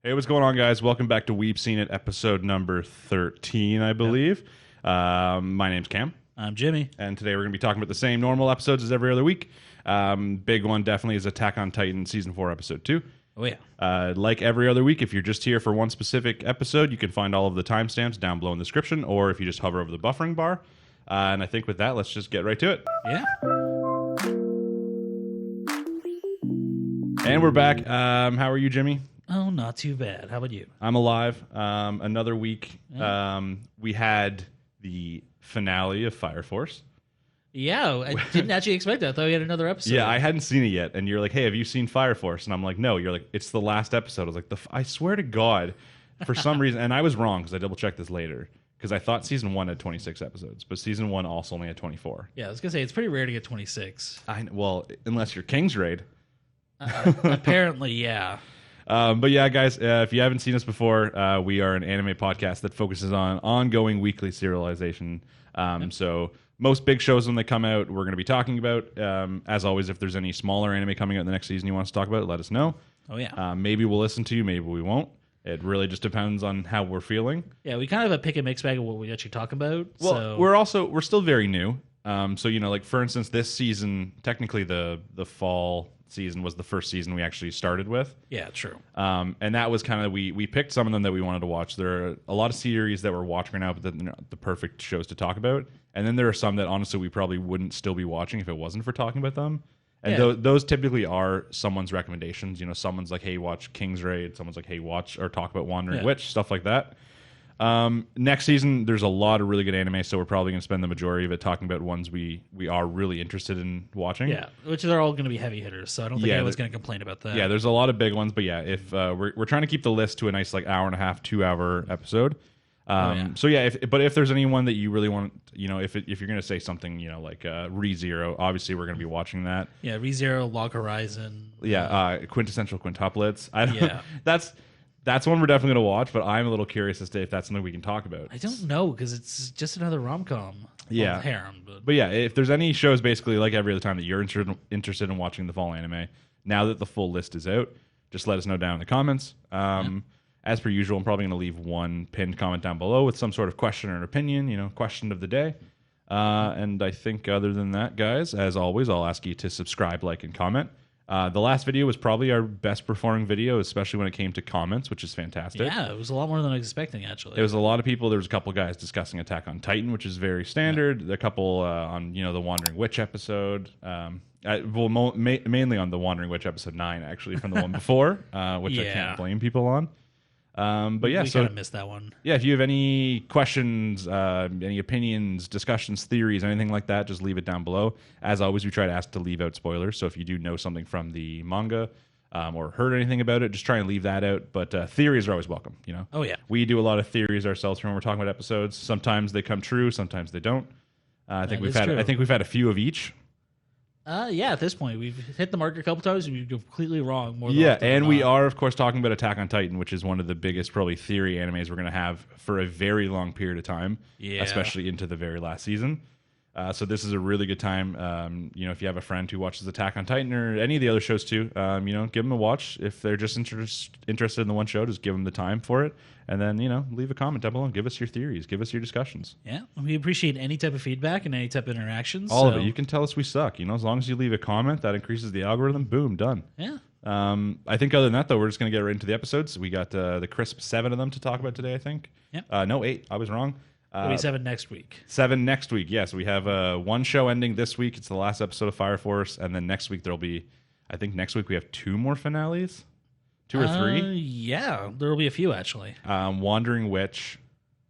Hey, what's going on, guys? Welcome back to Weeb Seen It, episode number 13, I believe. My name's Cam, I'm Jimmy. and today we're going to be talking about the same normal episodes as every other week. Big one definitely is Attack on Titan Season 4, Episode 2. Oh, yeah. Like every other week, if you're just here for one specific episode, you can find all of the timestamps down below in the description, or if you just hover over the buffering bar. And I think with that, let's just get right to it. Yeah. And we're back. How are you, Jimmy? Oh, not too bad. How about you? I'm alive. Another week. We had the finale of Fire Force. Yeah, I didn't actually expect that. I thought we had another episode. Yeah, I hadn't seen it yet. And you're like, hey, have you seen Fire Force? And I'm like, no. You're like, it's the last episode. I was like, I swear to God, for some reason, and I was wrong because I double-checked this later, because I thought Season 1 had 26 episodes, but Season 1 also only had 24. Yeah, I was going to say, it's pretty rare to get 26. Well, unless you're King's Raid. Apparently, yeah. But yeah, guys, if you haven't seen us before, we are an anime podcast that focuses on ongoing weekly serialization. So most big shows when they come out, we're going to be talking about. As always, if there's any smaller anime coming out in the next season you want us to talk about, let us know. Oh, yeah. Maybe we'll listen to you, maybe we won't. It really just depends on how we're feeling. Yeah, we kind of have a pick and mix bag of what we actually talk about. Well, so. we're still very new. So, like, for instance, this season, technically the fall season was the first season we actually started with. Yeah, true. And that was kind of, we picked some of them that we wanted to watch. There are a lot of series that we're watching right now, but they're not the perfect shows to talk about. And then there are some that honestly we probably wouldn't still be watching if it wasn't for talking about them. And those typically are someone's recommendations. Someone's like, hey, watch King's Raid. Someone's like, hey, watch or talk about Wandering Witch, stuff like that. Next season, there's a lot of really good anime, so we're probably going to spend the majority of it talking about ones we are really interested in watching. Yeah, which they're all going to be heavy hitters, so I don't think anyone's going to complain about that. Yeah, there's a lot of big ones, but yeah, if we're trying to keep the list to a nice hour and a half, 2 hour episode. So yeah, if there's anyone that you really want, if you're going to say something, like ReZero, obviously we're going to be watching that. Yeah, ReZero, Log Horizon. Yeah, quintessential quintuplets. That's one we're definitely going to watch, but I'm a little curious as to if that's something we can talk about. I don't know, because it's just another rom-com. Yeah. Well, harem. But yeah, if there's any shows basically like every other time that you're interested in watching the fall anime, now that the full list is out, just let us know down in the comments. As per usual, I'm probably going to leave one pinned comment down below with some sort of question or an opinion, question of the day. And I think other than that, guys, as always, I'll ask you to subscribe, like, and comment. The last video was probably our best performing video, especially when it came to comments, which is fantastic. Yeah, it was a lot more than I was expecting, actually. It was a lot of people. There was a couple guys discussing Attack on Titan, which is very standard. A couple on, the Wandering Witch episode. Mainly on the Wandering Witch episode 9, actually, from the one before, which I can't blame people on. But yeah, we kind of missed that one. Yeah, if you have any questions, any opinions, discussions, theories, anything like that, just leave it down below. As always, we try to ask to leave out spoilers. So if you do know something from the manga or heard anything about it, just try and leave that out. But theories are always welcome. Oh yeah, we do a lot of theories ourselves when we're talking about episodes. Sometimes they come true, sometimes they don't. I think we've had a few of each. Yeah, at this point, we've hit the mark a couple times and we've been completely wrong. And we are, of course, talking about Attack on Titan, which is one of the biggest, probably, theory animes we're going to have for a very long period of time, especially into the very last season. So this is a really good time. If you have a friend who watches Attack on Titan or any of the other shows too, give them a watch. If they're just interested in the one show, just give them the time for it. And then, leave a comment down below and give us your theories. Give us your discussions. Yeah, we appreciate any type of feedback and any type of interactions. All of it. You can tell us we suck. As long as you leave a comment, that increases the algorithm. Boom, done. Yeah. I think other than that, though, we're just going to get right into the episodes. We got the crisp 7 of them to talk about today, I think. Yeah. No, 8. I was wrong. It'll be 7 next week. 7 next week, yes. We have one show ending this week. It's the last episode of Fire Force. And then next week, I think next week we have 2 more finales. 2 or 3? Yeah, there will be a few, actually. Wandering Witch,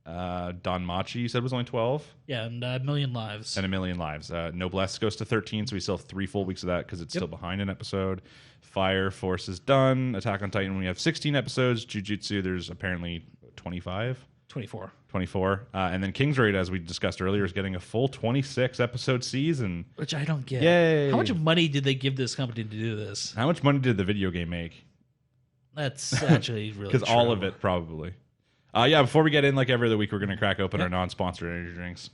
Don Machi, you said was only 12? Yeah, and A Million Lives. And A Million Lives. Noblesse goes to 13, so we still have 3 full weeks of that because it's still behind an episode. Fire Force is done. Attack on Titan, we have 16 episodes. Jujutsu, there's apparently 25? 24. And then King's Raid, as we discussed earlier, is getting a full 26-episode season. Which I don't get. Yay. How much money did they give this company to do this? How much money did the video game make? That's actually really Because all of it, probably. Before we get in, like every other week, we're going to crack open our non-sponsored energy drinks.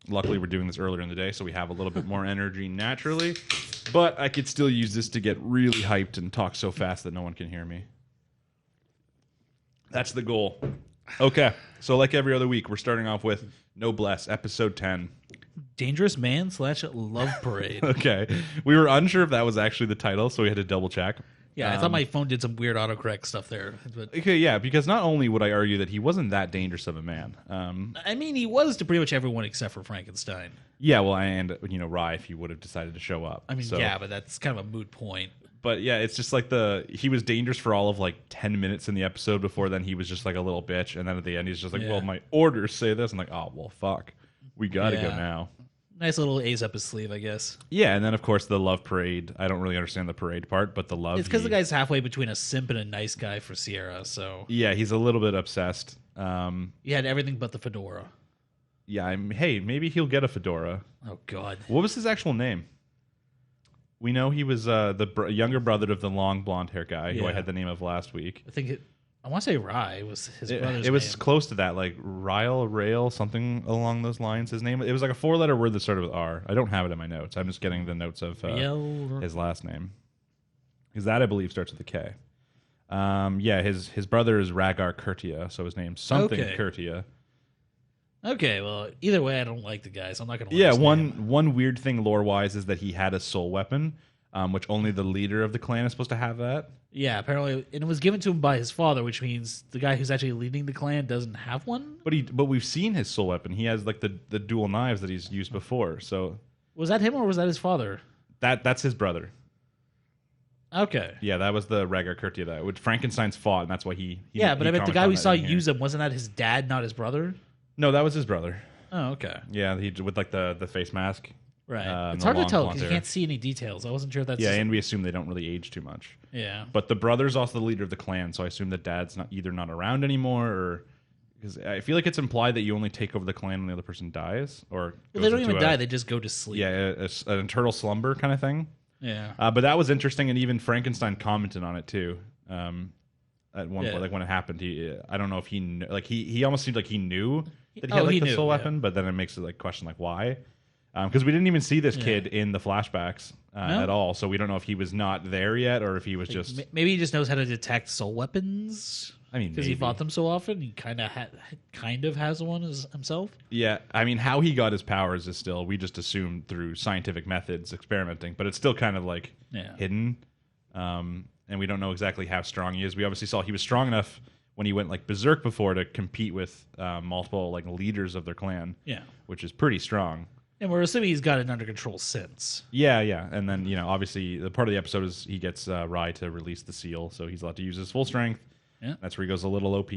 Luckily, we're doing this earlier in the day, so we have a little bit more energy naturally. But I could still use this to get really hyped and talk so fast that no one can hear me. That's the goal. Okay, so like every other week, we're starting off with Noblesse, episode 10. Dangerous Man / Love Parade. Okay, we were unsure if that was actually the title, so we had to double check. Yeah, I thought my phone did some weird autocorrect stuff there. But, Okay, yeah, because not only would I argue that he wasn't that dangerous of a man. I mean, he was to pretty much everyone except for Frankenstein. Yeah, well, and Rye, if he would have decided to show up. I mean, So- yeah, but that's kind of a moot point. But yeah, it's just like he was dangerous for all of like 10 minutes in the episode. Before then, he was just like a little bitch, and then at the end, he's just like, Yeah. "Well, my orders say this." I'm like, "Oh, well, fuck, we gotta go Yeah. now." Nice little ace up his sleeve, I guess. Yeah, and then of course the love parade. I don't really understand the parade part, but the love. It's because the guy's halfway between a simp and a nice guy for Sierra, so Yeah, he's a little bit obsessed. he had everything but the fedora. Yeah, hey, maybe he'll get a fedora. Oh, God. What was his actual name? We know he was the younger brother of the long blonde hair guy who I Yeah. had the name of last week. I want to say Rye was his brother's It was name. close to that, like Rail, something along those lines. His name. It was like a 4-letter word that started with R. I don't have it in my notes. I'm just getting the notes of his last name, because that I believe starts with a K. Yeah, his brother is Rhaegar Curtia, so his name's something Okay. Curtia. Okay, well, either way, I don't like the guy, so I'm not going to Yeah, one weird thing lore wise is that he had a soul weapon, which only the leader of the clan is supposed to have that. Yeah, apparently, and it was given to him by his father, which means the guy who's actually leading the clan doesn't have one. But we've seen his soul weapon. He has like the dual knives that he's used before. So Was that him or was that his father? that's his brother. Okay. Yeah, that was the Rhaegar Curtia that which Frankenstein's fought, and that's why he Yeah, but I mean, the commented guy on we that saw in here. use him, wasn't that his dad, not his brother? No, that was his brother. Oh, okay. Yeah, he with like the face mask. Right. It's the hard to long tell blonde because you hair. can't see any details. I wasn't sure if that's... Yeah, and we assume they don't really age too much. Yeah. But the brother's also the leader of the clan, so I assume that dad's not around anymore, or because I feel like it's implied that you only take over the clan when the other person dies, or But they goes don't into even die. They just go to sleep. Yeah, an eternal slumber kind of thing. Yeah. But that was interesting, and even Frankenstein commented on it too. At one point, like when it happened, I don't know if he almost seemed like he knew that he had like the soul weapon, but then it makes it like question like why, because we didn't even see this kid in the flashbacks at all, so we don't know if he was not there yet or if he was just Maybe he just knows how to detect soul weapons. I mean, because he maybe. fought them so often, he kind of has one as himself. Yeah, I mean, how he got his powers is still we just assume through scientific methods, experimenting, but it's still kind of like hidden. And we don't know exactly how strong he is. We obviously saw he was strong enough when he went like berserk before to compete with multiple like leaders of their clan. Yeah, which is pretty strong. And we're assuming he's got it under control since. Yeah, and then obviously the part of the episode is he gets Rye to release the seal, so he's allowed to use his full strength. Yeah, that's where he goes a little OP.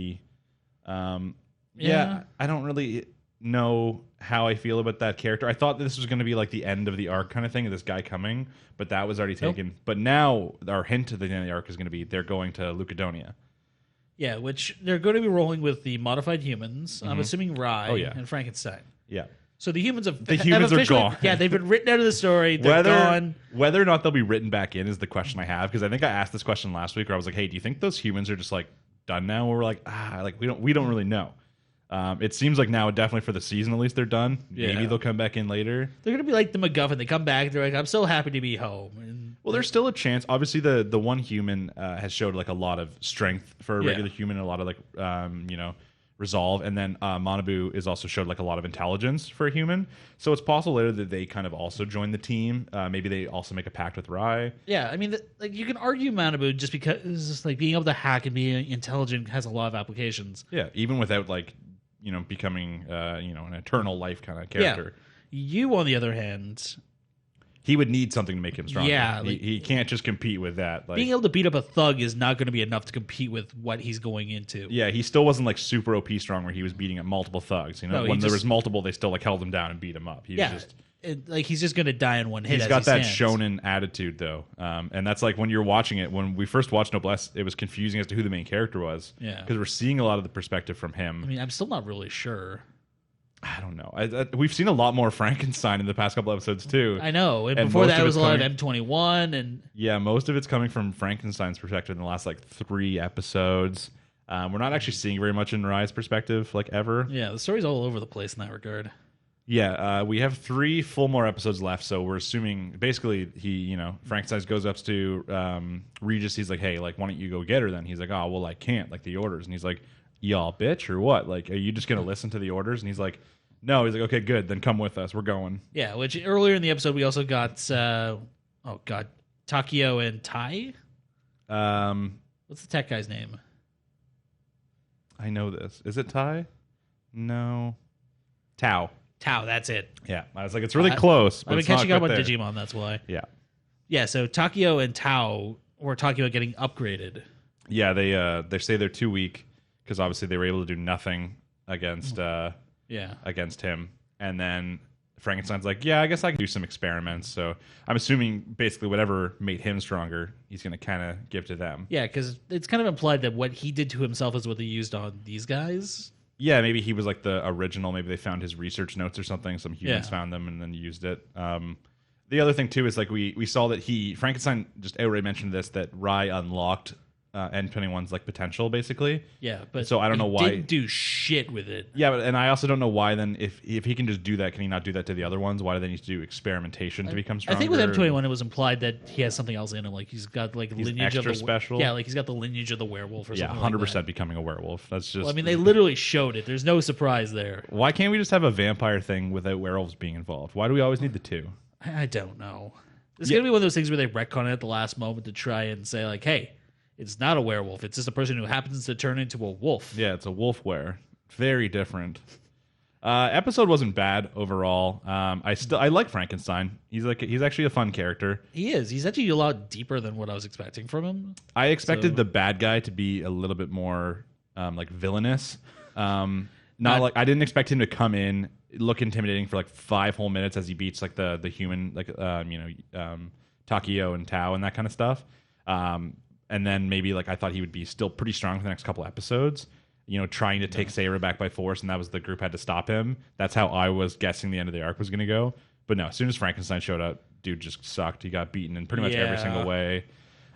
Yeah, I don't really know how I feel about that character. I thought this was going to be like the end of the arc kind of thing, of this guy coming, but that was already taken. Nope. But now our hint to the end of the arc is going to be they're going to Lucadonia. Yeah, which they're going to be rolling with the modified humans. I'm assuming Rye and Frankenstein. Yeah. So the humans are gone. Yeah, they've been written out of the story. They're gone. Whether or not they'll be written back in is the question I have, because I think I asked this question last week where I was like, "Hey, do you think those humans are just like done now?" Or we're like, we don't really know. It seems like now, definitely for the season at least, they're done. Yeah. Maybe they'll come back in later. They're gonna be like the MacGuffin. They come back. They're like, "I'm so happy to be home." And well, there's still a chance. Obviously, the one human has showed like a lot of strength for a regular human, and a lot of like resolve, and then Manabu is also showed like a lot of intelligence for a human. So it's possible later that they kind of also join the team. Maybe they also make a pact with Rye. Yeah, I mean, like you can argue Manabu just because like being able to hack and being intelligent has a lot of applications. Yeah, even without like becoming an eternal life kind of character. Yeah. You, on the other hand, he would need something to make him stronger. Yeah, he can't just compete with that. Like, being able to beat up a thug is not going to be enough to compete with what he's going into. Yeah, he still wasn't like super OP strong where he was beating up multiple thugs. No, when there was multiple, they still like held him down and beat him up. He was just, he's just going to die in one hit. He's got that shonen attitude though, and that's like when you're watching it. When we first watched Noblesse, it was confusing as to who the main character was. Yeah, because we're seeing a lot of the perspective from him. I mean, I'm still not really sure. I don't know. We've seen a lot more Frankenstein in the past couple episodes too. I know, and before that, it was a lot of M21, and most of it's coming from Frankenstein's perspective in the last like 3 episodes. We're not actually seeing very much in Rye's perspective, like ever. Yeah, the story's all over the place in that regard. Yeah, we have 3 full more episodes left, so we're assuming basically Frankenstein goes up to Regis. He's like, hey, like, why don't you go get her then? He's like, oh, well, I can't, like, the orders. And he's like, y'all bitch or what? Like, are you just going to listen to the orders? And he's like, no. He's like, okay, good, then come with us. We're going. Yeah, which earlier in the episode we also got, Takio and Tai? What's the tech guy's name? I know this. Is it Tai? No. Tao. Tao, that's it. Yeah, I was like, it's really close. But I've been it's not catching up on quite there. Digimon, that's why. Yeah. Yeah, so Takio and Tao were talking about getting upgraded. Yeah, they say they're too weak because obviously they were able to do nothing against against him. And then Frankenstein's like, yeah, I guess I can do some experiments. So I'm assuming basically whatever made him stronger, he's going to kind of give to them. Yeah, because it's kind of implied that what he did to himself is what they used on these guys. Yeah, maybe he was like the original. Maybe they found his research notes or something. Some humans found them and then used it. The other thing too is like we saw that Frankenstein just outright mentioned this, that Rai unlocked N21's like potential basically. Yeah, but so I don't know why didn't do shit with it. Yeah, and I also don't know why then if he can just do that, can he not do that to the other ones? Why do they need to do experimentation to become stronger? I think with M21 it was implied that he has something else in him, like he's got like lineage extra of the special. Yeah, like he's got the lineage of the werewolf or something. 100% becoming a werewolf. That's just. Well, I mean, they literally showed it. There's no surprise there. Why can't we just have a vampire thing without werewolves being involved? Why do we always need the two? I don't know. It's gonna be one of those things where they retcon it at the last moment to try and say like, hey, it's not a werewolf. It's just a person who happens to turn into a wolf. Yeah, it's a wolf were. Very different. Episode wasn't bad overall. I like Frankenstein. He's actually a fun character. He is. He's actually a lot deeper than what I was expecting from him. I expected the bad guy to be a little bit more like villainous. Not like I didn't expect him to come in, look intimidating for like 5 whole minutes as he beats like the human like Takio and Tao and that kind of stuff. And then maybe like I thought he would be still pretty strong for the next couple episodes, trying to take Sayra back by force, and that was the group had to stop him. That's how I was guessing the end of the arc was going to go. But no, as soon as Frankenstein showed up, dude just sucked. He got beaten in pretty much every single way.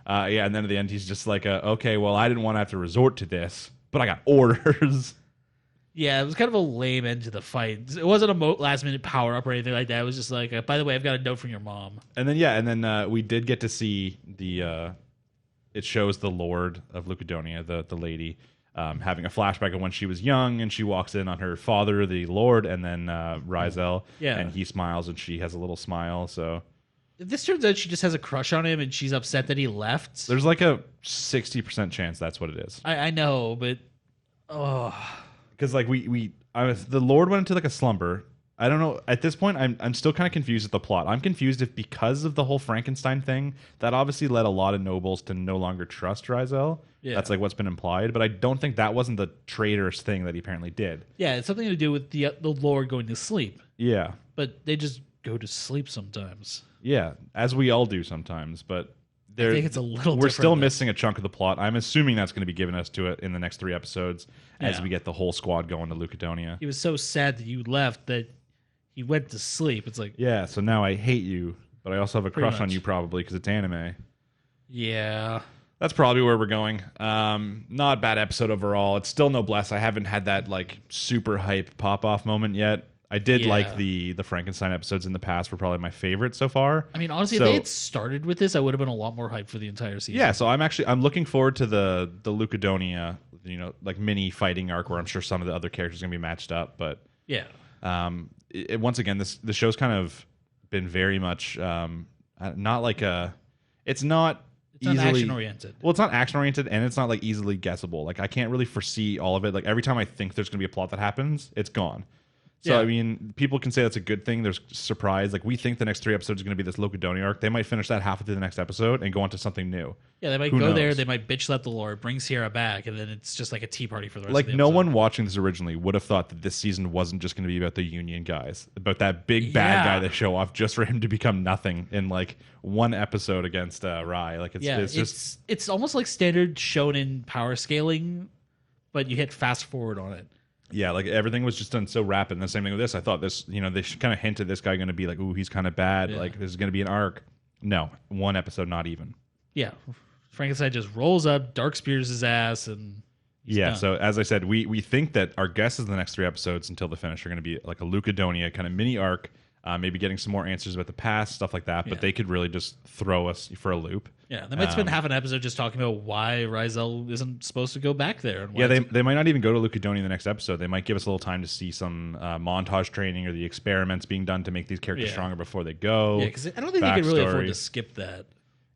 And then at the end, he's just like, okay, well, I didn't want to have to resort to this, but I got orders. Yeah, it was kind of a lame end to the fight. It wasn't a last-minute power-up or anything like that. It was just like, by the way, I've got a note from your mom. And then, we did get to see the... it shows the Lord of Lucadonia, the lady, having a flashback of when she was young, and she walks in on her father, the Lord, and then Rizel, and he smiles, and she has a little smile. So if this turns out she just has a crush on him, and she's upset that he left. There's like a 60% chance that's what it is. I know, but because like the Lord went into like a slumber. I don't know. At this point, I'm still kind of confused with the plot. I'm confused if because of the whole Frankenstein thing, that obviously led a lot of nobles to no longer trust Rizel. Yeah. That's like what's been implied. But I don't think that wasn't the traitorous thing that he apparently did. Yeah, it's something to do with the Lord going to sleep. Yeah. But they just go to sleep sometimes. Yeah, as we all do sometimes. But I think it's a little we're still missing a chunk of the plot. I'm assuming that's going to be given us to it in the next 3 episodes as we get the whole squad going to Lucadonia. He was so sad that you left that he went to sleep. It's like... Yeah, so now I hate you, but I also have a crush on you probably because it's anime. Yeah. That's probably where we're going. Not a bad episode overall. It's still Noblesse. I haven't had that like super hype pop-off moment yet. I did like the Frankenstein episodes in the past were probably my favorite so far. I mean, honestly, if they had started with this, I would have been a lot more hyped for the entire season. Yeah, so I'm looking forward to the Lucadonia, like mini fighting arc where I'm sure some of the other characters are going to be matched up, but yeah. Once again, the show's kind of been very much not like it's not easily action oriented. Well, it's not action oriented, and it's not like easily guessable. Like I can't really foresee all of it. Like every time I think there's going to be a plot that happens, it's gone. So, I mean, people can say that's a good thing. There's surprise. Like, we think the next 3 episodes are going to be this Lucadonia arc. They might finish that halfway through the next episode and go on to something new. Yeah, they might go there. They might bitch slap the Lord, bring Sierra back, and then it's just like a tea party for the rest of the episode. Like, no one watching this originally would have thought that this season wasn't just going to be about the Union guys, about that big bad guy they show off just for him to become nothing in, like, 1 episode against Rai. Like, it's almost like standard shonen power scaling, but you hit fast forward on it. Yeah, like everything was just done so rapid. And the same thing with this. I thought this, they should kind of hint at this guy going to be like, ooh, he's kind of bad. Yeah. Like, this is going to be an arc. No, 1 episode, not even. Yeah. Frankenstein just rolls up, dark spears his ass, and... Yeah, done. so as I said, we think that our guesses in the next 3 episodes until the finish are going to be like a Lucadonia kind of mini arc, maybe getting some more answers about the past, stuff like that. But they could really just throw us for a loop. Yeah, they might spend half an episode just talking about why Rizal isn't supposed to go back there. And why Yeah, they might not even go to Lucadonia in the next episode. They might give us a little time to see some montage training or the experiments being done to make these characters stronger before they go. Yeah, because I don't think they could really afford to skip that.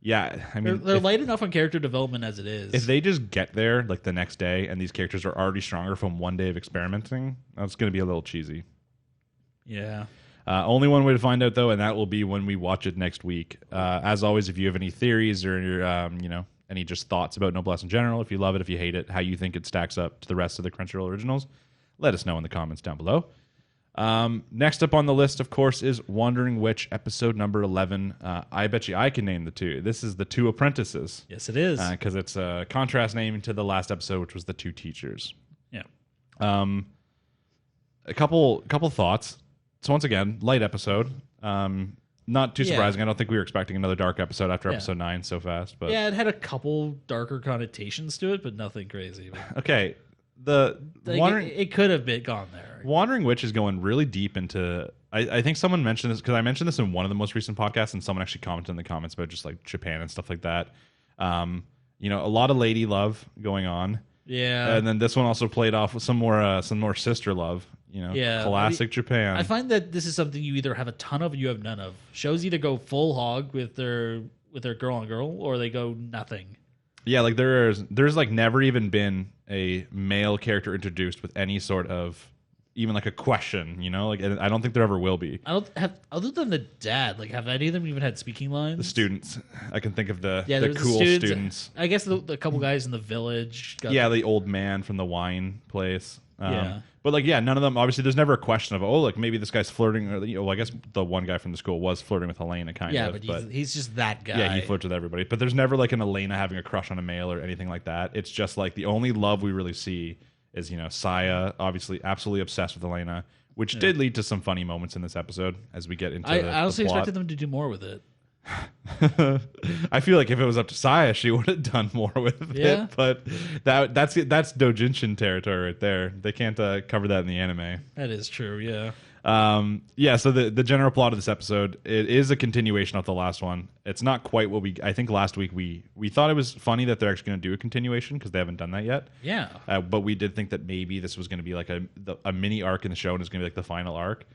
Yeah, I mean, they're light enough on character development as it is. If they just get there like the next day and these characters are already stronger from one day of experimenting, that's going to be a little cheesy. Yeah. Only one way to find out though, and that will be when we watch it next week. As always, if you have any theories or any just thoughts about Noblesse in general, if you love it, if you hate it, how you think it stacks up to the rest of the Crunchyroll originals, let us know in the comments down below. Next up on the list, of course, is Wandering Witch, episode number 11. I bet you I can name the two. This is the Two Apprentices. Yes, it is. Because it's a contrast name to the last episode, which was the Two Teachers. Yeah. A couple thoughts. So once again, light episode. Not too surprising. I don't think we were expecting another dark episode after episode 9 so fast. But yeah, it had a couple darker connotations to it, but nothing crazy. Okay. It could have gone there. Wandering Witch is going really deep into. I think someone mentioned this because I mentioned this in one of the most recent podcasts, and someone actually commented in the comments about just like Japan and stuff like that. A lot of lady love going on. Yeah, and then this one also played off with some more sister love. Classic Japan. I find that this is something you either have a ton of or you have none of. Shows either go full hog with their girl on girl, or they go nothing. Yeah, like there's like never even been a male character introduced with any sort of even like a question, like I don't think there ever will be. I don't have, other than the dad, like have any of them even had speaking lines? The students, I can think of the cool students. I guess the couple guys in the village. The old man from the wine place. But none of them. Obviously, there's never a question of maybe this guy's flirting, or I guess the one guy from the school was flirting with Elena, kind of. Yeah, but he's just that guy. Yeah, he flirts with everybody. But there's never like an Elena having a crush on a male or anything like that. It's just like the only love we really see is Saya, obviously absolutely obsessed with Elena, which did lead to some funny moments in this episode as we get into. I honestly expected them to do more with it. I feel like if it was up to Saya, she would have done more with it. But that's doujinshi territory right there. They can't cover that in the anime. That is true. Yeah. So the general plot of this episode, it is a continuation of the last one. It's not quite what I think last week we thought it was funny that they're actually going to do a continuation because they haven't done that yet. Yeah. But we did think that maybe this was going to be like a mini arc in the show and it's going to be like the final arc.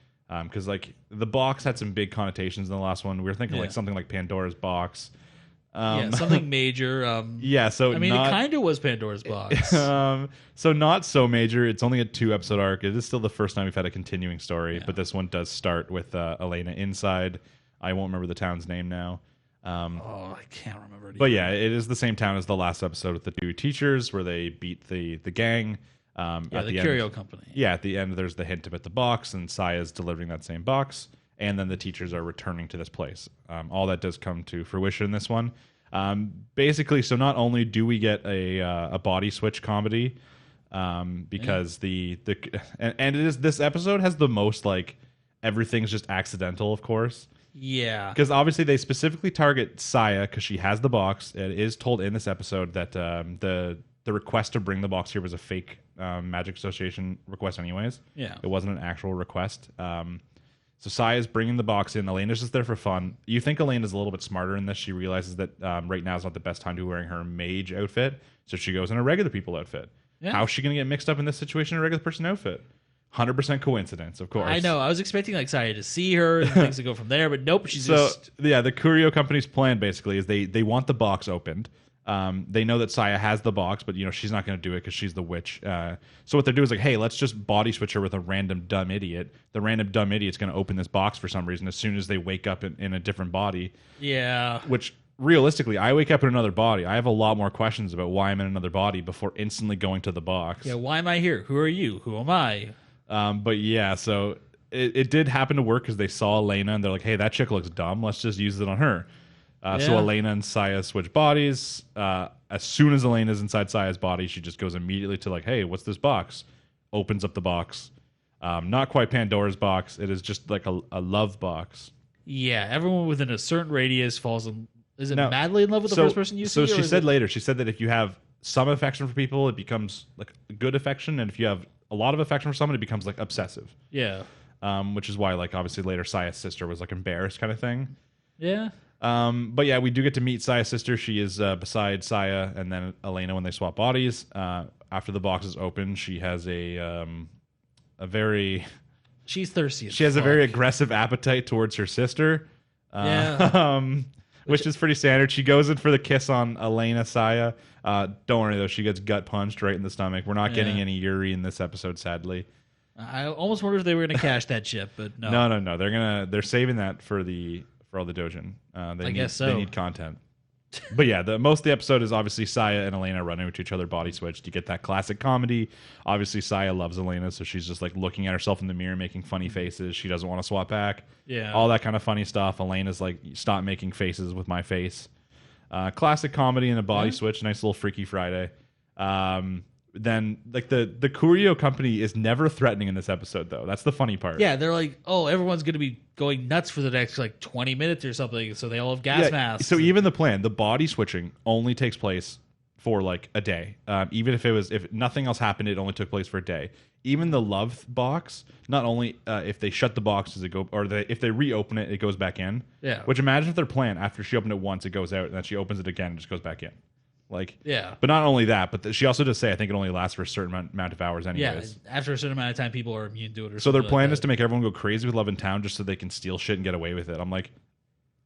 Because like the box had some big connotations in the last one. We were thinking like something like Pandora's box. Something major. So I mean, it kind of was Pandora's box. So not so major. It's only a 2-episode arc. It is still the first time we've had a continuing story, but this one does start with Elena inside. I won't remember the town's name now. I can't remember it. But yeah, it is the same town as the last episode with the 2 teachers where they beat the gang. The Curio Company. Yeah, at the end, there's the hint about the box, and Saya's delivering that same box, and then the teachers are returning to this place. All that does come to fruition in this one. Basically, so not only do we get a body switch comedy, because and it is this episode has the most like everything's just accidental, of course. Yeah, because obviously they specifically target Saya because she has the box. It is told in this episode that the request to bring the box here was a fake Magic Association request anyways. Yeah. It wasn't an actual request. So Saya's bringing the box in. Elena's just there for fun. You think Elena's a little bit smarter in this. She realizes that right now is not the best time to be wearing her mage outfit. So she goes in a regular people outfit. Yeah. How's she going to get mixed up in this situation in a regular person outfit? 100% coincidence, of course. I know. I was expecting like Saya to see her and things to go from there, but nope. The Curio Company's plan basically is they want the box opened. They know that Saya has the box, but she's not going to do it because she's the witch. So what they're doing is like, hey, let's just body switch her with a random dumb idiot. The random dumb idiot's going to open this box for some reason as soon as they wake up in a different body. Yeah. Which realistically, I wake up in another body. I have a lot more questions about why I'm in another body before instantly going to the box. Yeah. Why am I here? Who are you? Who am I? But yeah, so it did happen to work because they saw Elena and they're like, hey, that chick looks dumb. Let's just use it on her. So Elena and Saya switch bodies. As soon as Elena's inside Saya's body, she just goes immediately to like, hey, what's this box? Opens up the box. Not quite Pandora's box. It is just like a love box. Yeah, everyone within a certain radius falls in. Is it madly in love with the first person you see? So she said later, she said that if you have some affection for people, it becomes like good affection, and if you have a lot of affection for someone, it becomes like obsessive. Yeah. Which is why, like, obviously later Saya's sister was like embarrassed kind of thing. Yeah. But yeah, we do get to meet Saya's sister. She is beside Saya and then Elena when they swap bodies. After the box is open, she has a very She's thirsty. She has a very aggressive appetite towards her sister. Yeah. Which is pretty standard. She goes in for the kiss on Elena Saya. Don't worry though, she gets gut punched right in the stomach. We're not getting any Yuri in this episode, sadly. I almost wondered if they were going to cash that chip, but no. No. They're saving that for all the Dojin. I guess so. They need content. But yeah, most of the episode is obviously Saya and Elena running into each other, body switched. You get that classic comedy. Obviously, Saya loves Elena, so she's just like looking at herself in the mirror, making funny faces. She doesn't want to swap back. Yeah, all that kind of funny stuff. Elena's like, stop making faces with my face. Classic comedy and a body switch. Nice little Freaky Friday. Then like the Kurio company is never threatening in this episode though. That's the funny part. Yeah, they're like, oh, everyone's going to be going nuts for the next like 20 minutes or something, so they all have gas masks. So even the plan, the body switching only takes place for like a day. Even if nothing else happened, it only took place for a day. Even the love box, not only if they shut the box does it go, or if they reopen it, it goes back in. Yeah. Which imagine if their plan after she opened it once, it goes out, and then she opens it again and just goes back in. Like, yeah. But not only that, but she also does say, I think it only lasts for a certain amount of hours anyways. Yeah, after a certain amount of time, people are immune to it. So their plan is to make everyone go crazy with love in town just so they can steal shit and get away with it. I'm like,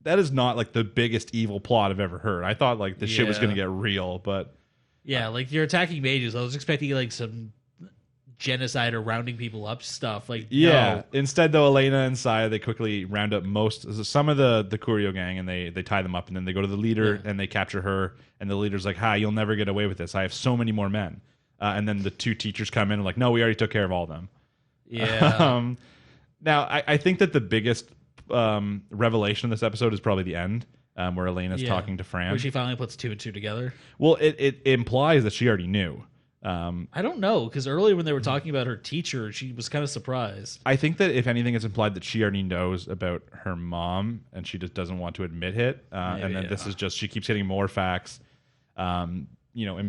that is not like the biggest evil plot I've ever heard. I thought like this shit was going to get real, but... Yeah, like you're attacking mages. I was expecting like some genocide or rounding people up stuff. Like, no. Instead though, Elena and Saya, they quickly round up some of the Kurio gang, and they tie them up, and then they go to the leader and they capture her, and the leader's like, hi, you'll never get away with this, I have so many more men. And then the two teachers come in and like, no, we already took care of all of them. Now I think that the biggest revelation in this episode is probably the end, where Elena's talking to Fran, where she finally puts two and two together. Well, it implies that she already knew. I don't know, because earlier when they were talking about her teacher, she was kind of surprised. I think that if anything, it's implied that she already knows about her mom, and she just doesn't want to admit it. And then this is just, she keeps getting more facts, and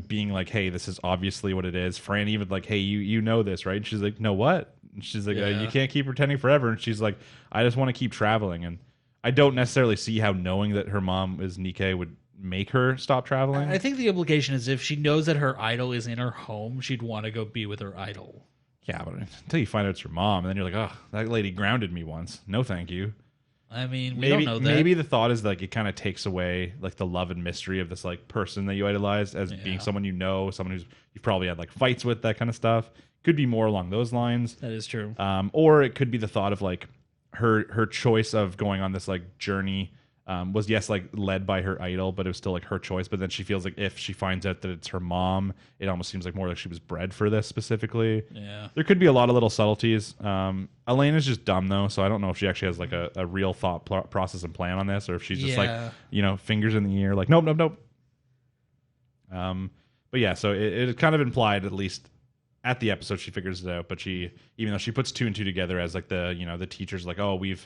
being like, hey, this is obviously what it is. Fran even like, hey, you know this, right? And she's like, no, what? And she's like, you can't keep pretending forever. And she's like, I just want to keep traveling. And I don't necessarily see how knowing that her mom is Nikke would make her stop traveling. I think the implication is if she knows that her idol is in her home, she'd want to go be with her idol. Yeah, but until you find out it's her mom, and then you're like, oh, that lady grounded me once. No, thank you. I mean, we don't know that. Maybe the thought is like it kind of takes away like the love and mystery of this like person that you idolize as being someone you know, someone who's you've probably had like fights with, that kind of stuff. Could be more along those lines. That is true. Or it could be the thought of like her choice of going on this like journey was like led by her idol, but it was still like her choice. But then she feels like if she finds out that it's her mom, it almost seems like more like she was bred for this specifically. Yeah, there could be a lot of little subtleties. Elena's just dumb though, so I don't know if she actually has like a real thought process and plan on this, or if she's just like fingers in the ear, like nope. But yeah, so it kind of implied, at least at the episode, she figures it out. But she, even though she puts two and two together as like the teacher's like, oh, we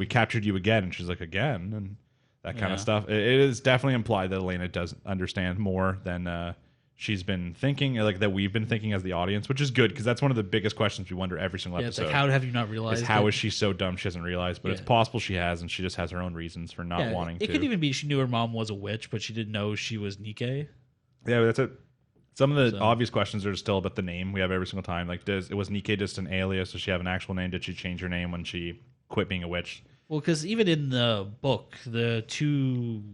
captured you again, and she's like, again, and that kind of stuff. It is definitely implied that Elena does understand more than she's been thinking, like that we've been thinking as the audience, which is good, because that's one of the biggest questions we wonder every single episode. It's like, how have you not realized? How is she so dumb she hasn't realized? But it's possible she has, and she just has her own reasons for not wanting to. It could even be she knew her mom was a witch, but she didn't know she was Nikke. Yeah, but that's it. Some of the obvious questions are still about the name we have every single time. Like, was Nikke just an alias? Does she have an actual name? Did she change her name when she quit being a witch? Well, because even in the book, the two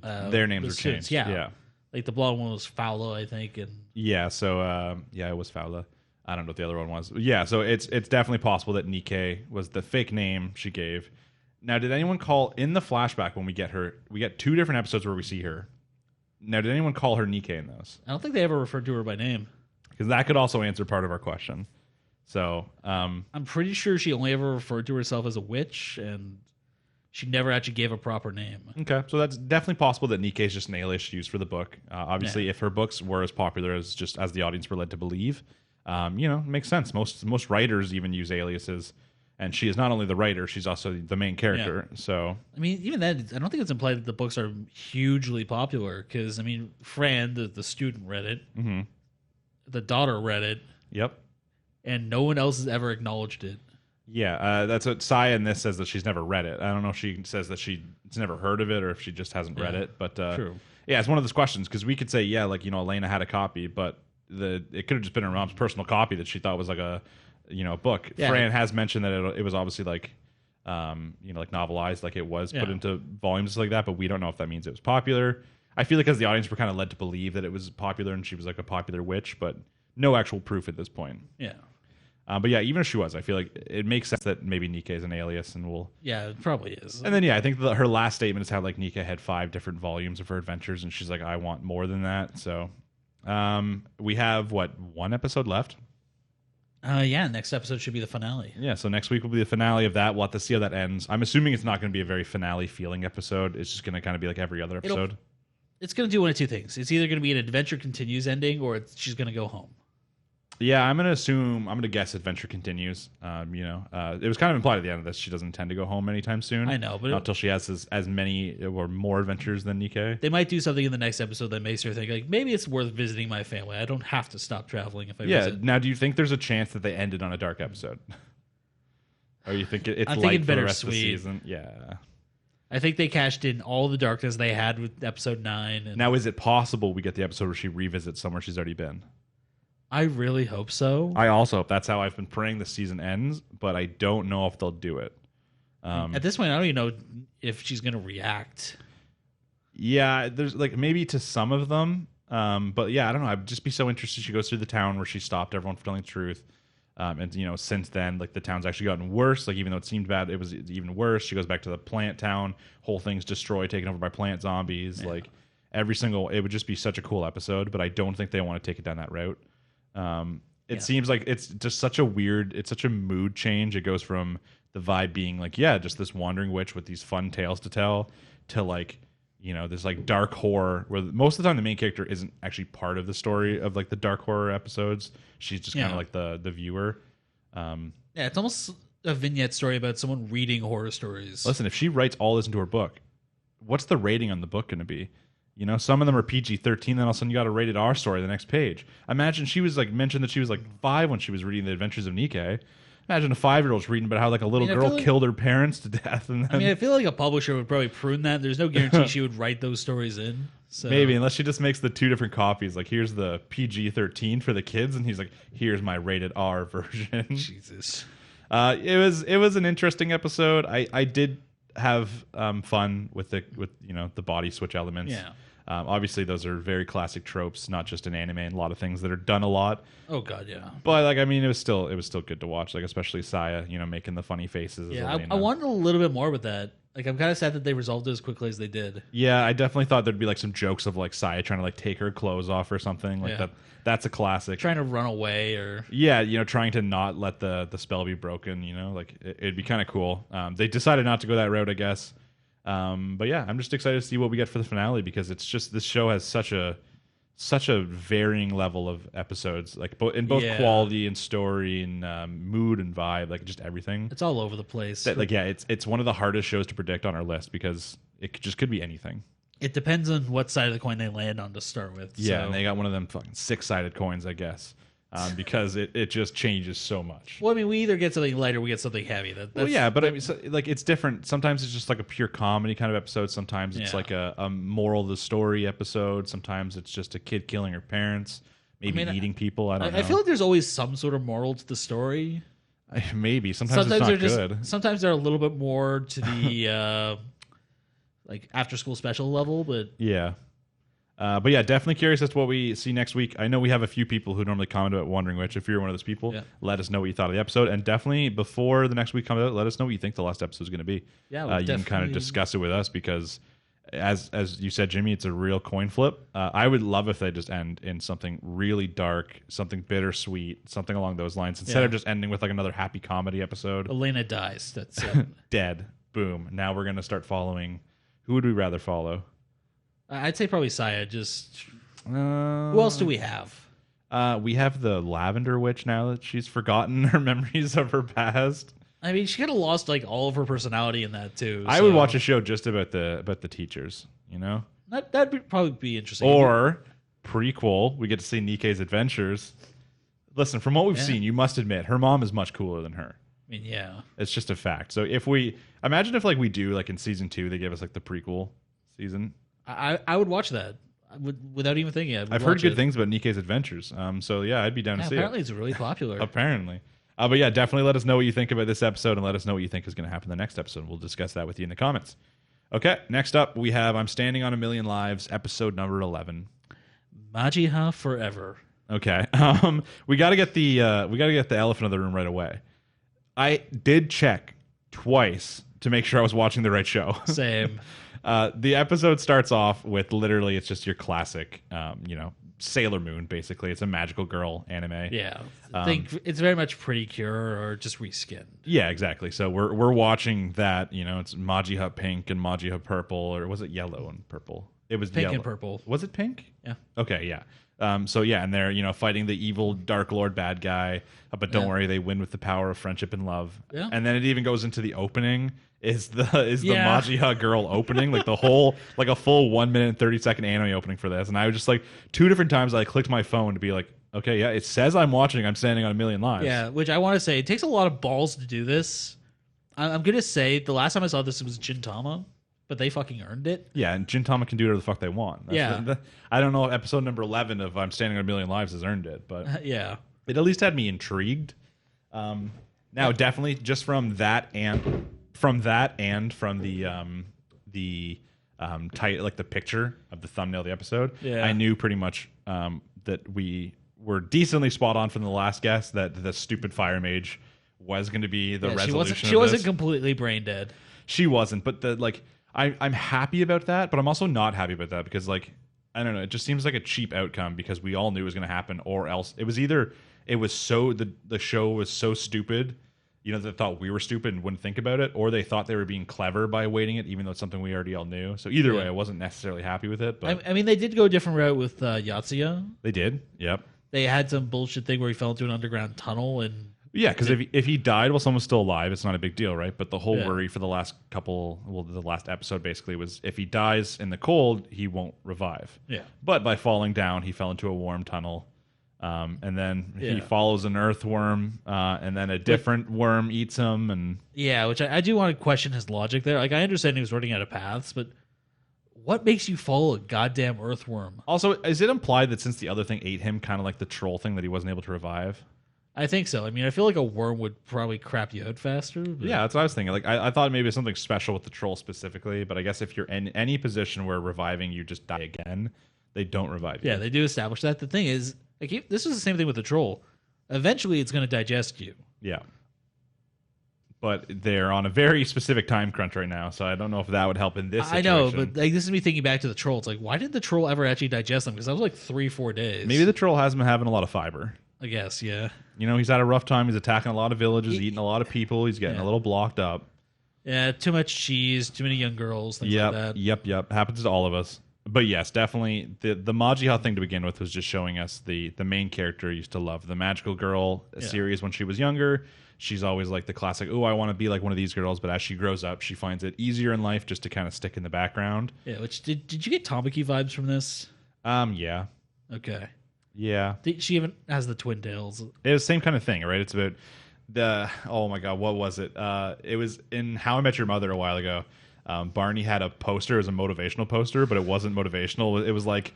their names were changed. Yeah, like the blonde one was Fowla, I think, and it was Fowla. I don't know what the other one was. Yeah, so it's definitely possible that Nikke was the fake name she gave. Now, did anyone call in the flashback when we get her? We get two different episodes where we see her. Now, did anyone call her Nikke in those? I don't think they ever referred to her by name, because that could also answer part of our question. So I'm pretty sure she only ever referred to herself as a witch, and she never actually gave a proper name. Okay, so that's definitely possible that Nikke is just an alias used for the book. Obviously, if her books were as popular as the audience were led to believe, it makes sense. Most writers even use aliases, and she is not only the writer, she's also the main character. So I mean, even then, I don't think it's implied that the books are hugely popular because, I mean, Fran, the student, read it. Mm-hmm. The daughter read it. Yep. And no one else has ever acknowledged it. Yeah, that's what Saya in this says, that she's never read it. I don't know if she says that she's never heard of it or if she just hasn't read it. But true. Yeah, it's one of those questions because we could say, yeah, like, you know, Elena had a copy, but it could have just been her mom's personal copy that she thought was like a book. Yeah. Fran has mentioned that it was obviously like, like novelized, like it was put into volumes like that, but we don't know if that means it was popular. I feel like as the audience, we're kind of led to believe that it was popular and she was like a popular witch, but no actual proof at this point. Yeah. But yeah, even if she was, I feel like it makes sense that maybe Nika is an alias, and we'll. Yeah, it probably is. And then I think her last statement is how like Nika had 5 different volumes of her adventures, and she's like, I want more than that. So, we have one episode left. Next episode should be the finale. Yeah, so next week will be the finale of that. We'll have to see how that ends. I'm assuming it's not going to be a very finale feeling episode. It's just going to kind of be like every other episode. It's going to do one of two things. It's either going to be an adventure continues ending, or she's going to go home. Yeah, I'm gonna guess adventure continues. It was kind of implied at the end of this she doesn't intend to go home anytime soon. I know, but not until she has as many or more adventures than Nikkei. They might do something in the next episode that makes her think like maybe it's worth visiting my family. I don't have to stop traveling if I visit. Now, do you think there's a chance that they ended on a dark episode, or you think it's I'm light thinking for the rest of the bittersweet. season? Yeah. I think they cashed in all the darkness they had with episode 9. And Now, is it possible we get the episode where she revisits somewhere she's already been? I really hope so. I also hope that's how I've been praying the season ends, but I don't know if they'll do it. At this point, I don't even know if she's going to react. Yeah, there's like maybe to some of them, but yeah, I don't know. I'd just be so interested. She goes through the town where she stopped everyone from telling the truth, and since then, like the town's actually gotten worse. Like even though it seemed bad, it was even worse. She goes back to the plant town. Whole thing's destroyed, taken over by plant zombies. Yeah. Like it would just be such a cool episode. But I don't think they want to take it down that route. It seems like it's just such a mood change. It goes from the vibe being like, yeah, just this wandering witch with these fun tales to tell, to like, this like dark horror where most of the time the main character isn't actually part of the story of like the dark horror episodes. She's just kind of like the viewer. It's almost a vignette story about someone reading horror stories. Listen, if she writes all this into her book, what's the rating on the book going to be? Some of them are PG-13, then all of a sudden you got a rated R story the next page. Imagine she was like mentioned that she was like 5 when she was reading The Adventures of Nikkei. Imagine a 5-year-old's reading about how like a little girl killed her parents to death. And then, I feel like a publisher would probably prune that. There's no guarantee she would write those stories in. So. Maybe, unless she just makes the 2 different copies. Like, here's the PG-13 for the kids, and he's like, here's my rated R version. Jesus. It was an interesting episode. I did have fun with the body switch elements. Yeah. Obviously, those are very classic tropes, not just in anime, and a lot of things that are done a lot. Oh God, yeah. But like, I mean, it was still good to watch. Like, especially Saya, making the funny faces. Yeah, I wanted a little bit more with that. Like, I'm kind of sad that they resolved it as quickly as they did. Yeah, I definitely thought there'd be like some jokes of like Saya trying to like take her clothes off or something like that. That's a classic. Trying to run away or trying to not let the spell be broken. Like it'd be kind of cool. They decided not to go that route, I guess. But yeah, I'm just excited to see what we get for the finale because it's just this show has such a varying level of episodes, like in both quality and story and mood and vibe, like just everything. It's all over the place. It's one of the hardest shows to predict on our list because it just could be anything. It depends on what side of the coin they land on to start with. Yeah, and they got one of them fucking 6-sided coins, I guess. Because it just changes so much. Well, I mean, we either get something light or we get something heavy. But I mean, it's different. Sometimes it's just like a pure comedy kind of episode. Sometimes it's like a moral of the story episode. Sometimes it's just a kid killing her parents, maybe eating people. I don't know. I feel like there's always some sort of moral to the story. Maybe. Sometimes it's not good. Sometimes they're a little bit more to the like after school special level, but yeah. But yeah, definitely curious as to what we see next week. I know we have a few people who normally comment about Wandering Witch. If you're one of those people, let us know what you thought of the episode. And definitely before the next week comes out, let us know what you think the last episode is going to be. Yeah, you can kind of discuss it with us because, as you said, Jimmy, it's a real coin flip. I would love if they just end in something really dark, something bittersweet, something along those lines, instead of just ending with like another happy comedy episode. Elena dies. That's it. Dead. Boom. Now we're going to start following. Who would we rather follow? I'd say probably Saya. Just who else do we have? We have the Lavender Witch now that she's forgotten her memories of her past. I mean, she kind of lost like all of her personality in that too. I would watch a show just about the teachers, you know? That'd probably be interesting. Or prequel, we get to see Nikke's adventures. Listen, from what we've seen, you must admit her mom is much cooler than her. I mean, yeah, it's just a fact. So if we imagine if like we do like in season 2, they give us like the prequel season. I would watch that. I would, without even thinking. I've heard good things about Nikke's adventures. So yeah, I'd be down to see apparently it. it's really popular. Apparently. But yeah, definitely let us know what you think about this episode and let us know what you think is going to happen in the next episode. We'll discuss that with you in the comments. Okay, next up we have I'm Standing on a Million Lives, episode number 11. Machi forever. Okay. We got to get the elephant in the room right away. I did check twice to make sure I was watching the right show. Same. The episode starts off with literally it's just your classic Sailor Moon, basically. It's a magical girl anime. Yeah. I think it's very much Pretty Cure or just reskinned. Yeah, exactly. So we're watching that, it's Maji Hut Pink and Maji Hut Purple, or was it yellow and purple? It was pink yellow. And purple. Was it pink? Yeah. Okay, yeah. So yeah, and they're, fighting the evil Dark Lord bad guy, but don't worry, they win with the power of friendship and love. Yeah. And then it even goes into the opening is the Majiha girl opening, like the whole, like a full 1 minute and 30-second anime opening for this. And I was just like, 2 different times I clicked my phone to be like, okay, yeah, it says I'm Standing on a Million Lives. Yeah, which I want to say, it takes a lot of balls to do this. I'm going to say the last time I saw this, it was Gintama, but they fucking earned it. Yeah, and Gintama can do whatever the fuck they want. I don't know if episode number 11 of I'm Standing on a Million Lives has earned it, but yeah, it at least had me intrigued. Now, definitely just from that and from the title, like the picture of the thumbnail of the episode, I knew pretty much that we were decently spot on from the last guest that the stupid fire mage was going to be the resolution. She wasn't completely brain dead. She wasn't, but I'm happy about that, but I'm also not happy about that because I don't know, it just seems like a cheap outcome because we all knew it was going to happen, or else it was either the show was so stupid, they thought we were stupid and wouldn't think about it, or they thought they were being clever by waiting it, even though it's something we already all knew. So either way, I wasn't necessarily happy with it. But I mean, they did go a different route with Yatsuya. They did. Yep. They had some bullshit thing where he fell into an underground tunnel and. Yeah, because if he died while someone's still alive, it's not a big deal, right? But the whole worry for the last the last episode basically was if he dies in the cold, he won't revive. Yeah. But by falling down, he fell into a warm tunnel. And then he follows an earthworm, and then a different worm eats him. And yeah, which I do want to question his logic there. Like, I understand he was running out of paths, but what makes you follow a goddamn earthworm? Also, is it implied that since the other thing ate him, kind of like the troll thing, that he wasn't able to revive? I think so. I mean, I feel like a worm would probably crap you out faster. But... Yeah, that's what I was thinking. Like, I thought maybe something special with the troll specifically, but I guess if you're in any position where reviving, you just die again, they don't revive you. Yeah, they do establish that. The thing is, like, this is the same thing with the troll. Eventually, it's going to digest you. Yeah. But they're on a very specific time crunch right now, so I don't know if that would help in this situation. I know, but like, this is me thinking back to the troll. It's like, why did the troll ever actually digest them? Because that was like 3-4 days. Maybe the troll hasn't been having a lot of fiber. I guess, yeah. He's had a rough time. He's attacking a lot of villages, eating a lot of people. He's getting a little blocked up. Yeah, too much cheese, too many young girls, things like that. Yep. Happens to all of us. But yes, definitely the Majiha thing to begin with was just showing us the main character I used to love. The magical girl series when she was younger. She's always like the classic, oh, I want to be like one of these girls. But as she grows up, she finds it easier in life just to kind of stick in the background. Yeah, which did you get Tamaki vibes from this? Yeah. Okay. Yeah. She even has the twin tails. It was the same kind of thing, right? It's about oh my God, what was it? It was in How I Met Your Mother a while ago. Barney had a poster as a motivational poster, but it wasn't motivational. It was like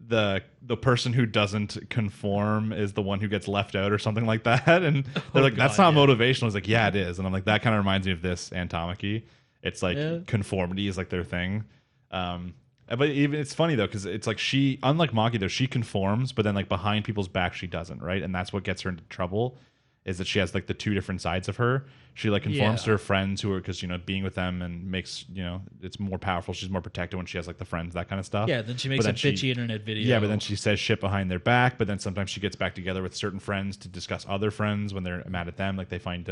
the person who doesn't conform is the one who gets left out or something like that. And they're like, that's not motivational. It's like, yeah, it is. And I'm like, that kind of reminds me of this and Tamaki. It's like conformity is like their thing. But even it's funny though, because it's like she, unlike Maki though, she conforms, but then like behind people's back she doesn't, right? And that's what gets her into trouble, is that she has like the two different sides of her. She like conforms to her friends who are, because being with them and makes it's more powerful. She's more protected when she has like the friends, that kind of stuff. Yeah, then she makes a bitchy internet video. Yeah, but then she says shit behind their back. But then sometimes she gets back together with certain friends to discuss other friends when they're mad at them, like they find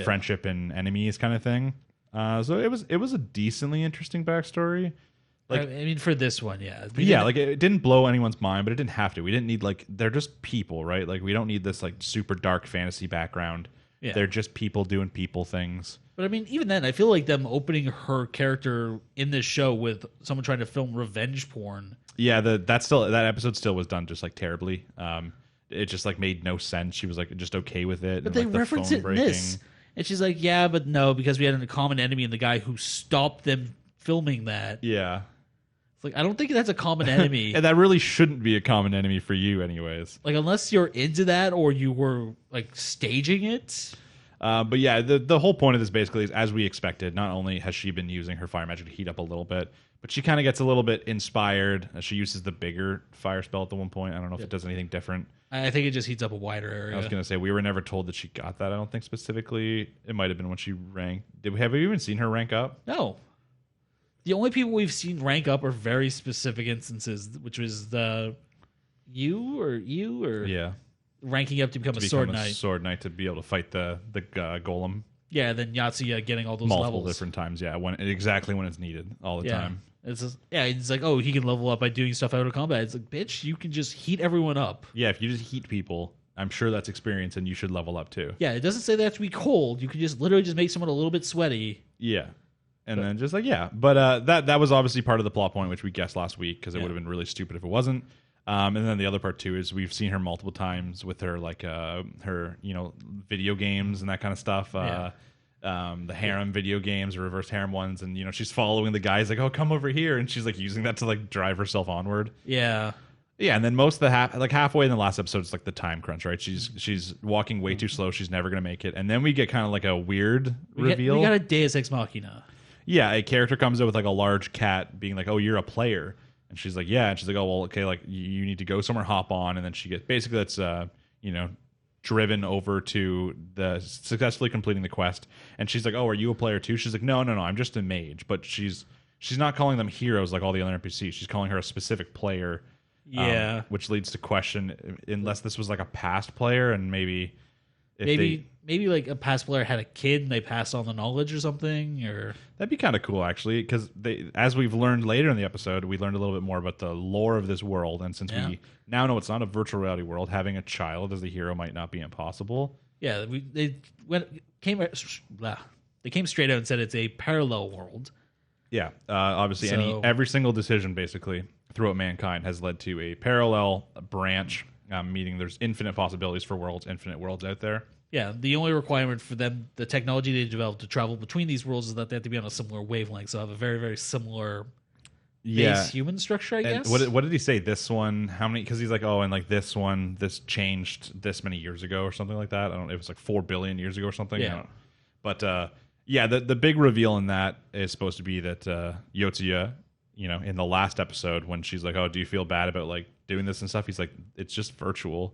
friendship and enemies kind of thing. So it was a decently interesting backstory. Like, I mean, for this one, like it didn't blow anyone's mind, but it didn't have to. We didn't need they're just people, right? Like we don't need this like super dark fantasy background. Yeah. They're just people doing people things. But I mean, even then, I feel like them opening her character in this show with someone trying to film revenge porn. Yeah, that episode still was done just like terribly. It just like made no sense. She was like just okay with it. But and, they like, reference it in this. And she's like, yeah, but no, because we had a common enemy in the guy who stopped them filming that. Yeah. It's like, I don't think that's a common enemy. And that really shouldn't be a common enemy for you anyways. Like, unless you're into that or you were, like, staging it. But yeah, the whole point of this basically is, as we expected, not only has she been using her fire magic to heat up a little bit, but she kind of gets a little bit inspired. She uses the bigger fire spell at the one point. I don't know if it does anything different. I think it just heats up a wider area. I was going to say, we were never told that she got that, I don't think, specifically. It might have been when she ranked. Have we even seen her rank up? No. The only people we've seen rank up are very specific instances, which was the you or Yeah. ranking up to become a sword knight. Sword knight to be able to fight the golem. Yeah, and then Yatsuya getting all those Multiple levels. different times, yeah. Exactly when it's needed, all the time. It's just, it's like, oh, he can level up by doing stuff out of combat. It's like, bitch, you can just heat everyone up. Yeah, if you just heat people, I'm sure that's experience, and you should level up too. Yeah, it doesn't say they have to be cold. You can just literally just make someone a little bit sweaty. Yeah. And then just like, yeah. But that was obviously part of the plot point, which we guessed last week, because it would have been really stupid if it wasn't. And then the other part too is we've seen her multiple times with her her video games and that kind of stuff. The harem video games, or reverse harem ones, and she's following the guys like, oh, come over here, and she's like using that to like drive herself onward. Yeah. Yeah, and then most of the halfway in the last episode, it's like the time crunch, right? She's walking way too slow. She's never gonna make it, and then we get kind of like a weird reveal. We got a Deus Ex Machina. Yeah, a character comes in with like a large cat, being like, "Oh, you're a player," and she's like, "Yeah," and she's like, "Oh, well, okay, like you need to go somewhere, hop on," and then she gets basically that's driven over to the successfully completing the quest, and she's like, "Oh, are you a player too?" She's like, "No, I'm just a mage," but she's not calling them heroes like all the other NPCs. She's calling her a specific player. Yeah, which leads to question, unless this was like a past player, and maybe like a past player had a kid and they passed on the knowledge or something, or that'd be kind of cool actually, because as we've learned later in the episode, we learned a little bit more about the lore of this world, and since we now know it's not a virtual reality world, having a child as a hero might not be impossible. Yeah, they came straight out and said it's a parallel world. Yeah, obviously, every single decision basically throughout mankind has led to a parallel branch, meaning there's infinite possibilities for worlds, infinite worlds out there. Yeah, the only requirement for them, the technology they developed to travel between these worlds, is that they have to be on a similar wavelength, so have a very, very similar base human structure, I guess. What did he say? This one, how many? Because he's like, oh, and like this one, this changed this many years ago or something like that. I don't know. It was like 4 billion years ago or something. Yeah. But the big reveal in that is supposed to be that Yotsuya, in the last episode when she's like, oh, do you feel bad about like doing this and stuff? He's like, it's just virtual.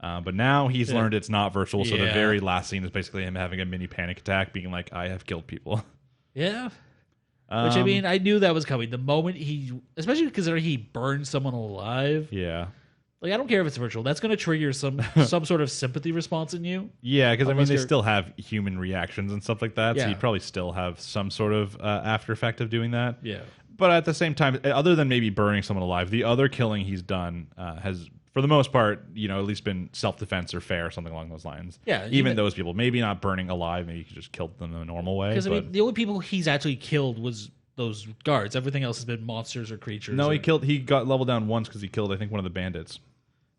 But now he's learned it's not virtual. So the very last scene is basically him having a mini panic attack, being like, I have killed people. Yeah. Which, I mean, I knew that was coming. The moment especially considering he burned someone alive. Yeah. Like, I don't care if it's virtual. That's going to trigger some sort of sympathy response in you. Yeah, because, I mean, they still have human reactions and stuff like that. Yeah. So you'd probably still have some sort of after effect of doing that. Yeah. But at the same time, other than maybe burning someone alive, the other killing he's done has, for the most part, at least been self-defense or fair or something along those lines. Yeah. Even those people. Maybe not burning alive. Maybe you could just kill them in a normal way. Because, I mean, the only people he's actually killed was those guards. Everything else has been monsters or creatures. No, he got leveled down once because he killed, I think, one of the bandits.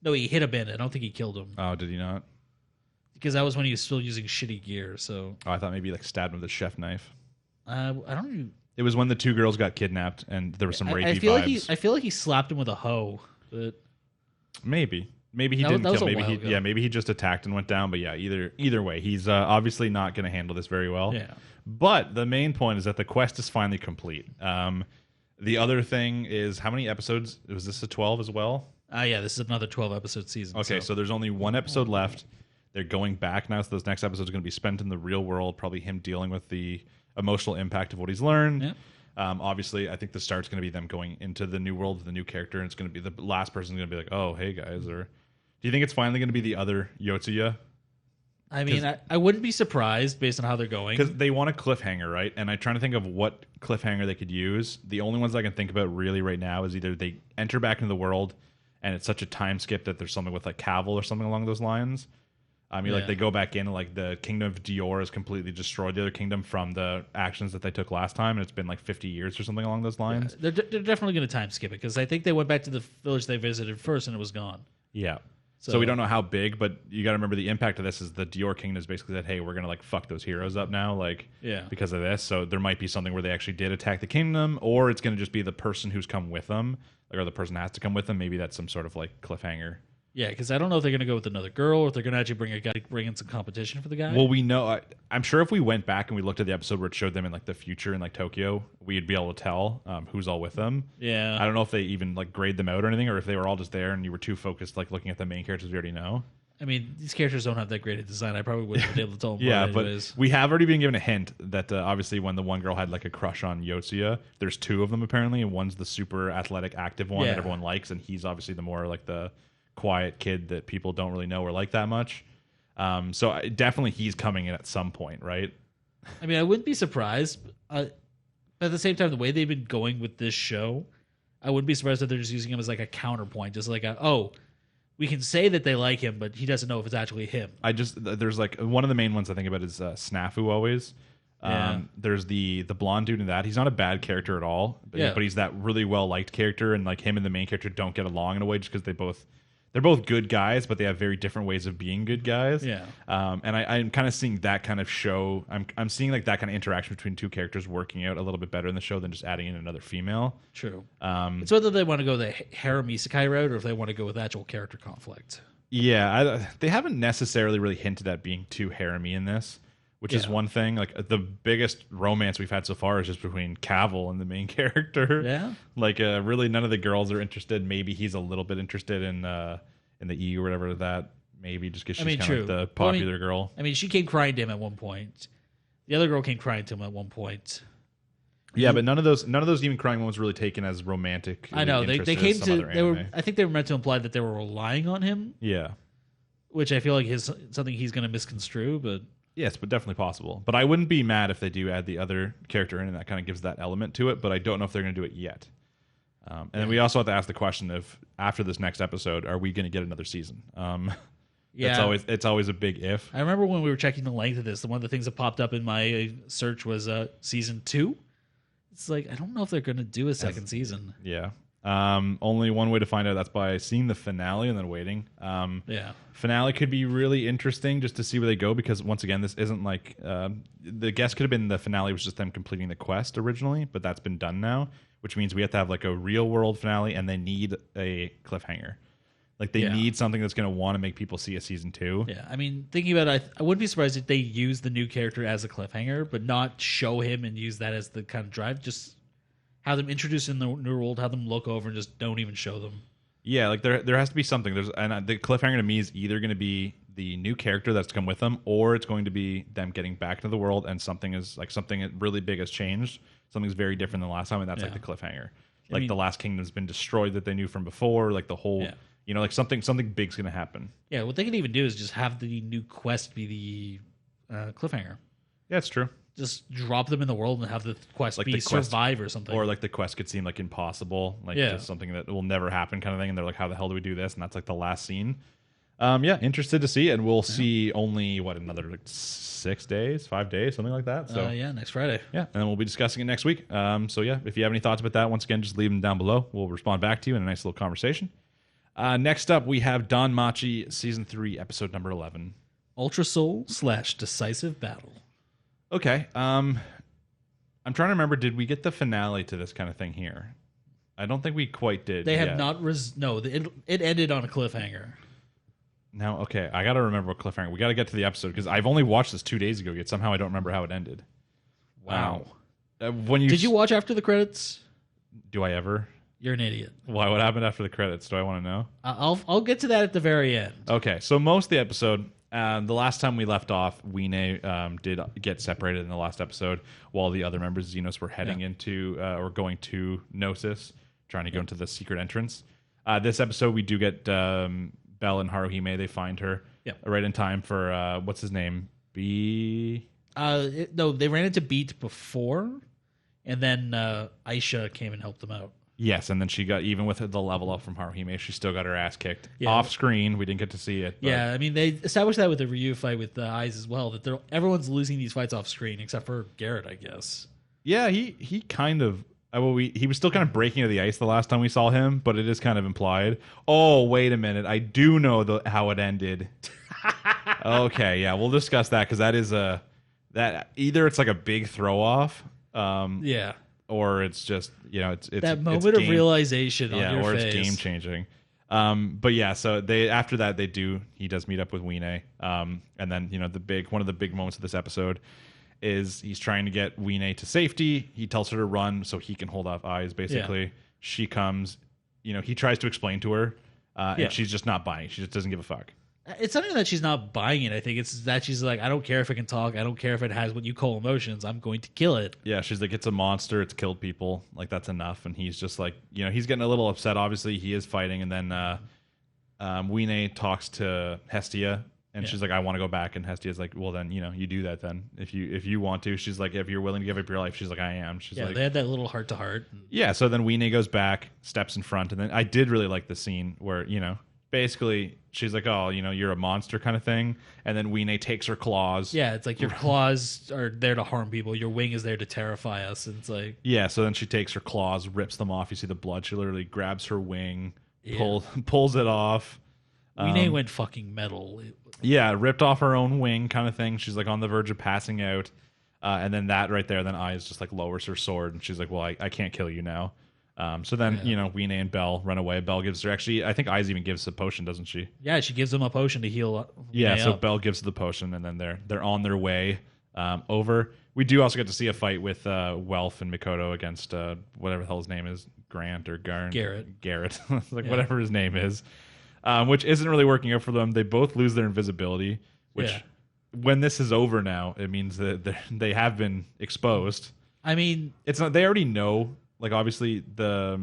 No, he hit a bandit. I don't think he killed him. Oh, did he not? Because that was when he was still using shitty gear, so... Oh, I thought maybe like stabbed him with a chef knife. I don't know. It was when the 2 girls got kidnapped and there was some rapey vibes. I feel like he slapped him with a hoe. But maybe he didn't kill. Maybe he just attacked and went down. But yeah, either way, he's obviously not going to handle this very well. Yeah. But the main point is that the quest is finally complete. The other thing is, how many episodes? Was this a 12 as well? Yeah, this is another 12-episode season. Okay, so there's only one episode left. They're going back now, so those next episodes are going to be spent in the real world, probably him dealing with the emotional impact of what he's learned. Yeah. Obviously, I think the start's going to be them going into the new world with the new character, and it's going to be the last person's going to be like, oh, hey, guys. Or do you think it's finally going to be the other Yotsuya? I mean, I wouldn't be surprised based on how they're going. Because they want a cliffhanger, right? And I'm trying to think of what cliffhanger they could use. The only ones I can think about really right now is either they enter back into the world and it's such a time skip that there's something with like Cavill or something along those lines. I mean, like they go back in and like the kingdom of Dior has completely destroyed the other kingdom from the actions that they took last time, and it's been like 50 years or something along those lines. Yeah, they're definitely going to time skip it because I think they went back to the village they visited first and it was gone. Yeah. So we don't know how big, but you got to remember the impact of this is the Dior kingdom has basically said, hey, we're going to like fuck those heroes up now, like because of this. So there might be something where they actually did attack the kingdom, or it's going to just be the person who's come with them, like, or the person has to come with them. Maybe that's some sort of like cliffhanger. Yeah, because I don't know if they're going to go with another girl or if they're going to actually bring in some competition for the guy. Well, we know. I'm sure if we went back and we looked at the episode where it showed them in like the future in like Tokyo, we'd be able to tell who's all with them. Yeah, I don't know if they even like grade them out or anything, or if they were all just there and you were too focused like looking at the main characters we already know. I mean, these characters don't have that great a design. I probably wouldn't be able to tell them. Yeah, but we have already been given a hint that obviously when the one girl had like a crush on Yotsuya, there's two of them apparently, and one's the super athletic, active one that everyone likes, and he's obviously the more like the quiet kid that people don't really know or like that much. So definitely he's coming in at some point, right? I mean, I wouldn't be surprised. But at the same time, the way they've been going with this show, I wouldn't be surprised if they're just using him as like a counterpoint, just like we can say that they like him, but he doesn't know if it's actually him. There's like one of the main ones I think about is Snafu always. There's the blonde dude in that. He's not a bad character at all, but he's that really well liked character, and like him and the main character don't get along in a way just because they're both good guys, but they have very different ways of being good guys. Yeah. And I'm kind of seeing that kind of show. I'm seeing like that kind of interaction between two characters working out a little bit better in the show than just adding in another female. True. It's whether they want to go the harem isekai route or if they want to go with actual character conflict. Yeah, they haven't necessarily really hinted at being too harem-y in this, which is one thing. Like the biggest romance we've had so far is just between Cavill and the main character. Yeah. Like really none of the girls are interested. Maybe he's a little bit interested in the E or whatever that. Maybe just because she's kind of like the popular girl. I mean, she came crying to him at one point. The other girl came crying to him at one point. Yeah, but none of those even crying moments really taken as romantic. I know they came to. I think they were meant to imply that they were relying on him. Yeah. Which I feel like is something he's going to misconstrue, but. Yes, but definitely possible. But I wouldn't be mad if they do add the other character in, and that kind of gives that element to it. But I don't know if they're going to do it yet. And then we also have to ask the question of after this next episode, are we going to get another season? It's always a big if. I remember when we were checking the length of this, one of the things that popped up in my search was season 2. It's like I don't know if they're going to do a second season. Yeah. Only one way to find out, that's by seeing the finale and then waiting. Finale could be really interesting just to see where they go, because once again, this isn't like the guess could have been the finale was just them completing the quest originally, but that's been done now, which means we have to have like a real world finale, and they need a cliffhanger. Like they need something that's going to want to make people see a season 2. Yeah, I mean, thinking about it, I wouldn't be surprised if they use the new character as a cliffhanger, but not show him and use that as the kind of drive. Just have them introduce in the new world, have them look over, and just don't even show them. Yeah, like there has to be something. And the cliffhanger to me is either going to be the new character that's come with them, or it's going to be them getting back into the world and something really big has changed. Something's very different than last time, and that's like the cliffhanger. Like the last kingdom's been destroyed that they knew from before. Like the whole, like something big's going to happen. Yeah, what they can even do is just have the new quest be the cliffhanger. Yeah, it's true. Just drop them in the world and have the quest like be survive or something. Or like the quest could seem like impossible, like just something that will never happen kind of thing. And they're like, how the hell do we do this? And that's like the last scene. Interested to see. And we'll see only, another like 5 days, something like that. So next Friday. Yeah, and then we'll be discussing it next week. If you have any thoughts about that, once again, just leave them down below. We'll respond back to you in a nice little conversation. Next up, we have Don Machi Season 3, Episode number 11. Ultra Soul / Decisive Battle. Okay. I'm trying to remember, did we get the finale to this kind of thing here? I don't think we quite did. They have not... it ended on a cliffhanger. Now, okay, I got to remember what cliffhanger. We got to get to the episode, because I've only watched this 2 days ago, yet somehow I don't remember how it ended. Wow. Did you watch after the credits? Do I ever? You're an idiot. Why? What happened after the credits? Do I want to know? I'll get to that at the very end. Okay, so most of the episode... the last time we left off, Weene did get separated in the last episode, while the other members of Xenos were heading into or going to Gnosis, trying to go into the secret entrance. This episode, we do get Belle and Haruhime. They find her right in time for what's his name? B. No, they ran into Beat before, and then Aisha came and helped them out. Yes, and then she got, even with the level up from Haruhime, she still got her ass kicked. Yeah. Off screen, we didn't get to see it. But Yeah, I mean, they established that with the Ryu fight with the Eyes as well, that everyone's losing these fights off screen, except for Garrett, I guess. yeah, he kind of... he was still kind of breaking into the ice the last time we saw him, but it is kind of implied. Oh, wait a minute. I do know how it ended. Okay, yeah, we'll discuss that, because that is that either it's like a big throw-off... yeah. or it's just, it's that moment of realization on your face. Or it's game changing. But yeah, so after that he does meet up with Weene. And then, one of the big moments of this episode is he's trying to get Weene to safety. He tells her to run so he can hold off Eyes, basically. Yeah. She comes, he tries to explain to her, and she's just not buying. She just doesn't give a fuck. It's not even that she's not buying it. I think it's that she's like, I don't care if it can talk. I don't care if it has what you call emotions. I'm going to kill it. Yeah, she's like, it's a monster. It's killed people. Like, that's enough. And he's just like, he's getting a little upset. Obviously, he is fighting. And then Weene talks to Hestia, and she's like, I want to go back. And Hestia's like, well, then, you do that then. If you want to. She's like, if you're willing to give up your life. She's like, I am. She's like, they had that little heart-to-heart. Yeah, so then Weene goes back, steps in front. And then I did really like the scene where, basically, she's like, oh, you're a monster kind of thing. And then Weene takes her claws. Yeah, it's like your claws are there to harm people. Your wing is there to terrify us. And it's like... Yeah, so then she takes her claws, rips them off. You see the blood. She literally grabs her wing, pulls it off. Weene went fucking metal. Yeah, ripped off her own wing kind of thing. She's like on the verge of passing out. And then that right there, then Eyes just like lowers her sword. And she's like, well, I can't kill you now. So then, Weene and Belle run away. Belle gives her... Actually, I think Eyes even gives a potion, doesn't she? Yeah, she gives him a potion to heal Yeah, so up. Belle gives the potion, and then they're on their way over. We do also get to see a fight with Welf and Mikoto against whatever the hell his name is. Grant or Garn? Garrett. Whatever his name is. Which isn't really working out for them. They both lose their invisibility, which... When this is over now, it means that they have been exposed. I mean... It's not... They already know... Like, obviously, the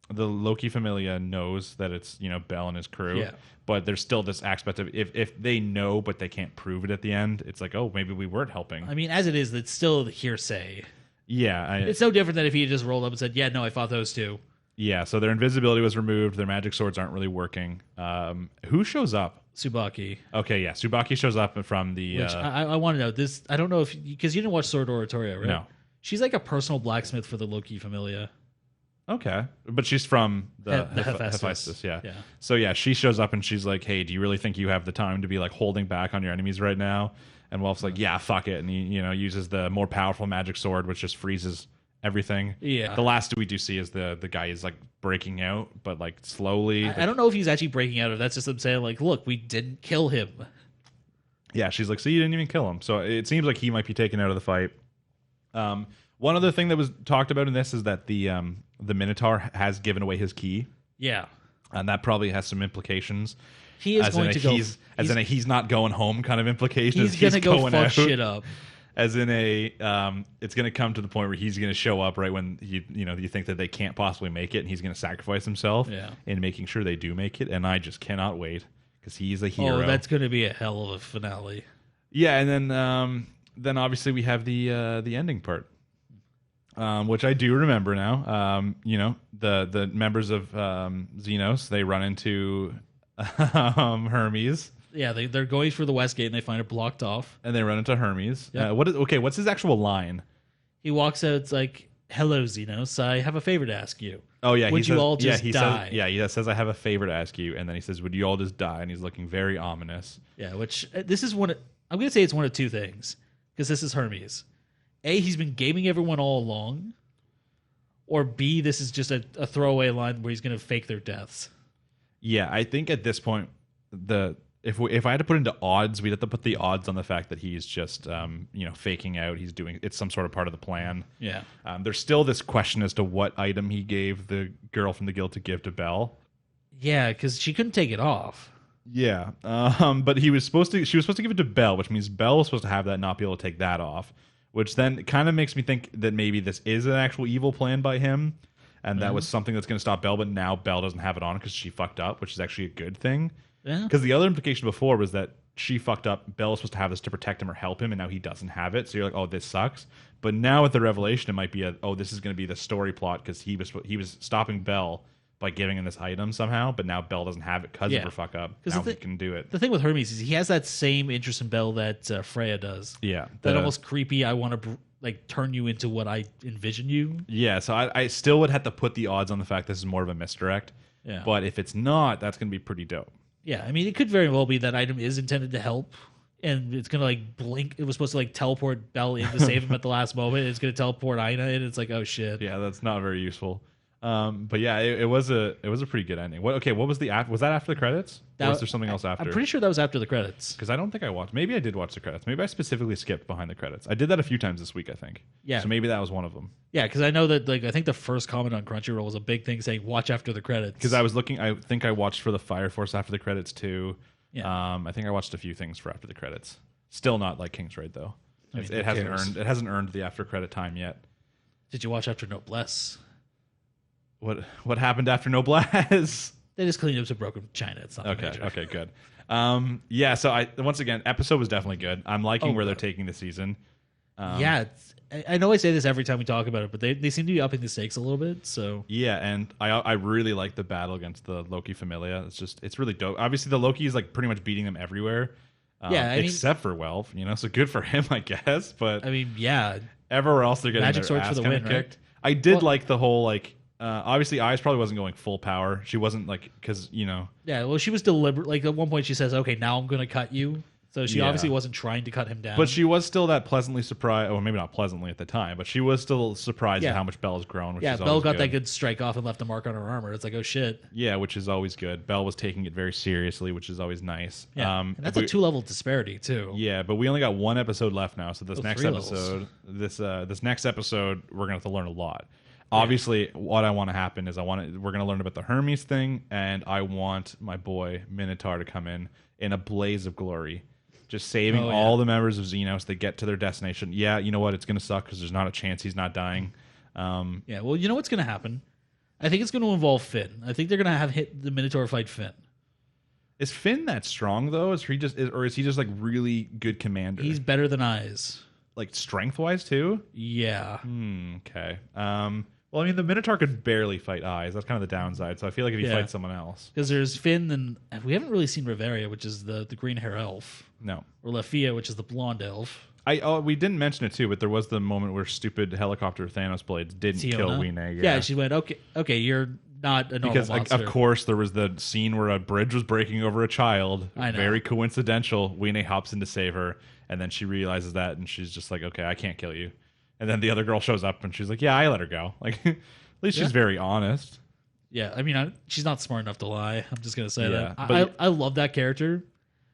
Loki Familia knows that it's, Bell and his crew. Yeah. But there's still this aspect of if they know but they can't prove it at the end, it's like, oh, maybe we weren't helping. I mean, as it is, it's still hearsay. Yeah. It's no different than if he just rolled up and said, yeah, no, I fought those two. Yeah, so their invisibility was removed. Their magic swords aren't really working. Who shows up? Tsubaki. Okay, yeah. Tsubaki shows up from the... Which I want to know. This. I don't know if... Because you didn't watch Sword Oratorio, right? No. She's like a personal blacksmith for the Loki Familia. Okay. But she's from the Hephaestus, yeah. So, yeah, she shows up and she's like, hey, do you really think you have the time to be, like, holding back on your enemies right now? And Wolf's like, yeah, fuck it. And he, uses the more powerful magic sword, which just freezes everything. Yeah. The last we do see is the guy is, like, breaking out, but, like, slowly. I don't know if he's actually breaking out, or that's just them saying, like, look, we didn't kill him. Yeah, she's like, so you didn't even kill him. So it seems like he might be taken out of the fight. One other thing that was talked about in this is that the Minotaur has given away his key. Yeah, and that probably has some implications. He is going to go. He's not going home kind of implication. He's going to go fuck shit up. As in it's going to come to the point where he's going to show up right when you think that they can't possibly make it, and he's going to sacrifice himself in making sure they do make it. And I just cannot wait because he's a hero. Oh, that's going to be a hell of a finale. Yeah, and then obviously we have the ending part, which I do remember now. The members of Xenos, they run into Hermes. Yeah, they're going for the West Gate and they find it blocked off. And they run into Hermes. Yep. What's his actual line? He walks out, it's like, hello, Xenos, I have a favor to ask you. Oh, yeah. Would you all just die? He says, I have a favor to ask you. And then he says, would you all just die? And he's looking very ominous. Yeah, which, this is one, I'm going to say it's one of two things. Because this is Hermes. A, he's been gaming everyone all along. Or B, this is just a throwaway line where he's going to fake their deaths. Yeah, I think at this point, if I had to put into odds, we'd have to put the odds on the fact that he's just faking out. He's doing it's some sort of part of the plan. Yeah. There's still this question as to what item he gave the girl from the guild to give to Belle. Yeah, because she couldn't take it off. Yeah. But she was supposed to give it to Belle, which means Belle was supposed to have that, not be able to take that off. Which then kind of makes me think that maybe this is an actual evil plan by him. And that was something that's going to stop Belle, but now Belle doesn't have it on because she fucked up, which is actually a good thing. Yeah. Because the other implication before was that she fucked up. Belle was supposed to have this to protect him or help him, and now he doesn't have it. So you're like, oh, this sucks. But now with the revelation, it might be this is going to be the story plot because he was stopping Belle by giving him this item somehow, but now Belle doesn't have it because of her fuck up. Now he can do it. The thing with Hermes is he has that same interest in Belle that Freya does. Yeah, that almost creepy. I want to turn you into what I envision you. Yeah, so I still would have to put the odds on the fact this is more of a misdirect. Yeah, but if it's not, that's going to be pretty dope. Yeah, I mean, it could very well be that item is intended to help, and it's gonna blink. It was supposed to teleport Belle in to save him at the last moment. It's gonna teleport Aina in. It's like, oh shit. Yeah, that's not very useful. But yeah, it was a pretty good ending. What was was that after the credits? Or was there something else after? I'm pretty sure that was after the credits. Because I don't think I watched. Maybe I did watch the credits. Maybe I specifically skipped behind the credits. I did that a few times this week, I think. Yeah. So maybe that was one of them. Yeah, because I know that I think the first comment on Crunchyroll was a big thing saying watch after the credits. Because I was looking. I think I watched for the Fire Force after the credits too. Yeah. I think I watched a few things for after the credits. Still not like King's Raid though. I mean, it hasn't earned the after credit time yet. Did you watch after Noblesse? What happened after Noblesse? They just cleaned up some broken china. It's not okay. major. Okay, good. Yeah. So once again, episode was definitely good. I'm liking where they're taking the season. Yeah, I know I say this every time we talk about it, but they seem to be upping the stakes a little bit. So yeah, and I really like the battle against the Loki Familia. It's really dope. Obviously, the Loki is pretty much beating them everywhere. Except for Welf, so good for him, I guess. But I mean, yeah, everywhere else they're getting magic their sword ass for the kinda win, kicked. right? I did like the whole obviously Eyes probably wasn't going full power. She wasn't because yeah. Well, she was deliberate. At one point, she says, "Okay, now I'm going to cut you." So she obviously wasn't trying to cut him down. But she was still that pleasantly surprised. Well, maybe not pleasantly at the time, but she was still surprised at how much Belle has grown. Which is Belle got good. that good strike off and left a mark on her armor. It's like, oh shit. Yeah, which is always good. Belle was taking it very seriously, which is always nice. Yeah, and that's a 2-level disparity too. Yeah, but we only got one episode left now, so this next 3 episode, this next episode, we're gonna have to learn a lot. Obviously, what I want to happen is we're going to learn about the Hermes thing, and I want my boy Minotaur to come in a blaze of glory, just saving all the members of Xenos. They get to their destination. Yeah, you know what? It's going to suck because there's not a chance he's not dying. Yeah, well, you know what's going to happen? I think it's going to involve Finn. I think they're going to have the Minotaur fight Finn. Is Finn that strong though? Is he just really good commander? He's better than Eyes, strength wise too. Yeah. Okay. Well, I mean, the Minotaur could barely fight Eyes. That's kind of the downside. So I feel like if he fights someone else, because there's Finn, and we haven't really seen Riveria, which is the green hair elf. No. Or Lafia, which is the blonde elf. We didn't mention it too, but there was the moment where stupid helicopter Thanos blades didn't kill Weene. Yeah, she went, okay, you're not a normal monster. Of course, there was the scene where a bridge was breaking over a child. I know. Very coincidental. Weene hops in to save her, and then she realizes that, and she's just like, okay, I can't kill you. And then the other girl shows up, and she's like, yeah, I let her go. At least she's very honest. Yeah, I mean, she's not smart enough to lie. I'm just going to say that. But I love that character.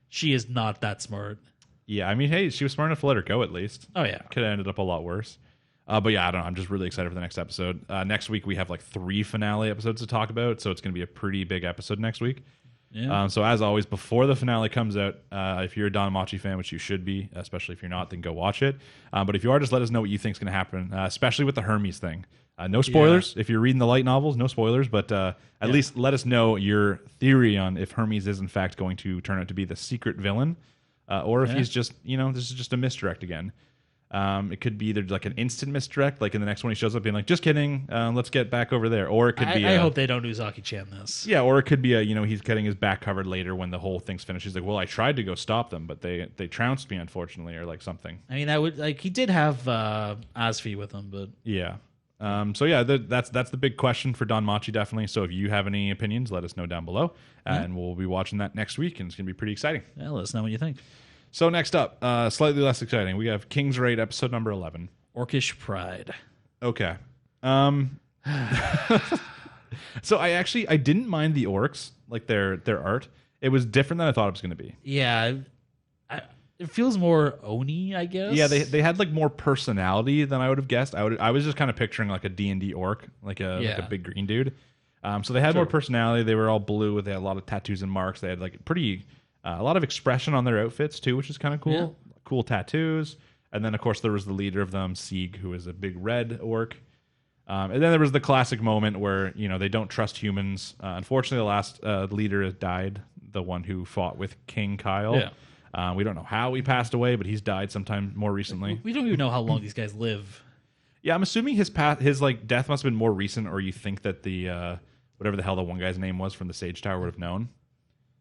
She is not that smart. Yeah, I mean, hey, she was smart enough to let her go at least. Oh, yeah. Could have ended up a lot worse. But yeah, I don't know. I'm just really excited for the next episode. Next week, we have 3 finale episodes to talk about, so it's going to be a pretty big episode next week. Yeah. So as always, before the finale comes out, if you're a Don Machi fan, which you should be, especially if you're not, then go watch it. But if you are, just let us know what you think is going to happen, especially with the Hermes thing. No spoilers. If you're reading the light novels, no spoilers, but at least let us know your theory on if Hermes is in fact going to turn out to be the secret villain, or if he's just, this is just a misdirect again. It could be either an instant misdirect, in the next one he shows up being like, just kidding, let's get back over there. Or it could be... I hope they don't do Zaki-chan this. Yeah, or it could be he's getting his back covered later when the whole thing's finished. He's like, well, I tried to go stop them, but they trounced me, unfortunately, or something. I mean, I would... he did have Asfi with him, but... Yeah. So yeah, that's the big question for Don Machi, definitely. So if you have any opinions, let us know down below. And we'll be watching that next week, and it's going to be pretty exciting. Yeah, let us know what you think. So next up, slightly less exciting, we have King's Raid episode number 11. Orcish Pride. Okay. So I didn't mind the orcs, their art. It was different than I thought it was going to be. Yeah. It feels more Oni, I guess. Yeah, they had more personality than I would have guessed. I was just kind of picturing a D&D orc, like a big green dude. So they had more personality. They were all blue. They had a lot of tattoos and marks. They had a lot of expression on their outfits too, which is kind of cool. Yeah. Cool tattoos. And then of course there was the leader of them, Sieg, who is a big red orc. And then there was the classic moment where they don't trust humans. Unfortunately, the last leader has died. the one who fought with King Kyle. Yeah. We don't know how he passed away, but he's died sometime more recently. We don't even know how long these guys live. Yeah, I'm assuming his like death must have been more recent, or you think that the whatever the hell the one guy's name was from the Sage Tower would have known.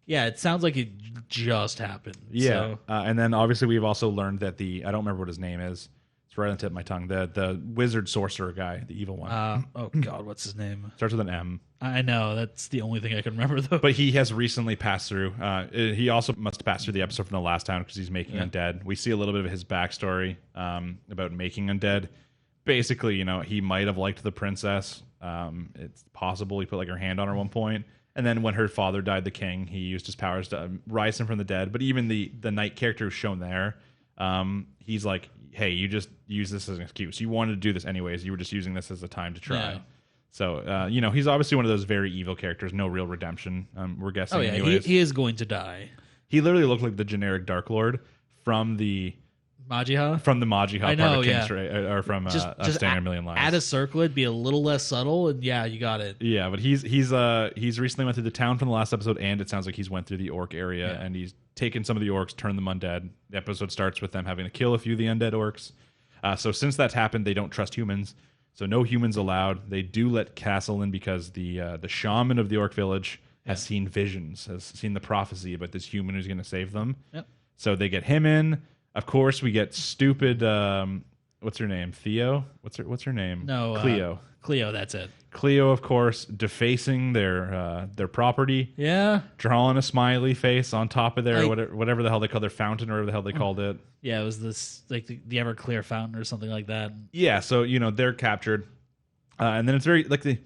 Yeah, it sounds like it just happened. Yeah, so. And then obviously we've also learned that I don't remember what his name is. It's right on the tip of my tongue. The wizard sorcerer guy, the evil one. Oh God, what's his name? Starts with an M. I know, that's the only thing I can remember though. But he has recently passed through. He also must pass through the episode from the last time because he's making undead. We see a little bit of his backstory about making undead. Basically, he might have liked the princess. It's possible he put like her hand on her at one point. And then when her father died, the king, he used his powers to rise him from the dead. But even the knight character who's shown there, he's like, hey, you just use this as an excuse. You wanted to do this anyways. You were just using this as a time to try. Yeah. So, he's obviously one of those very evil characters. No real redemption, we're guessing. Oh, yeah, he is going to die. He literally looked like the generic Dark Lord from the... Majiha? From the Majiha part of King's Raid, or from just Staying a Million Lives. Add a circlet, be a little less subtle, and yeah, you got it. Yeah, but he's recently went through the town from the last episode, and it sounds like he's went through the orc area, and he's taken some of the orcs, turned them undead. The episode starts with them having to kill a few of the undead orcs. So since that's happened, they don't trust humans, so no humans allowed. They do let Castle in because the shaman of the orc village has seen visions, has seen the prophecy about this human who's going to save them. Yep. So they get him in. Of course, we get stupid. What's her name? Theo. What's her name? No, Cleo. Cleo. That's it. Cleo, of course, defacing their property. Yeah. Drawing a smiley face on top of their whatever the hell they call their fountain, or whatever the hell they called it. Yeah, it was this like the Everclear fountain or something like that. Yeah. So they're captured, and then it's very like the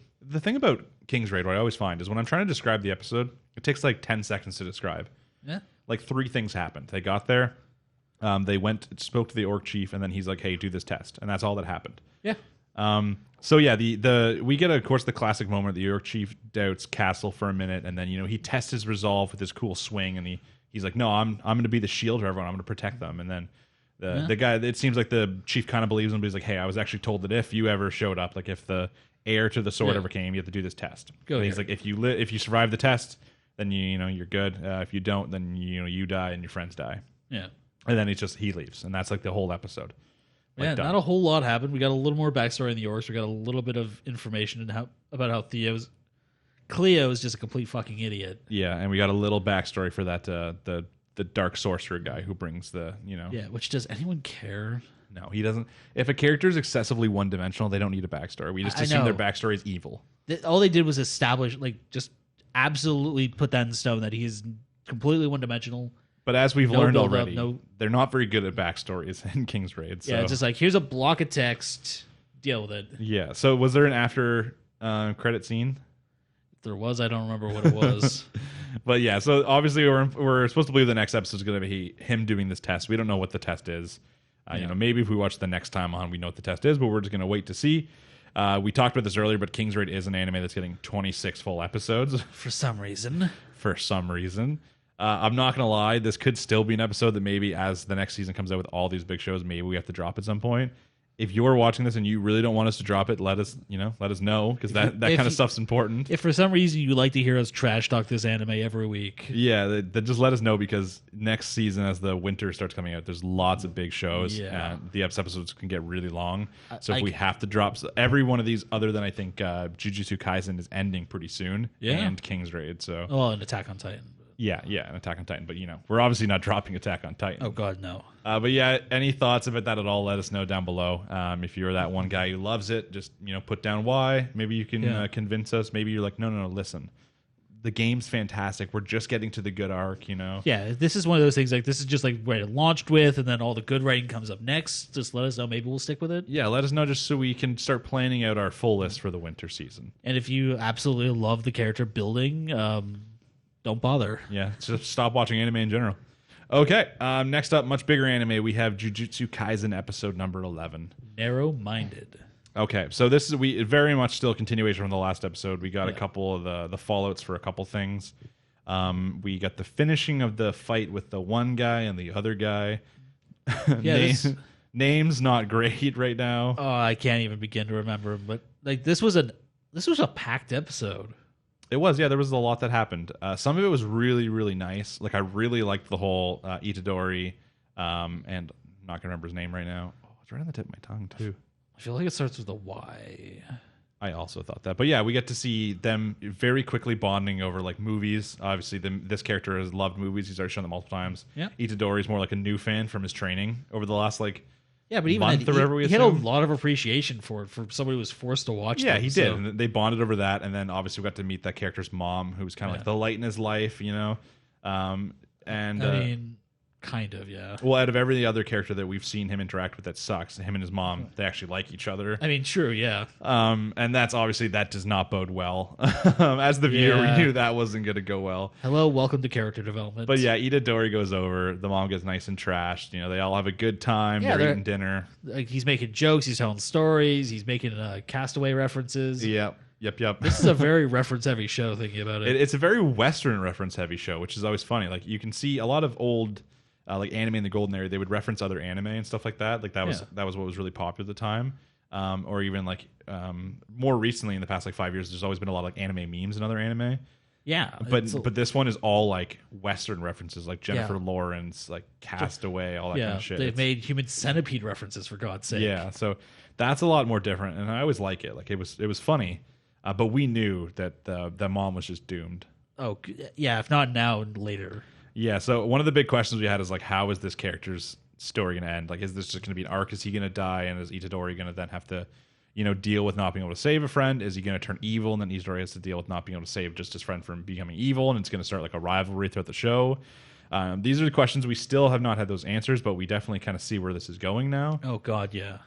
thing about King's Raid. What I always find is when I'm trying to describe the episode, it takes like 10 seconds to describe. Yeah. Like 3 things happened. They got there. They spoke to the orc chief, and then he's like, "Hey, do this test," and that's all that happened. Yeah. So yeah, we get of course the classic moment. The orc chief doubts Castle for a minute, and then he tests his resolve with this cool swing, and he's like, "No, I'm going to be the shield for everyone. I'm going to protect them." And then the guy, it seems like the chief kind of believes him, but he's like, "Hey, I was actually told that if you ever showed up, like if the heir to the sword ever came, you have to do this test." He's like, "If you survive the test, then you're good. If you don't, then you die and your friends die." Yeah. And then he leaves, and that's like the whole episode. Like, not a whole lot happened. We got a little more backstory in the orcs. We got a little bit of information about how Cleo is just a complete fucking idiot. Yeah, and we got a little backstory for that the dark sorcerer guy who brings the Yeah, which does anyone care? No, he doesn't. If a character is excessively one dimensional, they don't need a backstory. We just assume their backstory is evil. All they did was establish, like, just absolutely put that in stone that he's completely one dimensional. But as we've learned already, they're not very good at backstories in King's Raid. So. Yeah, it's just like, here's a block of text, deal with it. Yeah, so was there an after credit scene? If there was, I don't remember what it was. But yeah, so obviously we're supposed to believe the next episode is going to be him doing this test. We don't know what the test is. Maybe if we watch the next time on, we know what the test is, but we're just going to wait to see. We talked about this earlier, but King's Raid is an anime that's getting 26 full episodes. For some reason. I'm not going to lie. This could still be an episode that maybe as the next season comes out with all these big shows, maybe we have to drop at some point. If you're watching this and you really don't want us to drop it, let us know, because that kind of stuff's important. If for some reason you like to hear us trash talk this anime every week. Yeah, just let us know, because next season, as the winter starts coming out, there's lots of big shows. Yeah. The episodes can get really long. So if we have to drop every one of these, other than I think Jujutsu Kaisen is ending pretty soon, and King's Raid. So and Attack on Titan. Yeah, and Attack on Titan. But, we're obviously not dropping Attack on Titan. Oh, God, no. But, yeah, any thoughts about that at all, let us know down below. If you're that one guy who loves it, just, put down why. Maybe you can convince us. Maybe you're like, no, listen. The game's fantastic. We're just getting to the good arc, Yeah, this is one of those things, like, this is just, like, where it launched with, and then all the good writing comes up next. Just let us know. Maybe we'll stick with it. Yeah, let us know just so we can start planning out our full list for the winter season. And if you absolutely love the character building, don't bother. Yeah, just stop watching anime in general. Okay, next up, much bigger anime. We have Jujutsu Kaisen episode number 11. Narrow-minded. Okay, so this is very much still a continuation from the last episode. We got a couple of the fallouts for a couple things. We got the finishing of the fight with the one guy and the other guy. Yeah, name's not great right now. Oh, I can't even begin to remember. But like this was a packed episode. It was, yeah. There was a lot that happened. Some of it was really, really nice. Like I really liked the whole Itadori, and I'm not gonna remember his name right now. Oh, it's right on the tip of my tongue too. I feel like it starts with a Y. I also thought that, but yeah, we get to see them very quickly bonding over like movies. Obviously, this character has loved movies; he's already shown them multiple times. Yeah, Itadori is more like a new fan from his training over the last like but even month or whatever. He had a lot of appreciation for it for somebody who was forced to watch. Yeah, them, he so. did. And they bonded over that, and then obviously we got to meet that character's mom, who was kind of like the light in his life, you know. And I mean, kind of, yeah. Well, out of every other character that we've seen him interact with that sucks, him and his mom, they actually like each other. I mean, true, yeah. And that's obviously, that does not bode well. As the viewer, we knew that wasn't going to go well. Hello, welcome to character development. But yeah, Itadori goes over. The mom gets nice and trashed. You know, they all have a good time. Yeah, they're eating dinner. Like, he's making jokes. He's telling stories. He's making Castaway references. Yep. This is a very reference-heavy show, thinking about it. It's a very Western reference-heavy show, which is always funny. Like, you can see a lot of old... like anime in the golden era, they would reference other anime and stuff like that. Like that was what was really popular at the time. Or even like more recently in the past like 5 years, there's always been a lot of like anime memes and other anime. Yeah, but this one is all like Western references, like Jennifer Lawrence, like Castaway, all that kind of shit. They've made Human Centipede references, for God's sake. Yeah, so that's a lot more different, and I always like it. Like it was funny, but we knew that the mom was just doomed. Oh yeah, if not now, later. Yeah, so one of the big questions we had is like, how is this character's story going to end? Like, is this just going to be an arc? Is he going to die, and is Itadori going to then have to, you know, deal with not being able to save a friend? Is he going to turn evil, and then Itadori has to deal with not being able to save just his friend from becoming evil, and it's going to start like a rivalry throughout the show? These are the questions. We still have not had those answers, but we definitely kind of see where this is going now. Oh God, yeah.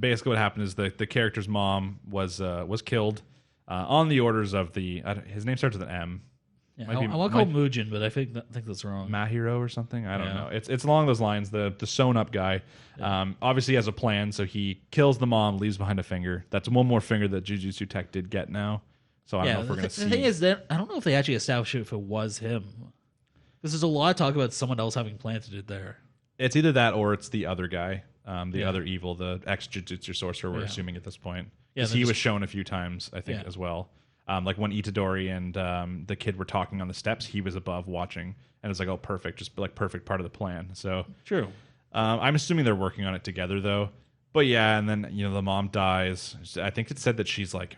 Basically, what happened is the character's mom was killed on the orders of his name starts with an M. Yeah, I want to call him Mugen, but I think that's wrong. Mahiro or something. I don't know. It's along those lines. The sewn up guy, obviously has a plan. So he kills the mom, leaves behind a finger. That's one more finger that Jujutsu Tech did get now. So I don't know if we're going to see. The thing is that I don't know if they actually established if it was him. Because there's a lot of talk about someone else having planted it there. It's either that or it's the other guy, the other evil, the ex-Jujutsu sorcerer. We're assuming at this point. Because he was shown a few times, I think, as well. Like when Itadori and the kid were talking on the steps, he was above watching, and it's like, oh, perfect, just like perfect part of the plan. So true. I'm assuming they're working on it together, though. But yeah, and then the mom dies. I think it said that she's like,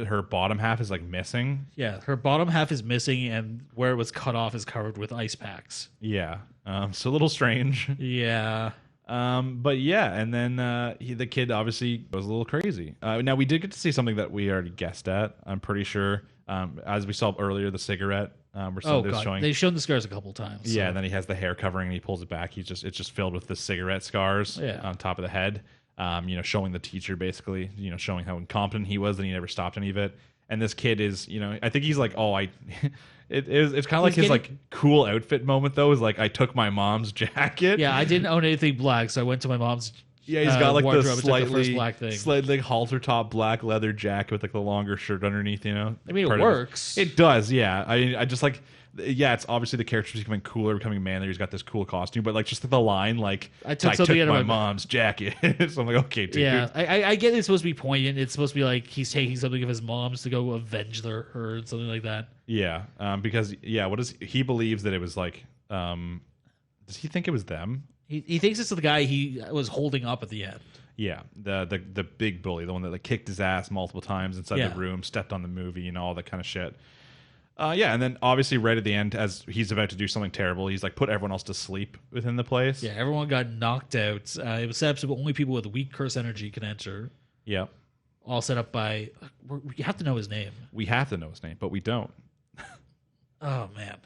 her bottom half is like missing. Yeah, her bottom half is missing, and where it was cut off is covered with ice packs. Yeah, so a little strange. Yeah. But yeah, and then the kid obviously goes a little crazy. Now we did get to see something that we already guessed at. I'm pretty sure, as we saw earlier, the cigarette. Showing. They've shown the scars a couple times. Yeah, and then he has the hair covering, and he pulls it back. It's just filled with the cigarette scars on top of the head. Showing the teacher basically, showing how incompetent he was, and he never stopped any of it. And this kid is, I think he's like, it's kind of like his like cool outfit moment though. Is like, I took my mom's jacket. Yeah, I didn't own anything black, so I went to my mom's. Yeah, he's got like the slightly black thing, slightly halter top black leather jacket with like the longer shirt underneath. I mean, it works. It does. Yeah, I just like. Yeah, it's obviously the character's becoming cooler, becoming manlier. He's got this cool costume, but like just the line, like I took my mom's jacket. So I'm like, okay, dude. Yeah, I get it's supposed to be poignant. It's supposed to be like he's taking something of his mom's to go avenge her or something like that. Yeah, because what is he believes that it was like? Does he think it was them? He thinks it's the guy he was holding up at the end. Yeah, the big bully, the one that like kicked his ass multiple times inside the room, stepped on the movie, all that kind of shit. And then obviously right at the end, as he's about to do something terrible, he's like put everyone else to sleep within the place. Yeah, everyone got knocked out. It was set up so only people with weak curse energy can enter. Yeah. All set up by... You have to know his name. We have to know his name, but we don't. Oh, man.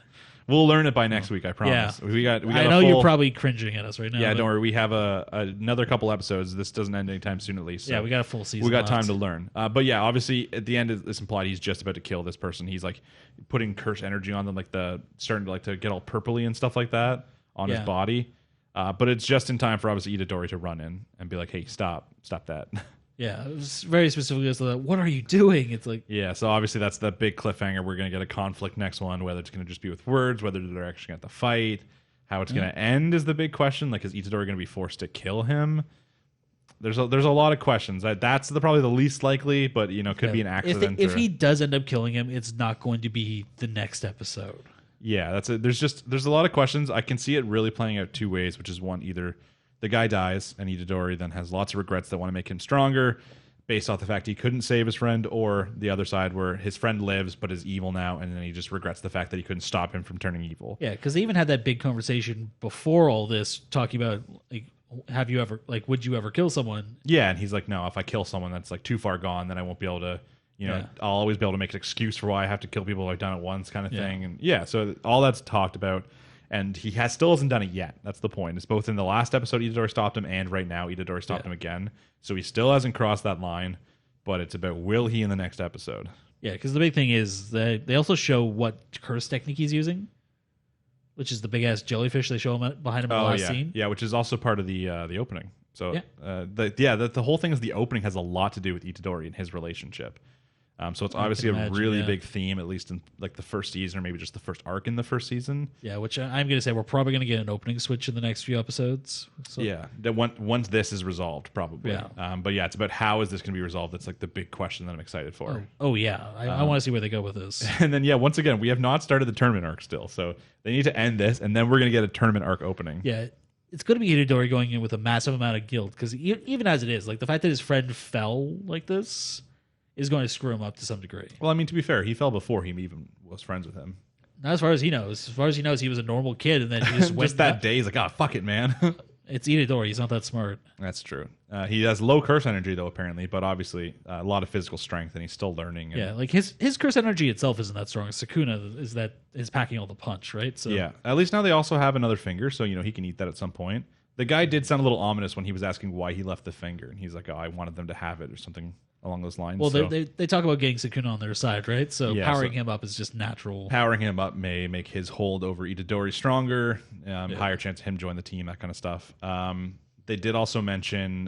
We'll learn it by next week, I promise. Yeah. We got I know you're probably cringing at us right now. Yeah, don't worry. We have another couple episodes. This doesn't end anytime soon, at least. So yeah, we got a full season. We got time to learn. But yeah, obviously, at the end, it's implied he's just about to kill this person. He's like putting curse energy on them, like starting to get all purpley and stuff like that on his body. But it's just in time for obviously Itadori to run in and be like, "Hey, stop that." Yeah, it was very specifically as to what are you doing? It's like so obviously that's the big cliffhanger. We're gonna get a conflict next one, whether it's gonna just be with words, whether they're actually gonna have to fight, how it's gonna end is the big question. Like, is Itadori gonna be forced to kill him? there's a lot of questions. That's probably the least likely, but could be an accident. If he does end up killing him, it's not going to be the next episode. Yeah, that's it. There's a lot of questions. I can see it really playing out two ways, which is one, either the guy dies and Itadori then has lots of regrets that want to make him stronger based off the fact he couldn't save his friend, or the other side where his friend lives but is evil now, and then he just regrets the fact that he couldn't stop him from turning evil. Yeah, because they even had that big conversation before all this, talking about would you ever kill someone? Yeah, and he's like, no, if I kill someone that's like too far gone, then I won't be able to, I'll always be able to make an excuse for why I have to kill people I've done it once, kind of thing. And so all that's talked about, and he still hasn't done it yet. That's the point. It's both in the last episode Itadori stopped him, and right now Itadori stopped him again. So he still hasn't crossed that line, but it's about will he in the next episode. Yeah, because the big thing is that they also show what curse technique he's using, which is the big ass jellyfish they show him behind him in the last scene. Yeah, which is also part of the opening. So the whole thing is the opening has a lot to do with Itadori and his relationship. So it's obviously a really big theme, at least in like the first season, or maybe just the first arc in the first season. Yeah, which I'm going to say we're probably going to get an opening switch in the next few episodes. So. Yeah, that once this is resolved, probably. Yeah. But yeah, it's about how is this going to be resolved. That's like the big question that I'm excited for. Oh yeah, I want to see where they go with this. And then once again, we have not started the tournament arc still, so they need to end this, and then we're going to get a tournament arc opening. Yeah. It's going to be Itadori going in with a massive amount of guilt, because even as it is, like the fact that his friend fell like this is going to screw him up to some degree. Well, I mean, to be fair, he fell before he even was friends with him. Not as far as he knows. As far as he knows, he was a normal kid, and then he just went just that day. He's like, fuck it, man. It's Itadori. He's not that smart. That's true. He has low curse energy, though, apparently, but obviously a lot of physical strength, and he's still learning. Yeah, like his curse energy itself isn't that strong. Sukuna is packing all the punch, right? So yeah, at least now they also have another finger, so he can eat that at some point. The guy did sound a little ominous when he was asking why he left the finger, and he's like, I wanted them to have it, or something along those lines. Well, they talk about getting Sukuna on their side, right? So powering him up is just natural. Powering him up may make his hold over Itadori stronger, higher chance of him join the team, that kind of stuff. They did also mention,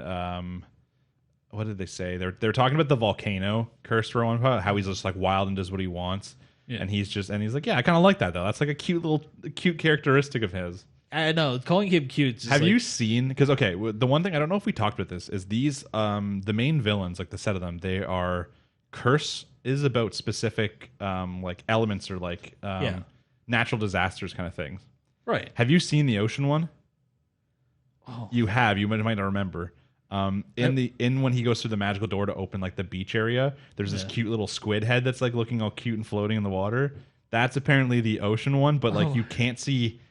what did they say? They're talking about the volcano curse for one part, how he's just like wild and does what he wants. Yeah. And he's like, I kind of like that though. That's like a cute characteristic of his. I know, calling him cute. Have you seen? Because the one thing I don't know if we talked about this is these the main villains, like the set of them, they are curse is about specific like elements or like natural disasters kind of things. Right. Have you seen the ocean one? Oh. You have. You might not remember. In when he goes through the magical door to open like the beach area, there's this cute little squid head that's like looking all cute and floating in the water. That's apparently the ocean one, but like you can't see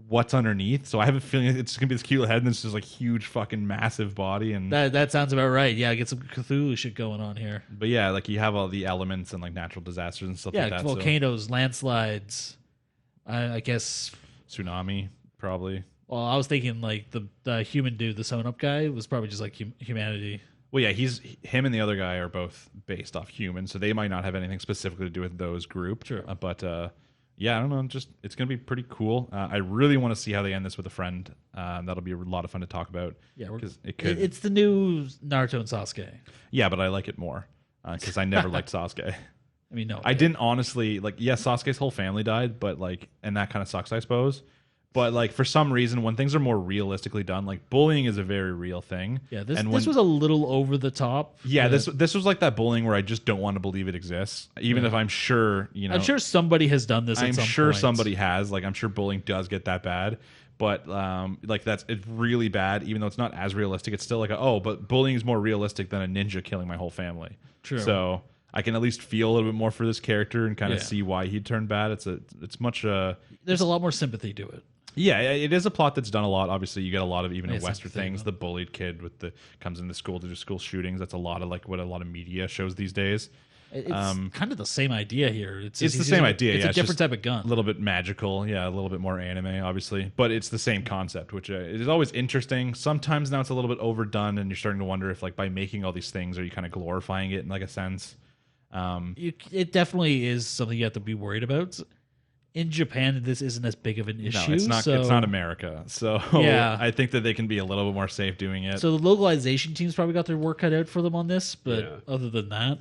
what's underneath, so I have a feeling it's gonna be this cute head and this is like huge fucking massive body, and that sounds about right. Yeah, get some Cthulhu shit going on here. But yeah, like you have all the elements and like natural disasters and stuff like that. Volcanoes, landslides, I guess tsunami probably. Well, I was thinking like the human dude, the sewn up guy, was probably just like humanity. Well, yeah, him and the other guy are both based off human, so they might not have anything specifically to do with those group. Sure, but. Yeah, I don't know. It's going to be pretty cool. I really want to see how they end this with a friend. That'll be a lot of fun to talk about. Yeah, it's the new Naruto and Sasuke. Yeah, but I like it more because I never liked Sasuke. I mean, no, I didn't honestly like. Yes, Sasuke's whole family died, but like, and that kind of sucks, I suppose. But like for some reason, when things are more realistically done, like bullying is a very real thing. Yeah, this was a little over the top. Yeah, this was like that bullying where I just don't want to believe it exists, even if I'm sure I'm sure somebody has done this. I'm sure somebody has. Like I'm sure bullying does get that bad, but like it's really bad. Even though it's not as realistic, it's still like but bullying is more realistic than a ninja killing my whole family. True. So I can at least feel a little bit more for this character and kind of see why he turned bad. It's much. There's a lot more sympathy to it. Yeah, it is a plot that's done a lot. Obviously, you get a lot of even in Western things. The bullied kid comes into school to do school shootings. That's a lot of like what a lot of media shows these days. It's kind of the same idea here. It's the same idea. It's a different type of gun. A little bit magical. Yeah, a little bit more anime, obviously. But it's the same concept, which it is always interesting. Sometimes now it's a little bit overdone, and you're starting to wonder if like by making all these things, are you kind of glorifying it in like a sense? It definitely is something you have to be worried about. In Japan, this isn't as big of an issue. No, it's not. It's not America, so I think that they can be a little bit more safe doing it. So the localization team's probably got their work cut out for them on this, but other than that,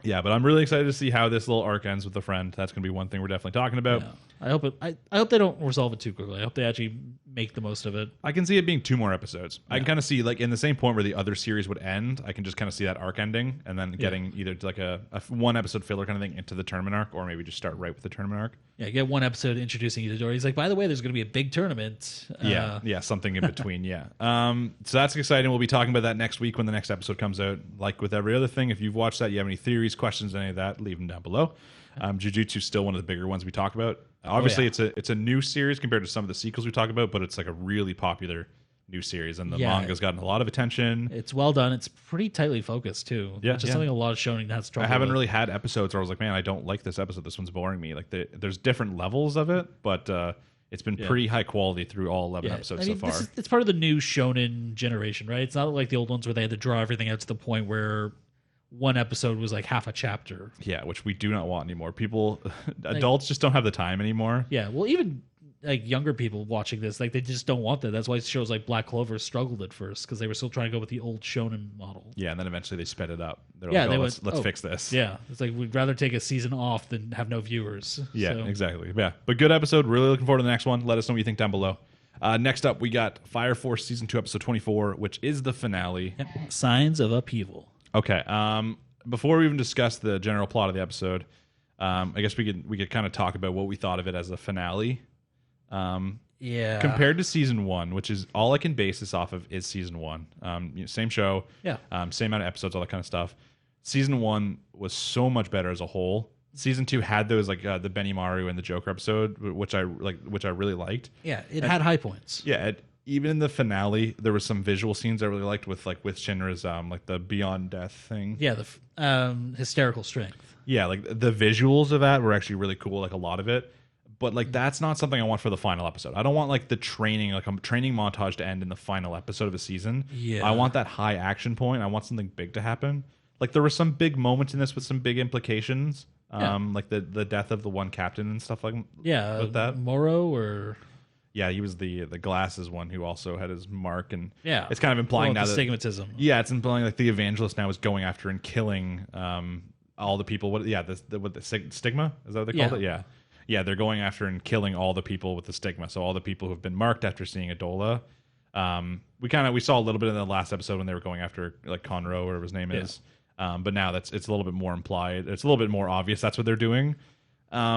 Yeah, but I'm really excited to see how this little arc ends with a friend. That's going to be one thing we're definitely talking about. Yeah. I hope they don't resolve it too quickly. I hope they actually make the most of it. I can see it being 2 more episodes. Yeah. I can kind of see, like, in the same point where the other series would end, I can just kind of see that arc ending and then getting either like a 1 episode filler kind of thing into the tournament arc, or maybe just start right with the tournament arc. Yeah, get 1 episode introducing Itadori. He's like, by the way, there's going to be a big tournament. Yeah, something in between, yeah. So that's exciting. We'll be talking about that next week when the next episode comes out. Like with every other thing, if you've watched that, you have any theories, questions, any of that, leave them down below. Jujutsu is still one of the bigger ones we talk about. Obviously, it's a new series compared to some of the sequels we talk about, but it's like a really popular new series, and the manga's gotten a lot of attention. It's well done. It's pretty tightly focused too. Yeah, which is something a lot of shonen has trouble I haven't with. really had episodes where I was like, man, I don't like this episode. This one's boring me. Like, there's different levels of it, but it's been pretty high quality through all 11 episodes so far. It's part of the new shonen generation, right? It's not like the old ones where they had to draw everything out to the point where 1 episode was like half a chapter. Yeah, which we do not want anymore. People, adults just don't have the time anymore. Yeah, well, even like younger people watching this, like they just don't want that. That's why shows like Black Clover struggled at first because they were still trying to go with the old shonen model. Yeah, and then eventually they sped it up. They're Yeah, like, let's fix this. Yeah, it's like we'd rather take a season off than have no viewers. Yeah, So, exactly. Yeah, but good episode. Really looking forward to the next one. Let us know what you think down below. Next up, we got Fire Force Season 2, Episode 24, which is the finale. Yep. Signs of upheaval. Okay. Before we even discuss the general plot of the episode, I guess we could kind of talk about what we thought of it as a finale. Yeah. Compared to Season 1, which is all I can base this off of is Season 1. Same show. Yeah. Same amount of episodes, all that kind of stuff. Season 1 was so much better as a whole. Season 2 had those like the Benimaru and the Joker episode, which I really liked. Yeah, it had high points. Yeah, even in the finale, there was some visual scenes I really liked with Shinra's like the Beyond Death thing. Yeah, the hysterical strength. Yeah, like the visuals of that were actually really cool, like a lot of it. But like that's not something I want for the final episode. I don't want like the training, like a training montage to end in the final episode of a season. Yeah. I want that high action point. I want something big to happen. Like there were some big moments in this with some big implications. Like the death of the one captain and stuff like with that. Moro or yeah, he was the glasses one who also had his mark, and yeah, it's kind of implying now the that stigmatism. Yeah, it's implying like the evangelist now is going after and killing all the people. What the stigma, is that what they called it? Yeah. Yeah, they're going after and killing all the people with the stigma. So all the people who've been marked after seeing Adola. We saw a little bit in the last episode when they were going after like Conroe or whatever his name is. But now it's a little bit more implied. It's a little bit more obvious that's what they're doing,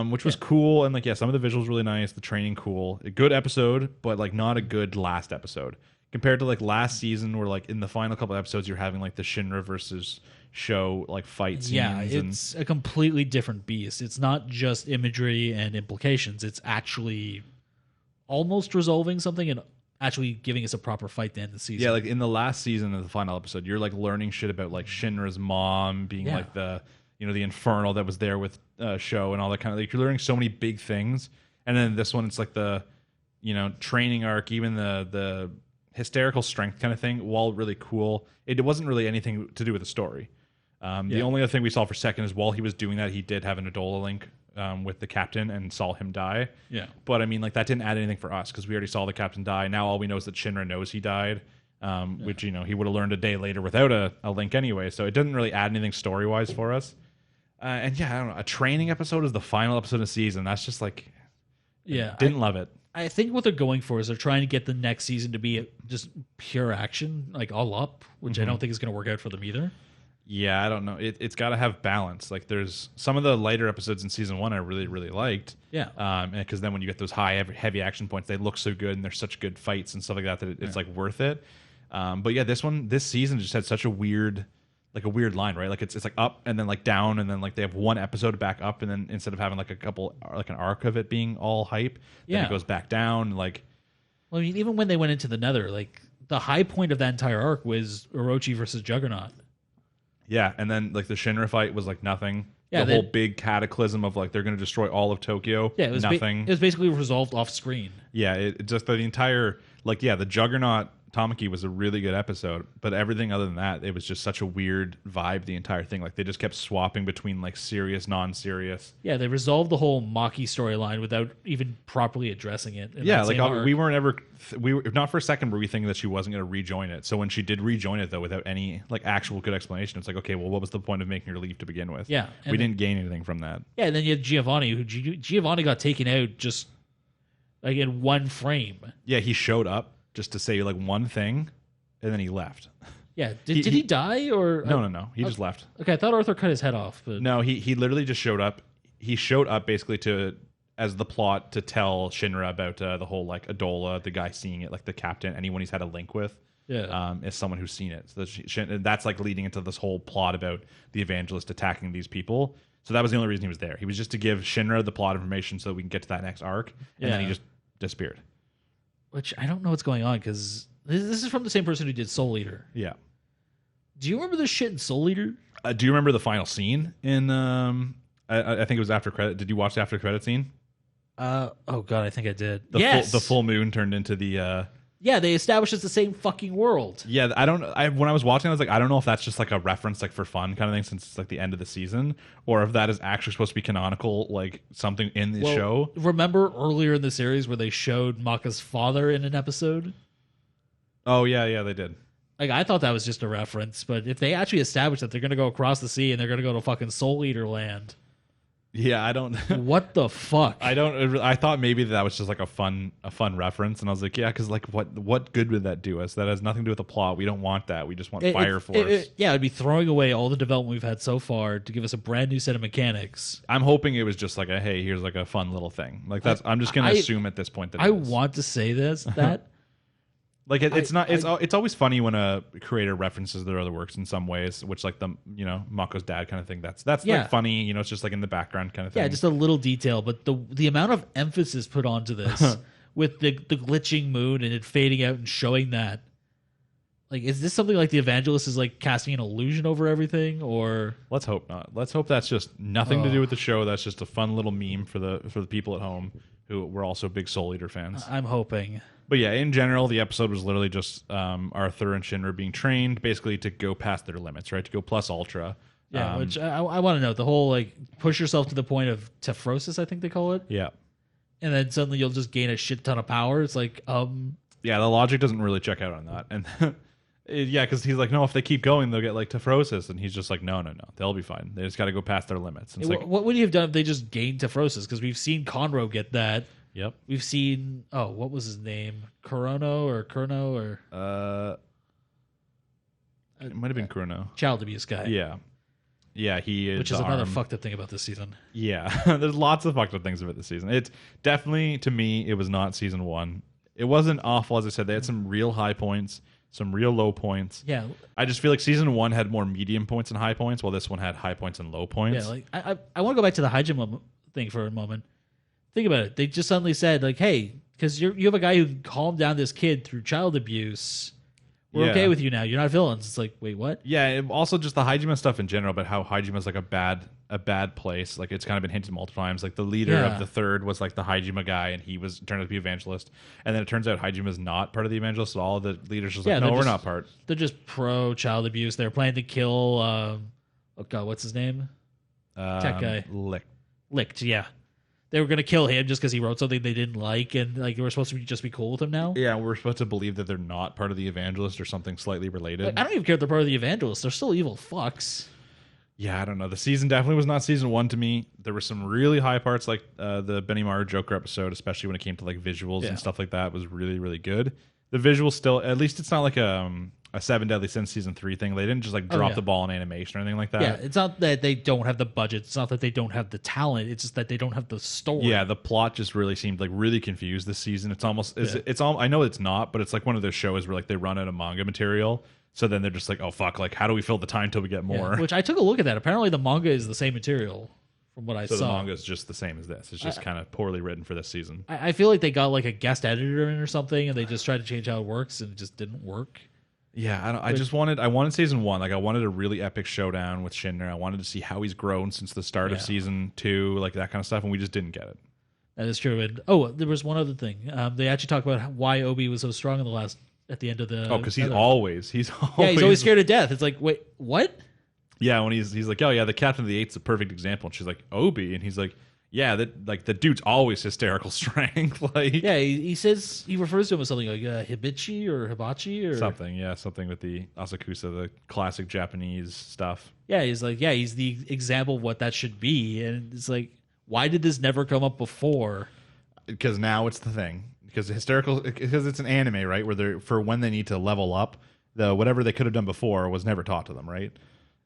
which was cool. And like some of the visuals really nice. The training cool. A good episode, but like not a good last episode compared to like last season where like in the final couple episodes you're having like the Shinra versus Show like fight scenes. Yeah, it's a completely different beast. It's not just imagery and implications. It's actually almost resolving something and actually giving us a proper fight to end the season. Yeah, like in the last season of the final episode, you're like learning shit about like Shinra's mom being like the the infernal that was there with Show and all that kind of like you're learning so many big things. And then this one, it's like the training arc, even the hysterical strength kind of thing. While really cool, it wasn't really anything to do with the story. The only other thing we saw for second is while he was doing that, he did have an Adola link with the captain and saw him die. Yeah. But I mean, like that didn't add anything for us because we already saw the captain die. Now all we know is that Shinra knows he died, which he would have learned a day later without a link anyway. So it didn't really add anything story wise for us. And yeah, I don't know. A training episode is the final episode of the season. That's just like, didn't love it. I think what they're going for is they're trying to get the next season to be just pure action, like all up, which I don't think is going to work out for them either. Yeah, I don't know. It's got to have balance. Like there's some of the lighter episodes in season 1 I really, really liked. Yeah. Because then when you get those heavy action points, they look so good and they're such good fights and stuff like that it's like worth it. But yeah, this season just had such a weird line, right? Like it's like up and then like down and then like they have one episode back up and then instead of having like a couple like an arc of it being all hype, then it goes back down. Like, well, I mean, even when they went into the Nether, like the high point of that entire arc was Orochi versus Juggernaut. Yeah, and then like the Shinra fight was like nothing. Yeah, the whole big cataclysm of like they're going to destroy all of Tokyo. Yeah, it was nothing. It was basically resolved off screen. Yeah, it just the entire the Juggernaut Tamaki was a really good episode, but everything other than that, it was just such a weird vibe, the entire thing. Like, they just kept swapping between, like, serious, non-serious. Yeah, they resolved the whole Maki storyline without even properly addressing it. Yeah, like, we weren't ever... we were not for a second were we thinking that she wasn't going to rejoin it. So when she did rejoin it, though, without any, like, actual good explanation, it's like, okay, well, what was the point of making her leave to begin with? Yeah. We didn't gain anything from that. Yeah, and then you had Giovanni, who Giovanni got taken out just, like, in one frame. Yeah, he showed up just to say, like, one thing, and then he left. Yeah, did he die, or... No. He just left. Okay, I thought Arthur cut his head off. But... No, he literally just showed up. He showed up basically as the plot to tell Shinra about the whole, like, Adola, the guy seeing it, like, the captain, anyone he's had a link with. Yeah. Is someone who's seen it. So that's like leading into this whole plot about the evangelist attacking these people. So that was the only reason he was there. He was just to give Shinra the plot information so we can get to that next arc, and then he just disappeared. Which I don't know what's going on, because this is from the same person who did Soul Eater. Yeah. Do you remember this shit in Soul Eater? Do you remember the final scene in? I think it was after credit. Did you watch the after credit scene? Oh god, I think I did. Yes. The full moon turned into the. Yeah, they established it's the same fucking world. Yeah, when I was watching, I was like, I don't know if that's just like a reference, like for fun kind of thing, since it's like the end of the season, or if that is actually supposed to be canonical, like something in the show. Remember earlier in the series where they showed Maka's father in an episode? Oh yeah, they did. Like, I thought that was just a reference, but if they actually established that they're going to go across the sea and they're going to go to fucking Soul Eater land. Yeah, I don't. What the fuck? I thought maybe that was just like a fun reference, and I was like, yeah, because like what good would that do us? That has nothing to do with the plot. We don't want that. We just want Fire Force. It'd be throwing away all the development we've had so far to give us a brand new set of mechanics. I'm hoping it was just like a hey, here's like a fun little thing. Like I'm just gonna assume at this point that I want to say that. Like it's always funny when a creator references their other works in some ways, which like the Mako's dad kind of thing. That's like funny, it's just like in the background kind of thing. Yeah, just a little detail, but the amount of emphasis put onto this with the glitching moon and it fading out and showing that, like, is this something like the evangelist is like casting an illusion over everything, or let's hope not. Let's hope that's just nothing to do with the show. That's just a fun little meme for the people at home who were also big Soul Eater fans. I'm hoping. But yeah, in general, the episode was literally just Arthur and Shinra being trained basically to go past their limits, right? To go plus ultra. Yeah, which I want to know. The whole, like, push yourself to the point of Tephrosis, I think they call it. Yeah. And then suddenly you'll just gain a shit ton of power. It's like, yeah, the logic doesn't really check out on that. And yeah, because he's like, no, if they keep going, they'll get, like, Tephrosis. And he's just like, no, they'll be fine. They just got to go past their limits. And it's like, what would you have done if they just gained Tephrosis? Because we've seen Conroe get that. Yep. We've seen, what was his name? Kurno? It might have been Kurno. Child abuse guy. Yeah. Yeah, he is. Which is another fucked up thing about this season. Yeah. There's lots of fucked up things about this season. It's definitely, to me, it was not season one. It wasn't awful, as I said. They had some real high points, some real low points. Yeah. I just feel like season one had more medium points and high points, while this one had high points and low points. Yeah, like I want to go back to the Hajime thing for a moment. Think about it. They just suddenly said, like, hey, because you have a guy who calmed down this kid through child abuse. We're okay with you now. You're not villains. It's like, wait, what? Yeah, also just the Hajime stuff in general, but how Hajime is like a bad place. Like, it's kind of been hinted multiple times. Like, the leader of the third was like the Hajime guy, and he turned out to be evangelist. And then it turns out Hajime is not part of the evangelist at all. The leader's just like, no, we're not part. They're just pro child abuse. They're planning to kill. Oh God, what's his name? Tech guy. Licked. Yeah. They were going to kill him just because he wrote something they didn't like, and like we're supposed to just be cool with him now. Yeah, we're supposed to believe that they're not part of the evangelist or something slightly related. Like, I don't even care if they're part of the evangelist. They're still evil fucks. Yeah, I don't know. The season definitely was not season one to me. There were some really high parts, like the Benimaru Joker episode, especially when it came to like visuals and stuff like that, was really, really good. The visuals still, at least it's not like a Seven Deadly Sins season 3 thing. They didn't just like drop the ball in animation or anything like that. Yeah, it's not that they don't have the budget. It's not that they don't have the talent. It's just that they don't have the story. Yeah, the plot just really seemed like really confused this season. It's almost it's all, I know it's not, but it's like one of those shows where like they run out of manga material. So then they're just like, oh fuck, like how do we fill the time until we get more? Yeah, which I took a look at that. Apparently the manga is the same material from what I saw. So the manga is just the same as this. It's just kind of poorly written for this season. I feel like they got like a guest editor in or something, and they just tried to change how it works, and it just didn't work. Yeah, I wanted season 1. Like, I wanted a really epic showdown with Shinra. I wanted to see how he's grown since the start of season 2, like that kind of stuff, and we just didn't get it. That is true. And there was one other thing. They actually talked about why Obi was so strong in the last at the end of the. Oh, because he's other- always he's always scared of death. It's like, wait, what? Yeah, when he's like, oh yeah, the Captain of the Eight's a perfect example, and she's like, Obi, and he's like, yeah, that like the dude's always hysterical strength, like Yeah, he says he refers to him as something like hibichi or hibachi or something with the Asakusa, the classic Japanese stuff. Yeah, he's like, yeah, he's the example of what that should be, and it's like, why did this never come up before? Because now it's the thing. Because it's an anime, right? Where they're for when they need to level up, the whatever they could have done before was never taught to them, right?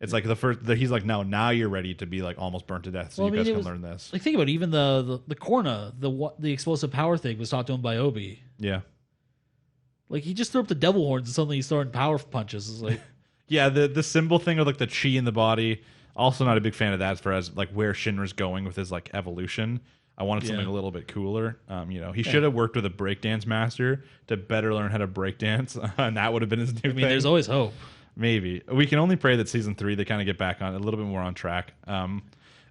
It's like he's like, no, now you're ready to be like almost burnt to death, so you guys can learn this. Like, think about it, even the Korna, the explosive power thing was taught to him by Obi. Yeah, like he just threw up the devil horns and suddenly he's throwing power punches. It's like, yeah, the symbol thing of like the chi in the body. Also, not a big fan of that for as like where Shinra's going with his like evolution. I wanted something a little bit cooler. He should have worked with a breakdance master to better learn how to breakdance, and that would have been his new thing. There's always hope. Maybe we can only pray that season 3 they kind of get back on a little bit more on track.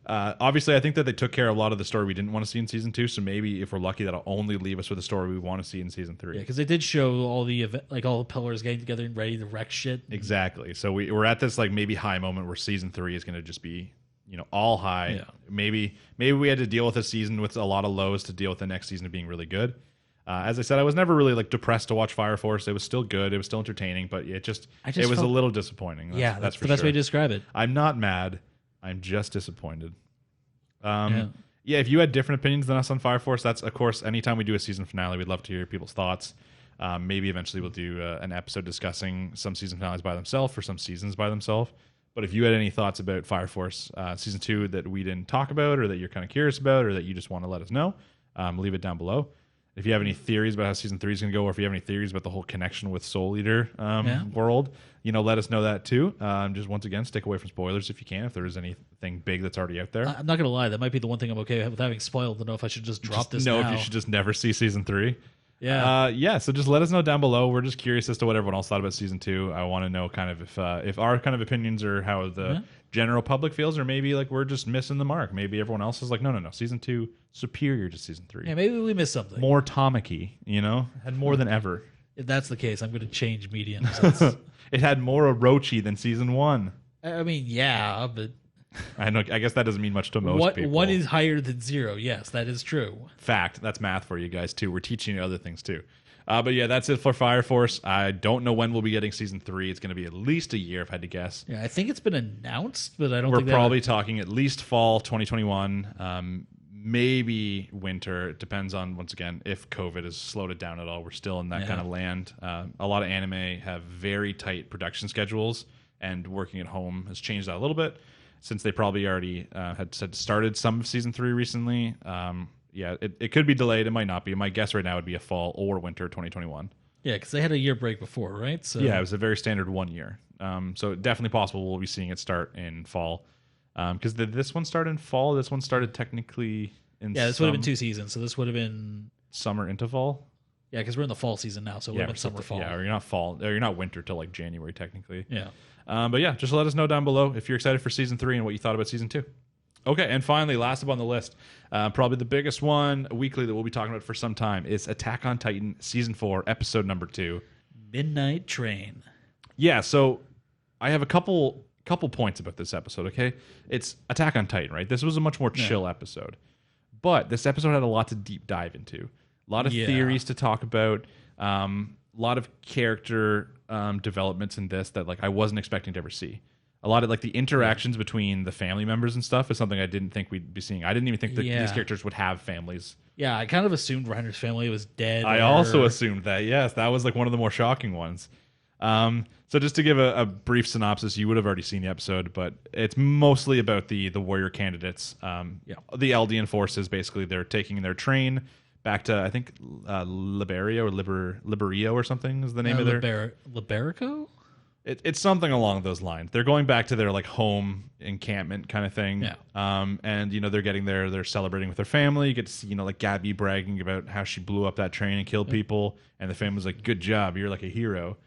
Obviously, I think that they took care of a lot of the story we didn't want to see in season 2. So maybe if we're lucky, that'll only leave us with a story we want to see in season 3. Yeah, because they did show all the all the pillars getting together and ready to wreck shit. Exactly. So we're at this like maybe high moment where season 3 is going to just be all high. Yeah. Maybe we had to deal with a season with a lot of lows to deal with the next season of being really good. As I said, I was never really like depressed to watch Fire Force. It was still good. It was still entertaining, but it was a little disappointing. That's the best way to describe it. I'm not mad. I'm just disappointed. Yeah, if you had different opinions than us on Fire Force, that's of course anytime we do a season finale, we'd love to hear people's thoughts. Maybe eventually we'll do an episode discussing some season finales by themselves or some seasons by themselves. But if you had any thoughts about Fire Force season 2 that we didn't talk about, or that you're kind of curious about, or that you just want to let us know, leave it down below. If you have any theories about how season 3 is going to go, or if you have any theories about the whole connection with Soul Eater world, let us know that too. Just once again, stick away from spoilers if you can, if there is anything big that's already out there. I'm not going to lie. That might be the one thing I'm okay with having spoiled, to know if I should just drop this now. If you should just never see season 3. Yeah. So just let us know down below. We're just curious as to what everyone else thought about season 2. I want to know kind of if our kind of opinions or how the general public feels, or maybe like we're just missing the mark. Maybe everyone else is like, no, season 2 superior to season 3. Yeah, maybe we missed something. More Tamaki, had more than ever. If that's the case, I'm going to change mediums. It had more Orochi than season 1. I mean, yeah, but I guess that doesn't mean much to most people. 1 is higher than 0. Yes, that is true. Fact. That's math for you guys too. We're teaching you other things too. But yeah, that's it for Fire Force. I don't know when we'll be getting season 3. It's going to be at least a year, if I had to guess. Yeah, I think it's been announced, but I don't. We're probably talking at least fall 2021, maybe winter. It depends on, once again, if COVID has slowed it down at all. We're still in that kind of land. A lot of anime have very tight production schedules, and working at home has changed that a little bit, since they probably already had started some of season 3 recently. It could be delayed. It might not be. My guess right now would be a fall or winter 2021. Yeah, because they had a year break before, right? So yeah, it was a very standard 1 year. So definitely possible we'll be seeing it start in fall. Because did this one start in fall? This one started technically in this would have been 2 seasons. So this would have been summer into fall. Yeah, because we're in the fall season now, so it would have been summer, fall. Yeah, or you're not fall, or you're not winter till like January technically. Yeah. But yeah, just let us know down below if you're excited for season 3 and what you thought about season 2. Okay, and finally, last up on the list, probably the biggest one weekly that we'll be talking about for some time is Attack on Titan season 4, episode number 2, Midnight Train. Yeah, so I have a couple points about this episode. Okay, it's Attack on Titan, right? This was a much more chill episode, but this episode had a lot to deep dive into, a lot of theories to talk about, a lot of character developments in this that like I wasn't expecting to ever see. A lot of like the interactions between the family members and stuff is something I didn't think we'd be seeing. I didn't even think that these characters would have families. Yeah, I kind of assumed Reiner's family was dead. I also assumed that. Yes, that was like one of the more shocking ones. So just to give a brief synopsis, you would have already seen the episode, but it's mostly about the warrior candidates. The Eldian forces, basically, they're taking their train back to, I think, Liberia or Liberio or something is the name of their... Liberico? It's something along those lines. They're going back to their like home encampment kind of thing. Yeah. And they're getting there. They're celebrating with their family. You get to see like Gabby bragging about how she blew up that train and killed people, and the family's like, "Good job, you're like a hero."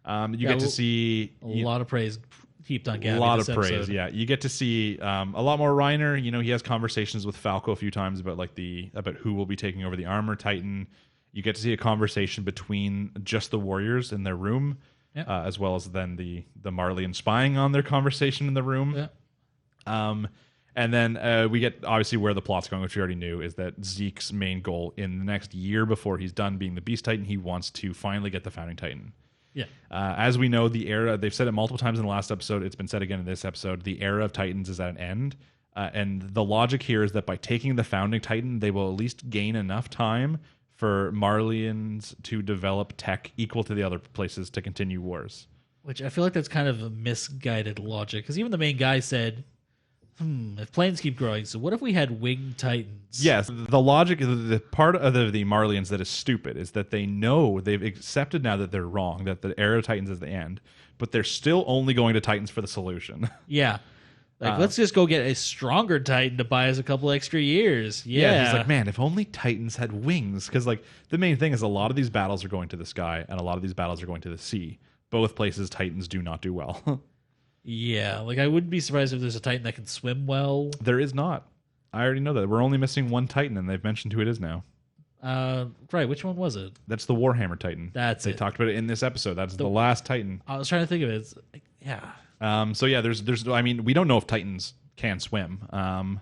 You get to see a lot of praise heaped on Gabby. A lot of praise. Yeah, you get to see a lot more Reiner. He has conversations with Falco a few times about like about who will be taking over the armor Titan. You get to see a conversation between just the warriors in their room, Yep. as well as then the Marleyan spying on their conversation in the room. Yeah. And then we get obviously where the plot's going, which we already knew, is that Zeke's main goal in the next year before he's done being the Beast Titan, he wants to finally get the Founding Titan. Yeah. As we know, the era, they've said it multiple times in the last episode, it's been said again in this episode, the era of Titans is at an end. And the logic here is that by taking the Founding Titan, they will at least gain enough time for Marleyans to develop tech equal to the other places to continue wars. Which I feel like that's kind of a misguided logic, because even the main guy said, if planes keep growing, so what if we had winged titans? Yes, the logic, the part of the Marleyans that is stupid is that they know, they've accepted now that they're wrong, that the era of Titans is the end, but they're still only going to Titans for the solution. Yeah. Like, let's just go get a stronger Titan to buy us a couple extra years. Yeah. He's like, man, if only Titans had wings. Because, like, the main thing is a lot of these battles are going to the sky, and a lot of these battles are going to the sea. Both places Titans do not do well. Yeah. Like, I wouldn't be surprised if there's a Titan that can swim well. There is not. I already know that. We're only missing one Titan, and they've mentioned who it is now. Right. Which one was it? That's the Warhammer Titan. They it. talked about it in this episode. That's the last Titan. I was trying to think of it. It's like, yeah. So yeah, there's. I mean, we don't know if Titans can swim. I'm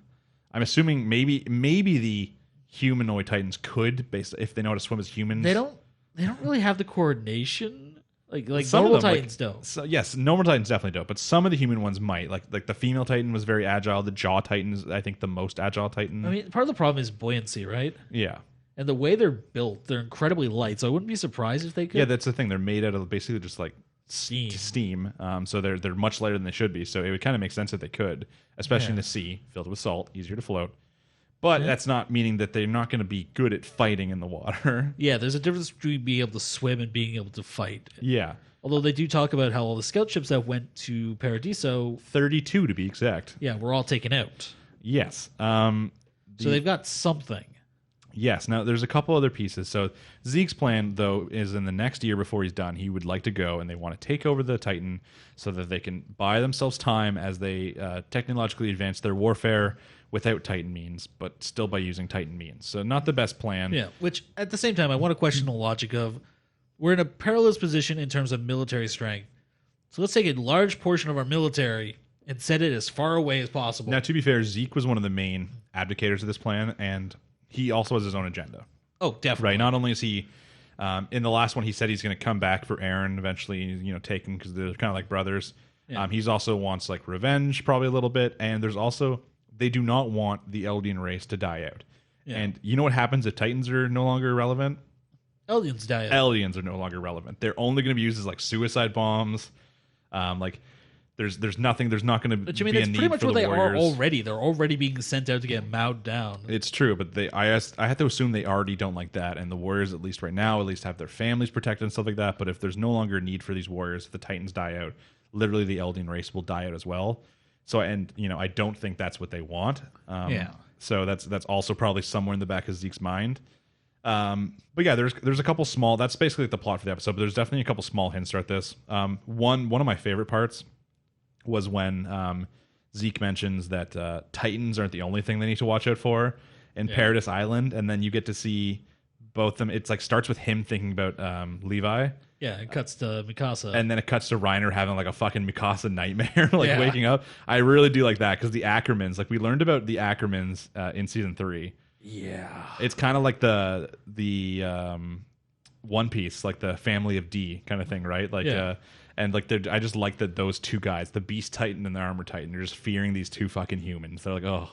assuming maybe the humanoid Titans could, if they know how to swim as humans. They don't really have the coordination. Like some normal of them, Titans don't. So, yes, normal Titans definitely don't, but some of the human ones might. Like the female Titan was very agile. The Jaw Titan is, I think, the most agile Titan. I mean, part of the problem is buoyancy, right? Yeah. And the way they're built, they're incredibly light. So I wouldn't be surprised if they could. Yeah, that's the thing. They're made out of basically just like steam. So they're much lighter than they should be. So it would kind of make sense that they could, especially in the sea, filled with salt, easier to float. But that's not meaning that they're not going to be good at fighting in the water. Yeah, there's a difference between being able to swim and being able to fight. Yeah. Although they do talk about how all the scout ships that went to Paradiso, 32 to be exact. Yeah, were all taken out. Yes. So they've got something. Yes. Now, there's a couple other pieces. So Zeke's plan, though, is in the next year before he's done, he would like to go and they want to take over the Titan so that they can buy themselves time as they technologically advance their warfare without Titan means, but still by using Titan means. So not the best plan. Yeah, which at the same time, I want to question the logic of we're in a perilous position in terms of military strength. So let's take a large portion of our military and set it as far away as possible. Now, to be fair, Zeke was one of the main advocators of this plan, and he also has his own agenda. Oh, definitely. Right. Not only is he, in the last one, he said he's going to come back for Eren eventually, take him because they're kind of like brothers. Yeah. He's also wants like revenge probably a little bit. And there's also, they do not want the Eldian race to die out. Yeah. And you know what happens if Titans are no longer relevant? Eldians die out. Eldians are no longer relevant. They're only going to be used as like suicide bombs. There's nothing. There's not going to be a need for the warriors. Pretty much what they are already. They're already being sent out to get mowed down. It's true, but I have to assume they already don't like that, and the warriors, at least right now, have their families protected and stuff like that. But if there's no longer a need for these warriors, if the Titans die out, literally the Eldian race will die out as well. So, and I don't think that's what they want. So that's also probably somewhere in the back of Zeke's mind. But yeah, there's a couple small. That's basically the plot for the episode. But there's definitely a couple small hints throughout this. One of my favorite parts was when Zeke mentions that Titans aren't the only thing they need to watch out for in Paradise Island, and then you get to see both them. It's like starts with him thinking about Levi. Yeah, it cuts to Mikasa, and then it cuts to Reiner having like a fucking Mikasa nightmare, waking up. I really do like that because the Ackermans, we learned about the Ackermans in season 3. Yeah, it's kind of like the One Piece, like the family of D kind of thing, right? And I just like that those two guys, the Beast Titan and the Armor Titan, are just fearing these two fucking humans. They're like, oh.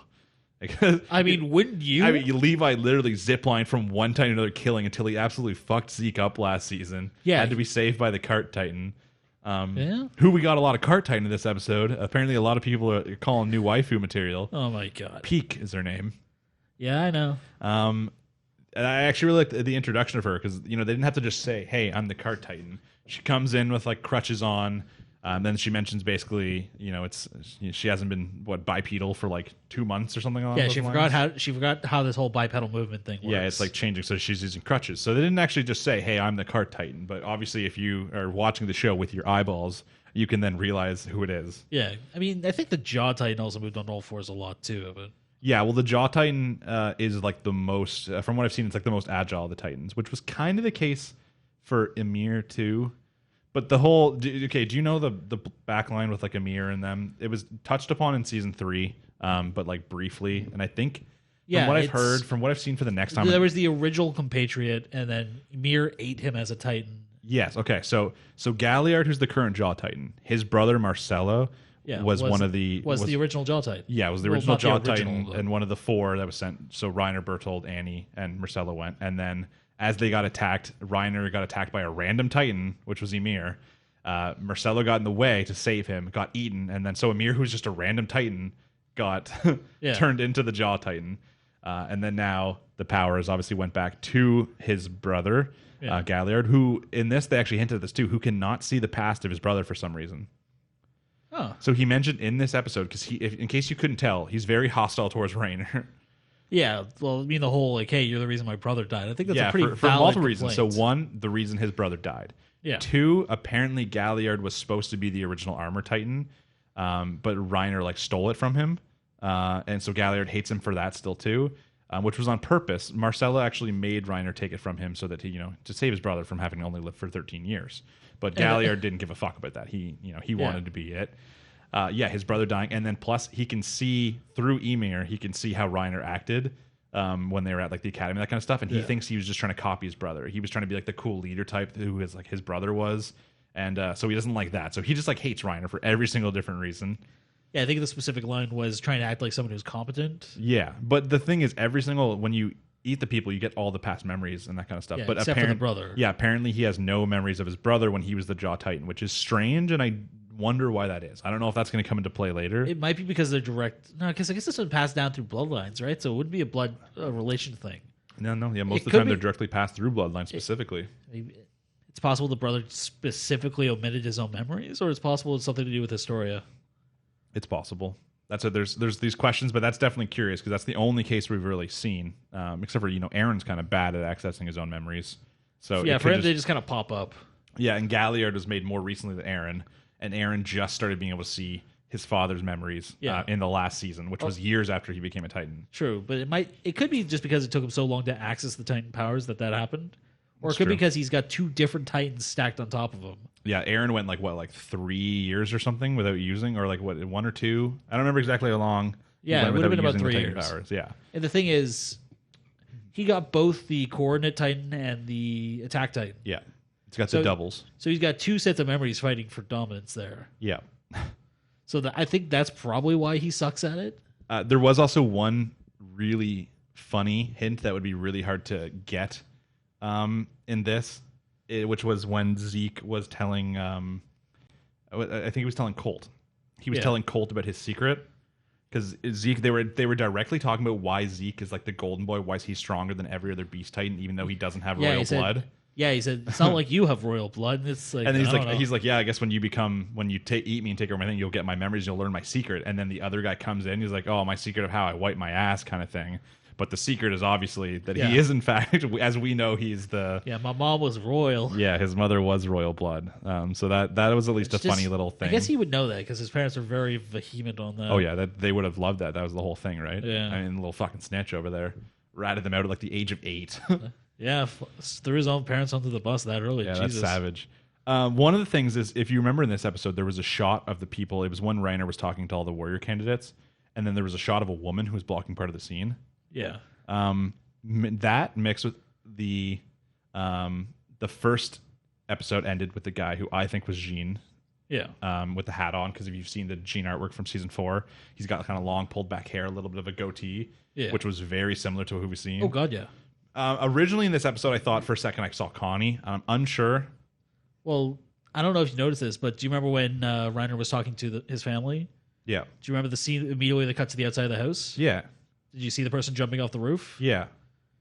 I mean, wouldn't you? I mean, Levi literally ziplined from one Titan to another, killing until he absolutely fucked Zeke up last season. Yeah, had to be saved by the Cart Titan. Who we got a lot of Cart Titan in this episode. Apparently, a lot of people are calling new waifu material. Oh my god, Peak is her name. Yeah, I know. And I actually really liked the introduction of her because they didn't have to just say, "Hey, I'm the Cart Titan." She comes in with like crutches on. Then she mentions basically, she hasn't been bipedal for like 2 months or something. Along those lines. She forgot how this whole bipedal movement thing works. Yeah, it's like changing. So she's using crutches. So they didn't actually just say, "Hey, I'm the Cart Titan." But obviously, if you are watching the show with your eyeballs, you can then realize who it is. Yeah, I mean, I think the Jaw Titan also moved on all fours a lot too. But Yeah, well, the Jaw Titan is like the most, from what I've seen, it's like the most agile of the Titans, which was kind of the case for Ymir too. But the whole, do you know the backline with like Ymir and them? It was touched upon in season 3, but like briefly, and I think from what I've heard, from what I've seen for the next time, there was the original compatriot, and then Ymir ate him as a Titan. Yes. Okay. So Galliard, who's the current Jaw Titan, his brother Marcello was one of the the original Jaw Titan. Yeah, was the original Jaw Titan and one of the 4 that was sent. So Reiner, Bertold, Annie, and Marcello went, and then as they got attacked, Reiner got attacked by a random Titan, which was Ymir. Marcello got in the way to save him, got eaten, and then so Ymir, who's just a random Titan, got turned into the Jaw Titan, and then now the powers obviously went back to his brother. Galliard, who in this they actually hinted at this too, who cannot see the past of his brother for some reason. Oh. So he mentioned in this episode, because in case you couldn't tell, he's very hostile towards Reiner. Yeah, well, I mean the whole like, hey, you're the reason my brother died. I think that's a pretty for valid multiple complaint. reasons. So 1, the reason his brother died. Yeah. 2, apparently Galliard was supposed to be the original Armor Titan, but Reiner like stole it from him, and so Galliard hates him for that still too. Which was on purpose. Marcello actually made Reiner take it from him so that he, to save his brother from having to only live for 13 years. But Galliard didn't give a fuck about that. He wanted to be it. His brother dying, and then plus he can see through Ymir. He can see how Reiner acted when they were at like the academy, that kind of stuff. And he thinks he was just trying to copy his brother. He was trying to be like the cool leader type who is like his brother was, and so he doesn't like that. So he just like hates Reiner for every single different reason. Yeah, I think the specific line was trying to act like someone who's competent. Yeah, but the thing is, when you eat the people, you get all the past memories and that kind of stuff. Yeah, but except for the brother. Yeah, apparently he has no memories of his brother when he was the Jaw Titan, which is strange, and I wonder why that is. I don't know if that's going to come into play later. It might be because they're direct. No, because I guess this would pass down through bloodlines, right? So it wouldn't be a blood relation thing. No. Yeah, most of the time they're directly passed through bloodlines specifically. It's possible the brother specifically omitted his own memories, or it's possible it's something to do with Historia. It's possible. That's what there's these questions, but that's definitely curious because that's the only case we've really seen, except for Aaron's kind of bad at accessing his own memories. So yeah, for him they just kind of pop up. Yeah, and Galliard was made more recently than Aaron, and Aaron just started being able to see his father's memories in the last season, which was years after he became a Titan. True, but it could be just because it took him so long to access the Titan powers that happened, or it could be because he's got 2 different Titans stacked on top of him. Yeah, Aaron went like 3 years or something without using, or like 1 or 2. I don't remember exactly how long. Yeah, it would have been about 3 years. Powers. Yeah, and the thing is, he got both the Coordinate Titan and the Attack Titan. Yeah, he's got the doubles. So he's got 2 sets of memories fighting for dominance there. Yeah. So I think that's probably why he sucks at it. There was also one really funny hint that would be really hard to get in this. Which was when Zeke was telling, I think he was telling Colt. He was telling Colt about his secret because Zeke. They were directly talking about why Zeke is like the Golden Boy. Why he's stronger than every other Beast Titan, even though he doesn't have royal blood. Yeah, he said it's not like you have royal blood. And it's like, and then he's like, yeah, I guess when you eat me and take over my thing, you'll get my memories, you'll learn my secret. And then the other guy comes in, he's like, oh, my secret of how I wipe my ass, kind of thing. But the secret is obviously that he is, in fact, as we know, he's the... Yeah, my mom was royal. Yeah, his mother was royal blood. So that was at least a funny little thing. I guess he would know that because his parents are very vehement on that. Oh, yeah, they would have loved that. That was the whole thing, right? Yeah. I mean, a little fucking snitch over there. Ratted them out at like the age of 8. Yeah, threw his own parents onto the bus that early. Yeah, Jesus. That's savage. One of the things is, if you remember in this episode, there was a shot of the people. It was when Reiner was talking to all the warrior candidates, and then there was a shot of a woman who was blocking part of the scene. Yeah. That mixed with the first episode ended with the guy who I think was Jean. Yeah. With the hat on, because if you've seen the Jean artwork from season 4, he's got kind of long pulled back hair, a little bit of a goatee, which was very similar to who we've seen. Oh God, yeah. Originally in this episode, I thought for a second I saw Connie. I'm unsure. Well, I don't know if you noticed this, but do you remember when Reiner was talking to his family? Yeah. Do you remember the scene immediately that cut to the outside of the house? Yeah. Did you see the person jumping off the roof? Yeah.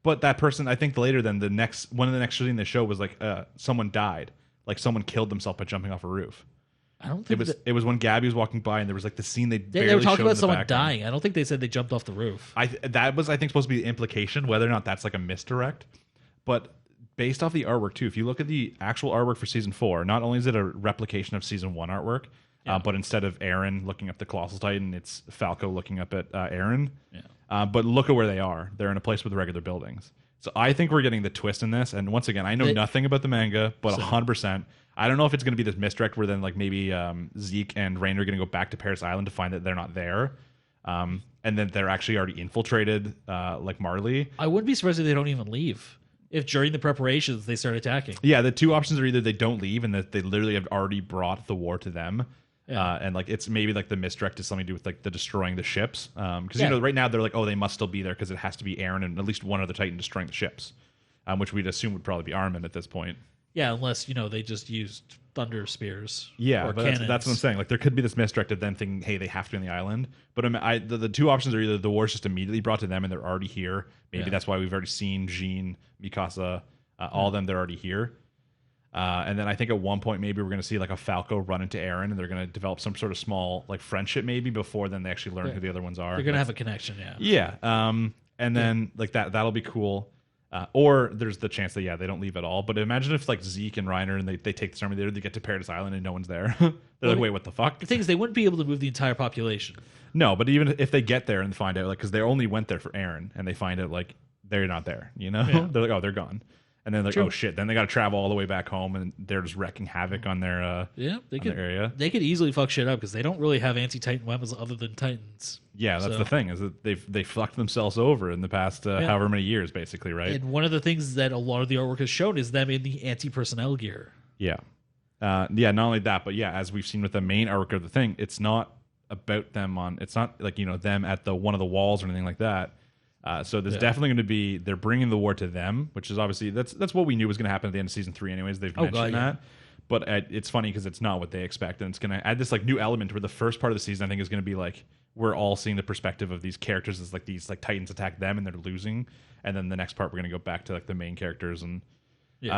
But that person, I think later then, one of the next scene in the show was like someone died. Like someone killed themselves by jumping off a roof. I don't think it was when Gabby was walking by and there was like the scene they were talking about someone dying. I don't think they said they jumped off the roof. That was, I think, supposed to be the implication, whether or not that's like a misdirect. But based off the artwork too, if you look at the actual artwork for season 4, not only is it a replication of season 1 artwork, but instead of Aaron looking up the Colossal Titan, it's Falco looking up at Aaron. Yeah. But look at where they are. They're in a place with regular buildings. So I think we're getting the twist in this. And once again, I know nothing about the manga, but 100%. I don't know if it's going to be this misdirect where then like maybe Zeke and Rainer are going to go back to Paris Island to find that they're not there. And then they're actually already infiltrated like Marley. I wouldn't be surprised if they don't even leave. If during the preparations they start attacking. Yeah, the two options are either they don't leave and that they literally have already brought the war to them. Yeah. And like it's maybe like the misdirect is something to do with like the destroying the ships. Because you know right now they're like, oh, they must still be there because it has to be Eren and at least one other Titan destroying the ships, which we'd assume would probably be Armin at this point. Yeah, unless they just used thunder spears. Yeah, or but cannons. that's what I'm saying. Like there could be this misdirect of them thinking, hey, they have to be on the island. But the two options are either the war's just immediately brought to them and they're already here. Maybe that's why we've already seen Jean, Mikasa, all of them. They're already here. And then I think at one point maybe we're going to see like a Falco run into Eren and they're going to develop some sort of small like friendship maybe before then they actually learn who the other ones are. They're going to have a connection, Yeah. And then like that'll be cool. Or there's the chance that they don't leave at all. But imagine if like Zeke and Reiner and they take this army there, they get to Paradise Island and no one's there. They're like, wait, what the fuck? The thing is, they wouldn't be able to move the entire population. No, but even if they get there and find out, like, because they only went there for Eren, and they find out like they're not there, they're like, oh, they're gone. And then they're like, oh shit! Then they got to travel all the way back home, and they're just wrecking havoc on their their area. They could easily fuck shit up because they don't really have anti-Titan weapons other than Titans. Yeah, that's the thing is that they fucked themselves over in the past however many years, basically, right? And one of the things that a lot of the artwork has shown is them in the anti-personnel gear. Yeah, not only that, but as we've seen with the main arc of the thing, it's not about them on. It's not like them at the one of the walls or anything like that. So there's definitely going to be they're bringing the war to them, which is obviously that's what we knew was going to happen at the end of season 3 anyways. They've mentioned that, but it's funny because it's not what they expect, and it's going to add this like new element where the first part of the season I think is going to be like we're all seeing the perspective of these characters as like these like Titans attack them and they're losing, and then the next part we're going to go back to like the main characters and.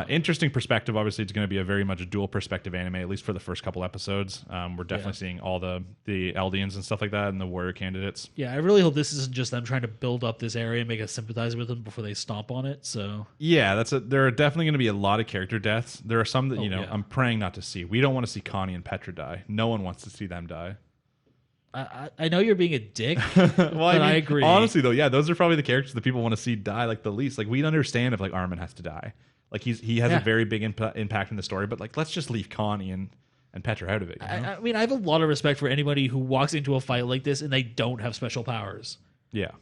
Interesting perspective. Obviously, it's going to be a very much a dual perspective anime, at least for the first couple episodes. We're definitely seeing all the Eldians and stuff like that and the warrior candidates. Yeah, I really hope this isn't just them trying to build up this area and make us sympathize with them before they stomp on it. So yeah, there are definitely going to be a lot of character deaths. There are some that I'm praying not to see. We don't want to see Connie and Petra die. No one wants to see them die. I know you're being a dick, but I agree. Honestly, though, those are probably the characters that people want to see die like the least. Like we'd understand if like Armin has to die. Like he has a very big impact in the story, but like let's just leave Connie and Petra out of it. I mean, I have a lot of respect for anybody who walks into a fight like this and they don't have special powers. Yeah,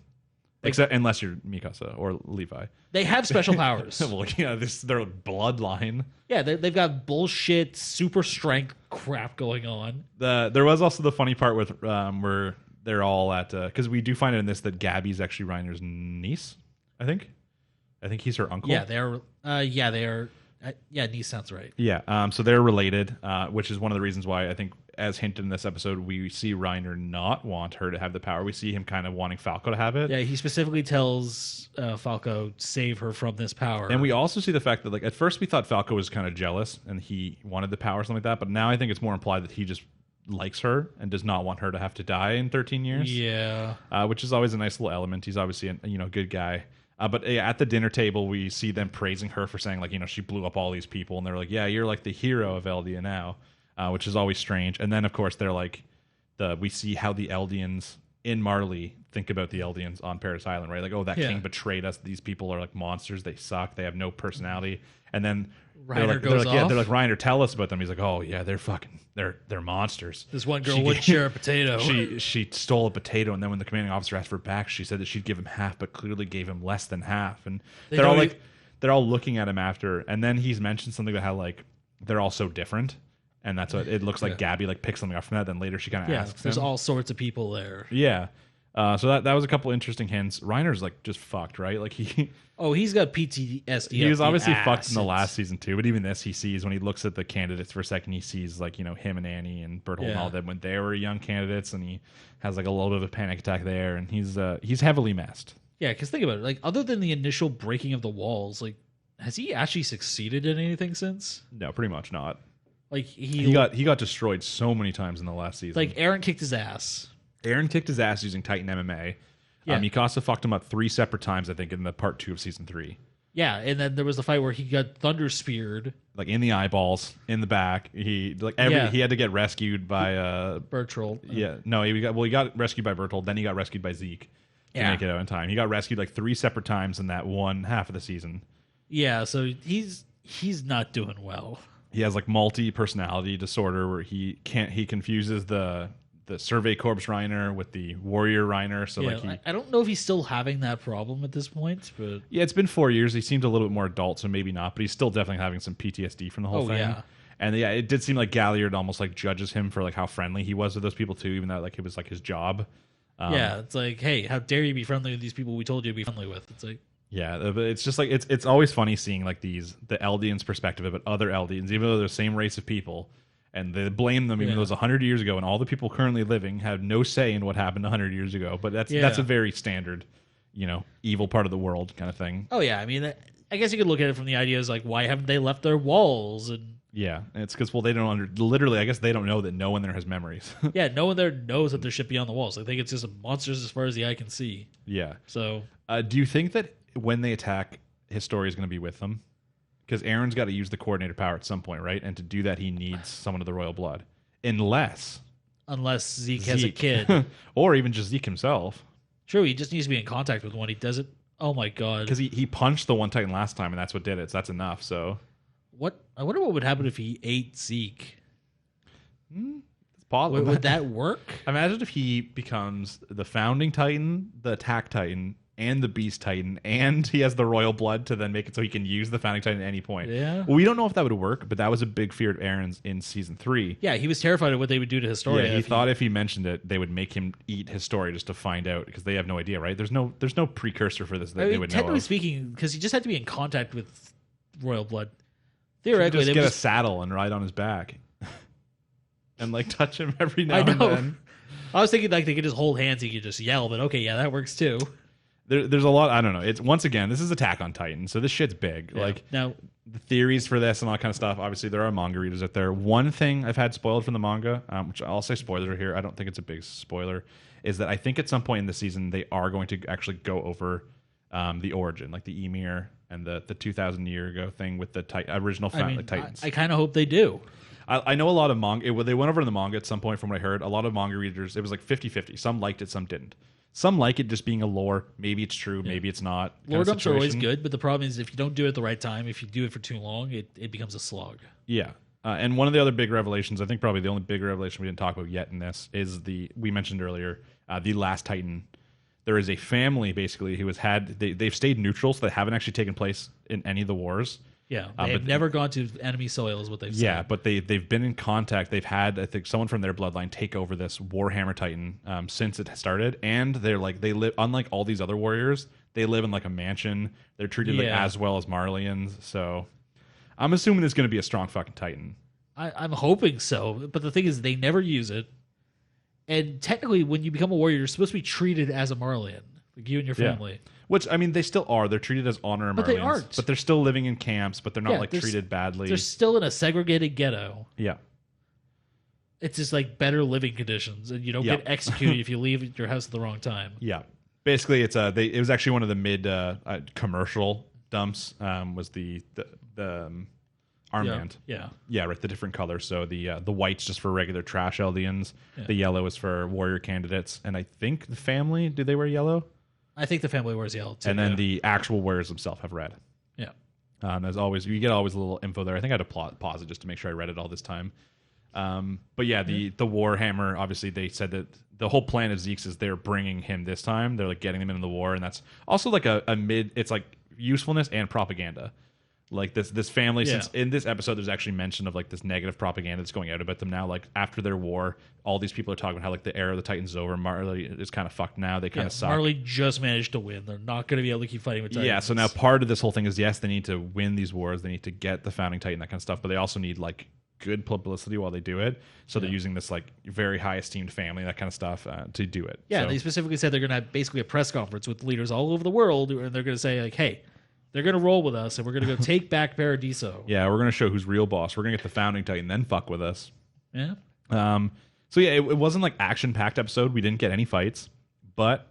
except unless you're Mikasa or Levi. They have special powers. Well, this their bloodline. Yeah, they've got bullshit super strength crap going on. There was also the funny part with where they're all at because we do find it in this that Gabby's actually Reiner's niece. I think he's her uncle. Yeah, they're. They are. Niece sounds right. Yeah. So they're related, which is one of the reasons why I think, as hinted in this episode, we see Reiner not want her to have the power. We see him kind of wanting Falco to have it. Yeah, he specifically tells Falco, save her from this power. And we also see the fact that, like, at first we thought Falco was kind of jealous and he wanted the power or something like that, but now I think it's more implied that he just likes her and does not want her to have to die in 13 years. Yeah. Which is always a nice little element. He's obviously a good guy. But at the dinner table, we see them praising her for saying, like, she blew up all these people. And they're like, yeah, you're like the hero of Eldia now, which is always strange. And then, of course, they're like, we see how the Eldians in Marley think about the Eldians on Paradise Island, right? Like, oh, that king betrayed us. These people are like monsters. They suck. They have no personality. And then Reiner goes off. Yeah, they're like, Reiner, tell us about them. He's like, oh, yeah, they're monsters. This one girl wouldn't share a potato. She stole a potato, and then when the commanding officer asked for it back, she said that she'd give him half, but clearly gave him less than half. And they're all looking at him after, and then he's mentioned something about how like they're all so different, and that's what it looks like. Gabby like picks something up from that. Then later she kind of asks there's him. all sorts of people there. Yeah. So that was a couple interesting hints. Reiner's like just fucked, right? Like he's got PTSD. He was obviously fucked in the last season too, but even this he sees when he looks at the candidates for a second, he sees like him and Annie and Berthold and all them when they were young candidates, and he has like a little bit of a panic attack there, and he's heavily messed. Yeah, because think about it. Like other than the initial breaking of the walls, like has he actually succeeded in anything since? No, pretty much not. Like he got destroyed so many times in the last season. Like Eren kicked his ass. Eren kicked his ass using Titan MMA. Yeah. Mikasa fucked him up 3 separate times, I think, in the part 2 of season 3. Yeah, and then there was the fight where he got thunder speared, like in the eyeballs, in the back. He had to get rescued by Bertold. Yeah, no, he got rescued by Bertold. Then he got rescued by Zeke. Yeah. make it out in time. He got rescued like 3 separate times in that one half of the season. Yeah, so he's not doing well. He has like multi-personality disorder where he confuses the Survey Corps Reiner with the Warrior Reiner. So Yeah, like I don't know if he's still having that problem at this point, but yeah, it's been 4 years. He seemed a little bit more adult, so maybe not, but he's still definitely having some PTSD from the whole thing. Yeah. And yeah, it did seem like Galliard almost like judges him for like how friendly he was with those people too, even though like it was like his job. Yeah, it's like, hey, how dare you be friendly with these people we told you to be friendly with? It's like, yeah, but it's just like it's always funny seeing like the Eldians' perspective about other Eldians, even though they're the same race of people, and they blame them even though it was 100 years ago, and all the people currently living have no say in what happened 100 years ago. But that's a very standard, evil part of the world kind of thing. oh yeah, I mean, I guess you could look at it from the idea as like, why haven't they left their walls? And Yeah, and it's because they don't literally. I guess they don't know that no one there has memories. yeah, no one there knows that there's shit beyond the walls. I think it's just monsters as far as the eye can see. Yeah. So, do you think that when they attack, Historia is going to be with them? Because Aaron's got to use the coordinator power at some point, right? And to do that, he needs someone of the royal blood, unless Zeke has a kid, or even just Zeke himself. True, he just needs to be in contact with one. He does it. Oh my god! Because he punched the one Titan last time, and that's what did it. So that's enough. So what? I wonder what would happen if he ate Zeke. it's possible. Would that work? Imagine if he becomes the founding Titan, the attack Titan, and the Beast Titan, and he has the royal blood to then make it so he can use the founding Titan at any point. Yeah. Well, we don't know if that would work, but that was a big fear of Aaron's in season 3. Yeah, he was terrified of what they would do to Historia. Yeah, he thought if he mentioned it, they would make him eat Historia just to find out, because they have no idea, right? There's no precursor for this that they would know technically of. speaking, because he just had to be in contact with royal blood. He could Theoretically, just get a saddle and ride on his back. And like touch him every now I and know. then. I was thinking like they could just hold hands, he could just yell, but okay, yeah, that works too. There's a lot. I don't know. It's once again, this is Attack on Titan, so this shit's big. Yeah. Like Now, the theories for this and all that kind of stuff. Obviously, there are manga readers out there. One thing I've had spoiled from the manga, which I'll say spoiler here. I don't think it's a big spoiler. Is that I think at some point in the season they are going to actually go over the origin, like the Ymir and the 2,000 year ago thing with the original Titans. I kind of hope they do. I know a lot of manga. They went over in the manga at some point, from what I heard. A lot of manga readers, it was like 50-50. Some liked it, some didn't. Some like it just being a lore. Maybe it's true, maybe it's not. Lore dumps are always good, but the problem is if you don't do it at the right time, if you do it for too long, it becomes a slog. Yeah. And one of the other big revelations, I think probably the only big revelation we didn't talk about yet in this, is we mentioned earlier, the Last Titan. There is a family, basically, who they've stayed neutral, so they haven't actually taken place in any of the wars. Yeah, they have never gone to enemy soil, is what they've said. Yeah, but they've been in contact. They've had, I think, someone from their bloodline take over this Warhammer Titan since it started, and they live, unlike all these other warriors, they live in like a mansion. They're treated like as well as Marleyans. So I'm assuming it's going to be a strong fucking Titan. I'm hoping so, but the thing is, they never use it. And technically, when you become a warrior, you're supposed to be treated as a Marleyan, like you and your family. Yeah. Which, I mean, they still are. They're treated as honor Marleyans. But they aren't. But they're still living in camps, but they're not treated badly. They're still in a segregated ghetto. Yeah. It's just like better living conditions, and you don't get executed if you leave your house at the wrong time. Yeah. Basically, it was actually one of the mid commercial dumps. Was the armband? Yeah, right. The different colors. So the white's just for regular trash Eldians. Yeah. The yellow is for warrior candidates, and I think the family, do they wear yellow? I think the family wears yellow too. And then the actual warriors themselves have red. Yeah. As always, you get always a little info there. I think I had to pause it just to make sure I read it all this time. But yeah, the Warhammer, obviously they said that the whole plan of Zeke's is they're bringing him this time. They're like getting him into the war, and that's also like a mid. It's like usefulness and propaganda. Like this family, since in this episode there's actually mention of like this negative propaganda that's going out about them now. Like after their war, all these people are talking about how like the era of the Titans is over. Marley is kind of fucked now. They kind of suck. Marley just managed to win. They're not going to be able to keep fighting with Titans. Yeah, so now part of this whole thing is yes, they need to win these wars. They need to get the founding Titan, that kind of stuff. But they also need like good publicity while they do it. So they're using this like very high esteemed family, that kind of stuff, to do it. Yeah, so, they specifically said they're going to have basically a press conference with leaders all over the world, and they're going to say like, hey, they're going to roll with us, and we're going to go take back Paradiso. Yeah, we're going to show who's real boss. We're going to get the founding Titan, then fuck with us. Yeah. So yeah, it wasn't like action-packed episode. We didn't get any fights, but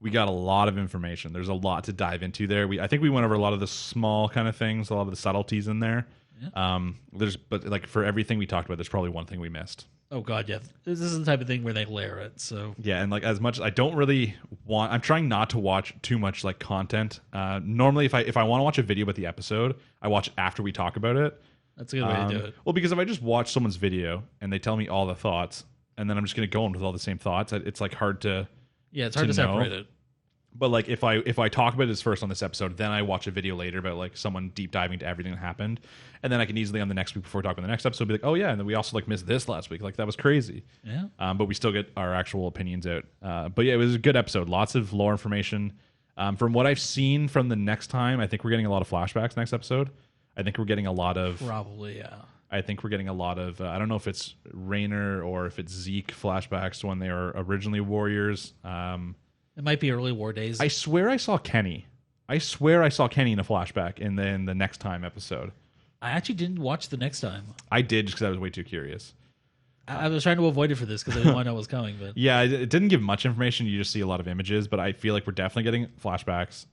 we got a lot of information. There's a lot to dive into there. I think we went over a lot of the small kind of things, a lot of the subtleties in there. But like for everything we talked about, there's probably one thing we missed. Oh God, yeah. This is the type of thing where they layer it. So yeah, and like as much I don't really want. I'm trying not to watch too much like content. Normally, if I want to watch a video about the episode, I watch after we talk about it. That's a good way to do it. Well, because if I just watch someone's video and they tell me all the thoughts, and then I'm just going to go in with all the same thoughts, it's like hard to. Yeah, it's hard to separate it. But like if I talk about this first on this episode, then I watch a video later about like someone deep diving to everything that happened, and then I can easily on the next week before talking about the next episode be like, oh yeah, and then we also like missed this last week, like that was crazy. Yeah. But we still get our actual opinions out. But yeah, it was a good episode. Lots of lore information. From what I've seen from the next time, I think we're getting a lot of flashbacks next episode. I think we're getting a lot of probably yeah. I think we're getting a lot of I don't know if it's Rainer or if it's Zeke flashbacks to when they were originally warriors. It might be early war days. I swear I saw Kenny. I swear I saw Kenny in a flashback in the next time episode. I actually didn't watch the next time. I did just because I was way too curious. I was trying to avoid it for this because I didn't want to know what was coming. But yeah, it didn't give much information. You just see a lot of images, but I feel like we're definitely getting flashbacks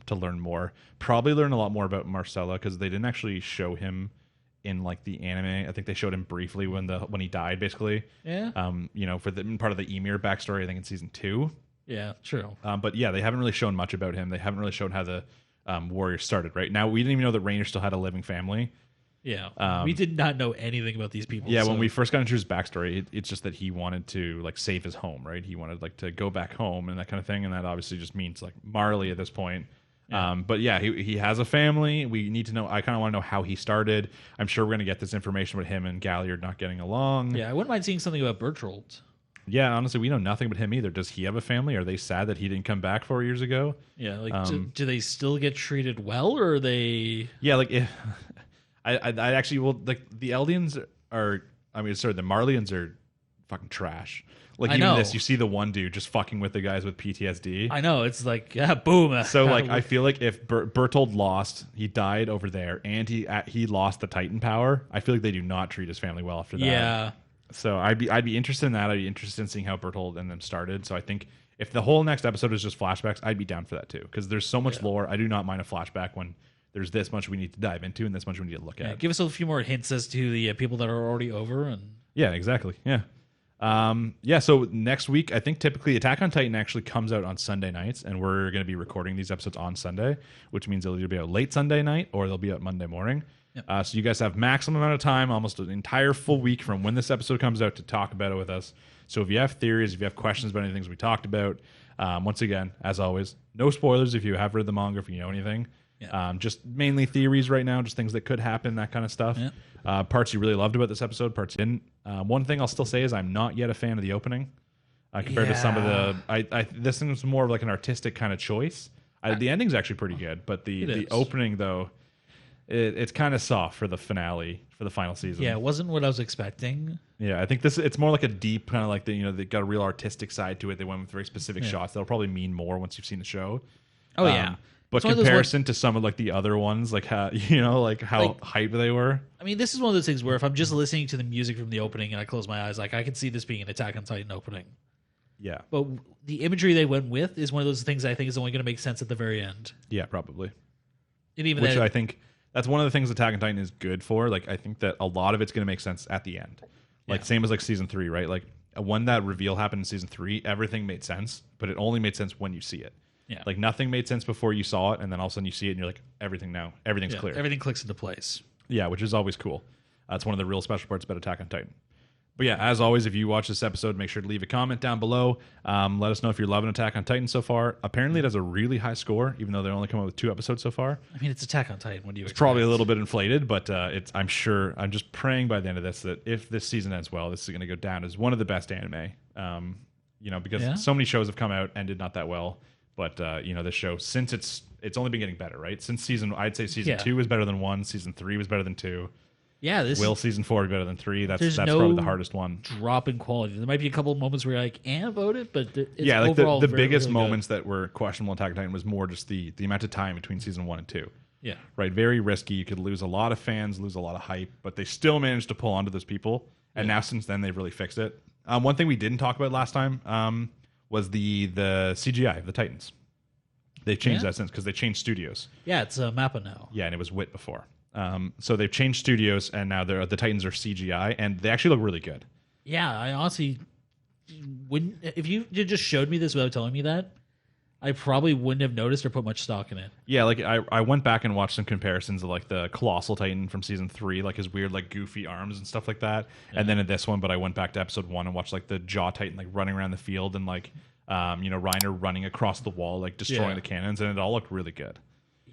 to learn more. Probably learn a lot more about Marcella because they didn't actually show him in like the anime. I think they showed him briefly when he died, basically. Yeah. For the part of the Emir backstory, I think in season 2. Yeah, true. But yeah, they haven't really shown much about him. They haven't really shown how the Warriors started. Right now, we didn't even know that Rainer still had a living family. Yeah, we did not know anything about these people. Yeah, when we first got into his backstory, it's just that he wanted to like save his home. Right, he wanted like to go back home and that kind of thing, and that obviously just means like Marley at this point. Yeah. But yeah, he has a family. We need to know. I kind of want to know how he started. I'm sure we're going to get this information about him and Galliard not getting along. Yeah, I wouldn't mind seeing something about Bertolt. Yeah, honestly, we know nothing about him either. Does he have a family? Are they sad that he didn't come back 4 years ago? Yeah, like do they still get treated well, or are they? Yeah, like I actually like the Eldians are. I mean, sorry, the Marlians are fucking trash. Like even this, you see the one dude just fucking with the guys with PTSD. I know, it's like boom. So like, I feel like if Bertold lost, he died over there, and he lost the Titan power. I feel like they do not treat his family well after that. Yeah. So I'd be interested in that. I'd be interested in seeing how Bertold and them started. So I think if the whole next episode is just flashbacks, I'd be down for that too. Because there's so much lore. I do not mind a flashback when there's this much we need to dive into and this much we need to look at. Give us a few more hints as to the people that are already over. And yeah, exactly. Yeah. So next week, I think typically Attack on Titan actually comes out on Sunday nights, and we're going to be recording these episodes on Sunday, which means it'll either be out late Sunday night or they'll be out Monday morning. Yep. So you guys have maximum amount of time, almost an entire full week from when this episode comes out to talk about it with us. So if you have theories, if you have questions about any things we talked about, once again, as always, no spoilers if you have read the manga, if you know anything. Yeah. Just mainly theories right now, just things that could happen, that kind of stuff. Yeah. Parts you really loved about this episode, parts you didn't. One thing I'll still say is I'm not yet a fan of the opening compared to some of the. This thing was more of like an artistic kind of choice. The ending's actually pretty good, but the opening though, it's kind of soft for the finale, for the final season. Yeah, it wasn't what I was expecting. Yeah, I think it's more like a deep kind of like they got a real artistic side to it. They went with very specific shots that'll probably mean more once you've seen the show. Oh yeah. But comparison to some of like the other ones, like how like how hype they were. I mean, this is one of those things where if I'm just listening to the music from the opening and I close my eyes, like I can see this being an Attack on Titan opening. Yeah. But the imagery they went with is one of those things I think is only going to make sense at the very end. Yeah, probably. And even which I think that's one of the things Attack on Titan is good for. Like I think that a lot of it's going to make sense at the end. Like same as like season 3, right? Like when that reveal happened in season 3, everything made sense, but it only made sense when you see it. Yeah. Like nothing made sense before you saw it, and then all of a sudden you see it, and you're like, everything's clear. Everything clicks into place. Yeah, which is always cool. That's one of the real special parts about Attack on Titan. But yeah, as always, if you watch this episode, make sure to leave a comment down below. Let us know if you're loving Attack on Titan so far. Apparently, it has a really high score, even though they only come out with 2 episodes so far. I mean, it's Attack on Titan. What do you expect? It's probably a little bit inflated, but I'm just praying by the end of this that if this season ends well, this is going to go down as one of the best anime. Because so many shows have come out, ended not that well. But this show, since it's only been getting better, right? Since I'd say season 2 was better than 1, season 3 was better than 2. Yeah, season 4 be better than 3? That's probably the hardest one. Drop in quality. There might be a couple of moments where you're like, about it, but it's like overall the biggest really moments that were questionable in Attack on Titan was more just the amount of time between season 1 and 2. Yeah, right. Very risky. You could lose a lot of fans, lose a lot of hype, but they still managed to pull onto those people. And now since then, they've really fixed it. One thing we didn't talk about last time was the CGI of the Titans. They changed that since because they changed studios. Yeah, it's Mappa now. Yeah, and it was WIT before. So they've changed studios, and now the Titans are CGI, and they actually look really good. Yeah, I honestly wouldn't. If you just showed me this without telling me that, I probably wouldn't have noticed or put much stock in it. Yeah, like I went back and watched some comparisons of like the Colossal Titan from season 3, like his weird like goofy arms and stuff like that. Yeah. And then in this one, but I went back to episode 1 and watched like the Jaw Titan like running around the field and like Reiner running across the wall like destroying the cannons, and it all looked really good.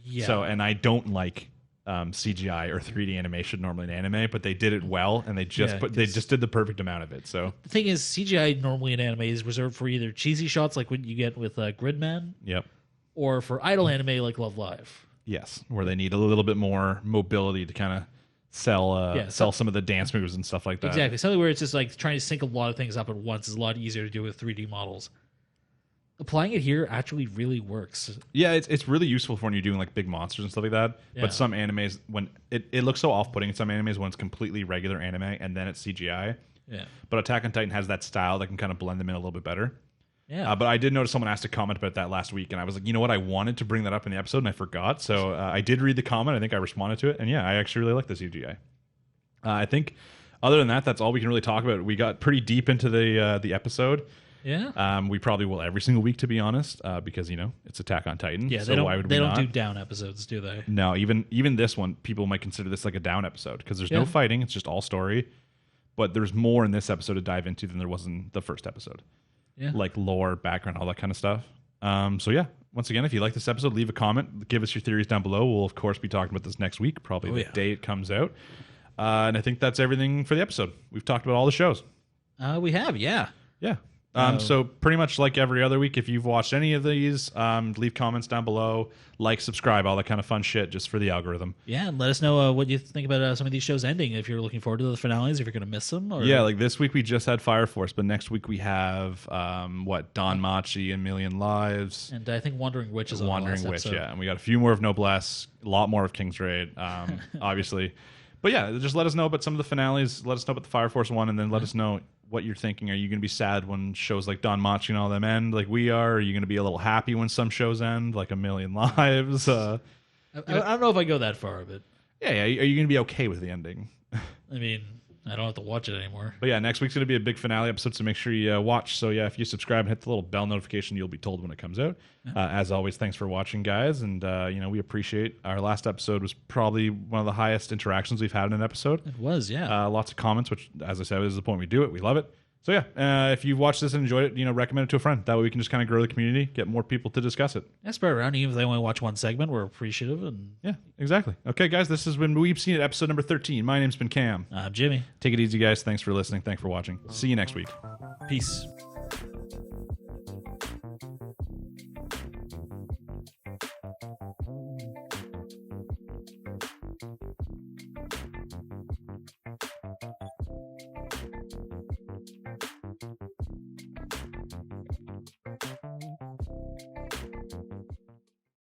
Yeah. So, and I don't like CGI or 3D animation normally in anime, but they did it well, and they just did the perfect amount of it. So the thing is, CGI normally in anime is reserved for either cheesy shots like what you get with Gridman, or for idle anime like Love Live. Yes, where they need a little bit more mobility to kind of sell some of the dance moves and stuff like that. Exactly, something where it's just like trying to sync a lot of things up at once is a lot easier to do with 3D models. Applying it here actually really works. Yeah, it's really useful for when you're doing like big monsters and stuff like that. Yeah. But some animes, when it looks so off-putting in some animes when it's completely regular anime and then it's CGI. Yeah. But Attack on Titan has that style that can kind of blend them in a little bit better. Yeah. But I did notice someone asked a comment about that last week, and I was like, you know what? I wanted to bring that up in the episode, and I forgot. So I did read the comment. I think I responded to it, and yeah, I actually really like the CGI. I think other than that, that's all we can really talk about. We got pretty deep into the episode. Yeah. We probably will every single week, to be honest, because it's Attack on Titan. Yeah, so why would they we don't not? do down episodes, do they? No, even this one, people might consider this like a down episode because there's no fighting; it's just all story. But there's more in this episode to dive into than there was in the first episode. Yeah, like lore, background, all that kind of stuff. So yeah, once again, if you like this episode, leave a comment, give us your theories down below. We'll of course be talking about this next week, probably the day it comes out. And I think that's everything for the episode. We've talked about all the shows. We have, yeah. So pretty much like every other week, if you've watched any of these, leave comments down below, like, subscribe, all that kind of fun shit just for the algorithm. Yeah, and let us know what you think about some of these shows ending, if you're looking forward to the finales, if you're going to miss them. Or... Yeah, like this week we just had Fire Force, but next week we have, Don Machi, A Million Lives. And I think Wandering Witch is on Wandering the last Witch, episode. yeah. And we got a few more of Noblesse, a lot more of King's Raid, obviously. But yeah, just let us know about some of the finales. Let us know about the Fire Force one, and then let us know what you're thinking. Are you going to be sad when shows like Don Machi and all them end, like we are? Are you going to be a little happy when some shows end, like A Million Lives? I don't know if I go that far, but yeah. Are you going to be okay with the ending? I mean, I don't have to watch it anymore. But yeah, next week's going to be a big finale episode, so make sure you watch. So yeah, if you subscribe and hit the little bell notification, you'll be told when it comes out. As always, thanks for watching, guys, and we appreciate. Our last episode was probably one of the highest interactions we've had in an episode. It was, yeah. Lots of comments, which, as I said, is the point we do it. We love it. So yeah, if you've watched this and enjoyed it, recommend it to a friend. That way we can just kind of grow the community, get more people to discuss it. Yeah, spread around. Even if they only watch one segment, we're appreciative. And yeah, exactly. Okay, guys, this has been We've Seen It, episode number 13. My name's been Cam. I'm Jimmy. Take it easy, guys. Thanks for listening. Thanks for watching. See you next week. Peace.